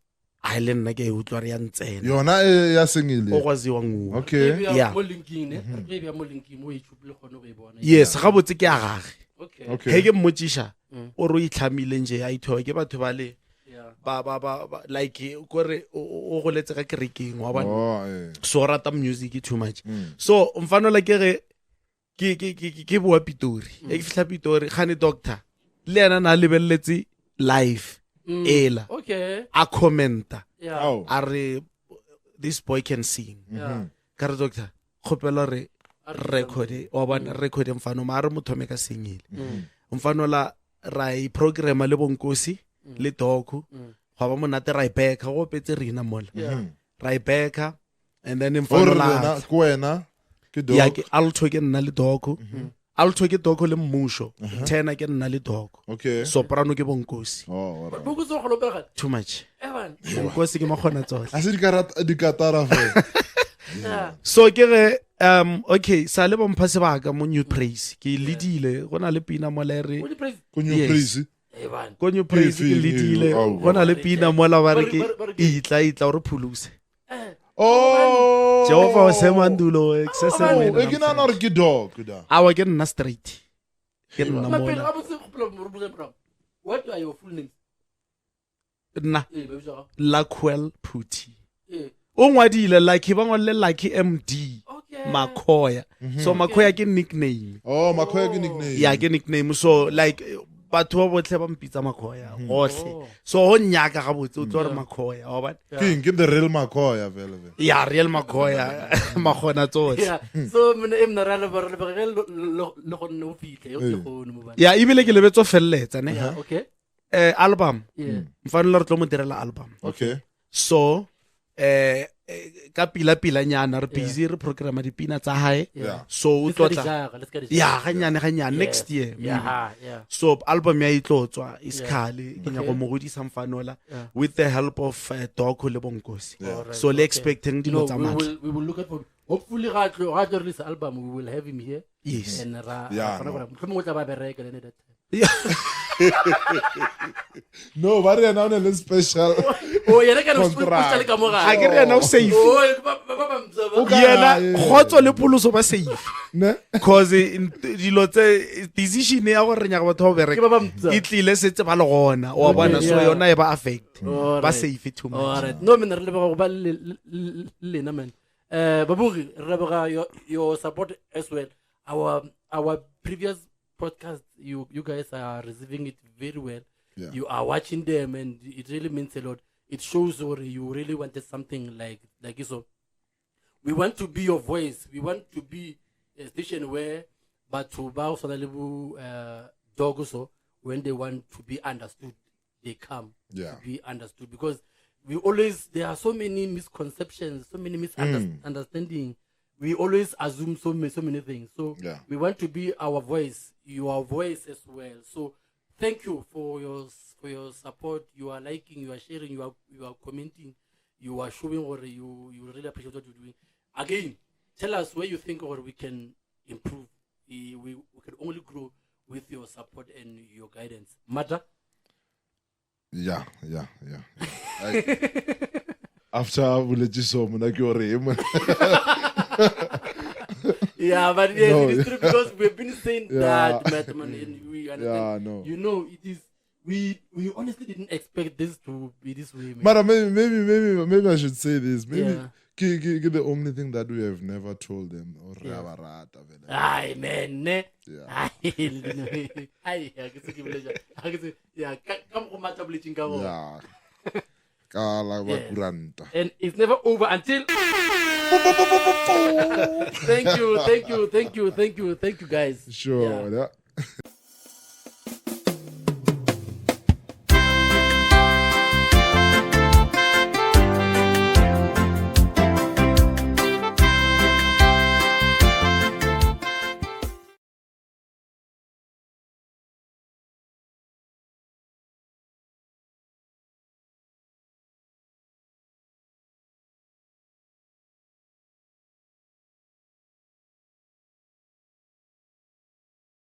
Speaker 1: A le nna ke utlwa re ya ntsena.
Speaker 3: Yona ya singile.
Speaker 1: O kwaziwa nguwa.
Speaker 3: Okay.
Speaker 1: Yeah.
Speaker 2: Mo linking ne. Maybe mo linking mo YouTube le gone go e bona.
Speaker 1: Yes, ga botse ke a gage.
Speaker 2: Okay.
Speaker 3: Okay.
Speaker 1: He ke mmotsisha o ro itlhamile nje a ithoe ke batho ba le
Speaker 2: Yeah.
Speaker 1: ba like gore o go letse ka kerekeng wa bana.
Speaker 3: Oh, eh.
Speaker 1: So rata music too much. So mfano la ke ke bua Pitori. E ke fitla Pitori gane doctor. Le ena na lebelletse live. Ela.
Speaker 2: Okay.
Speaker 1: A commenta.
Speaker 2: Yeah.
Speaker 3: Oh.
Speaker 1: A re this boy can sing.
Speaker 2: Yeah.
Speaker 1: Ka re doctor khopela re record wa bana record mfano mara Matome ka singile. Mfano la ra I program le bonkosi le doku. Ga ba monate ra ipeka go petse rena mola. Ra ipeka and then mfano la
Speaker 3: Kwena ke dog.
Speaker 1: ya ke alto ke nna le doku. Alto ke doku le Mmusho. Tenor ke nna le doku.
Speaker 3: Okay.
Speaker 1: Soprano ke bonkosi.
Speaker 3: Oh, all right.
Speaker 2: Buku so go lopega.
Speaker 1: Too much.
Speaker 2: Evan.
Speaker 1: Bonkosi ke magona tsohle.
Speaker 3: Ase di katara fe.
Speaker 2: Yeah.
Speaker 1: So ke re okay sa le bompha sebaka mo New Praise ke leadile go na le pina mo la re
Speaker 2: What the praise?
Speaker 3: Ko new
Speaker 1: Yes.
Speaker 3: praise.
Speaker 2: Evan.
Speaker 1: go New Praise ke leadile
Speaker 3: Oh,
Speaker 1: go na le pina mo la ba re ke
Speaker 2: Bare-
Speaker 1: itla o re phuluse
Speaker 3: Oh.
Speaker 1: Jehova o semandulo
Speaker 3: Oh,
Speaker 1: excessive
Speaker 3: e ke na re ke dog da.
Speaker 1: awa ke nna straight ke nna
Speaker 2: Ma
Speaker 1: mo
Speaker 2: pele
Speaker 1: la
Speaker 2: ga botse go pela mo. What are your full names?
Speaker 1: nna
Speaker 2: Baby Jaga.
Speaker 1: Laquel Puti
Speaker 2: Eh.
Speaker 1: o ngwadile like ba ngwalle like MD
Speaker 2: Okay.
Speaker 1: Makoya so Makoya ke nickname
Speaker 3: Oh, makhoya ke nickname.
Speaker 1: ya ke nickname so like batho ba botlhe ba mpitsa Makoya gotlhe so ho nyaka ga botse o tlo re Makoya wa ba
Speaker 3: King ke the real makhoya vele.
Speaker 1: ya real Makoya magona tsotlhe
Speaker 2: Yeah. So mna emna ra le le go nne o fitle yo go no mo bana.
Speaker 1: ya ebile ke lebetso felletsa ne
Speaker 2: Yeah, okay.
Speaker 1: album
Speaker 2: Yeah.
Speaker 1: mfanele re tlo mo direla album
Speaker 3: Okay.
Speaker 1: so ka pila nyana re busy re programa dipina tsa hae
Speaker 3: Yeah.
Speaker 1: so o tlotla
Speaker 2: Let's get it.
Speaker 1: ya ganyane next year maybe.
Speaker 2: Yeah, yeah.
Speaker 1: So album ya itlotswa isikhali ke nyako mo godisa mfanola
Speaker 2: Yeah.
Speaker 1: with the help of Doc le bonkosi
Speaker 2: Alright,
Speaker 1: so le
Speaker 2: okay.
Speaker 1: expecting dilo
Speaker 2: No,
Speaker 1: tsa
Speaker 2: we
Speaker 1: matla
Speaker 2: will look at for hopefully ga tlo release the album we will have him here.
Speaker 1: yes
Speaker 2: And ra
Speaker 3: Yeah,
Speaker 2: ra mo tla ba bereka le that time.
Speaker 3: No, ba re na le special.
Speaker 2: Oh, yena ka no
Speaker 3: Contract.
Speaker 2: special ka mo ga.
Speaker 1: a ke re ena o safe
Speaker 2: Oh, ba mtsaba.
Speaker 1: yena
Speaker 3: yeah.
Speaker 1: khotso le poloso ba safe
Speaker 3: Ne?
Speaker 1: cause dilo tse decision ya gore re nyaka batho ba
Speaker 2: Ke ba
Speaker 1: bereka
Speaker 2: mtsaba.
Speaker 1: e tlile setse ba le gona wa bona so
Speaker 2: yeah.
Speaker 1: yona e ba affect
Speaker 2: Alright.
Speaker 1: ba safe too much
Speaker 2: Alright. No, men re le ba lena man. Baburi, re ba your support as well. Our previous podcast, you guys are receiving it very well.
Speaker 3: Yeah.
Speaker 2: You are watching them, and it really means a lot. It shows or you really wanted something like so. We want to be your voice. We want to be a station where, but to bow so dog also when they want to be understood, they come
Speaker 3: Yeah.
Speaker 2: to be understood because there are so many misconceptions, so many misunderstanding. We always assume so many things. So
Speaker 3: Yeah.
Speaker 2: we want to be our voice, your voice as well. So thank you for your support. You are liking, you are sharing, you are commenting, you are showing or you really appreciate what you're doing. Again, tell us where you think or we can improve. We can only grow with your support and your guidance. Mata?
Speaker 3: Yeah. After Village so mona ke ore him.
Speaker 2: Yeah, but yes,
Speaker 3: No.
Speaker 2: it is true because we've been saying
Speaker 3: Yeah.
Speaker 2: that, man, and we understand.
Speaker 3: Yeah, no.
Speaker 2: You know, it is. We honestly didn't expect this to be this way, man.
Speaker 3: Mara maybe I should say this. Maybe
Speaker 2: Yeah.
Speaker 3: the only thing that we have never told them. Or
Speaker 2: Ay, man, ne?
Speaker 3: Yeah.
Speaker 2: Ay, yeah, come on, my bleaching cover.
Speaker 3: Yeah. Kala Kuranta.
Speaker 2: And it's never over until. Thank you, guys.
Speaker 3: Sure.
Speaker 2: Yeah.
Speaker 3: Yeah.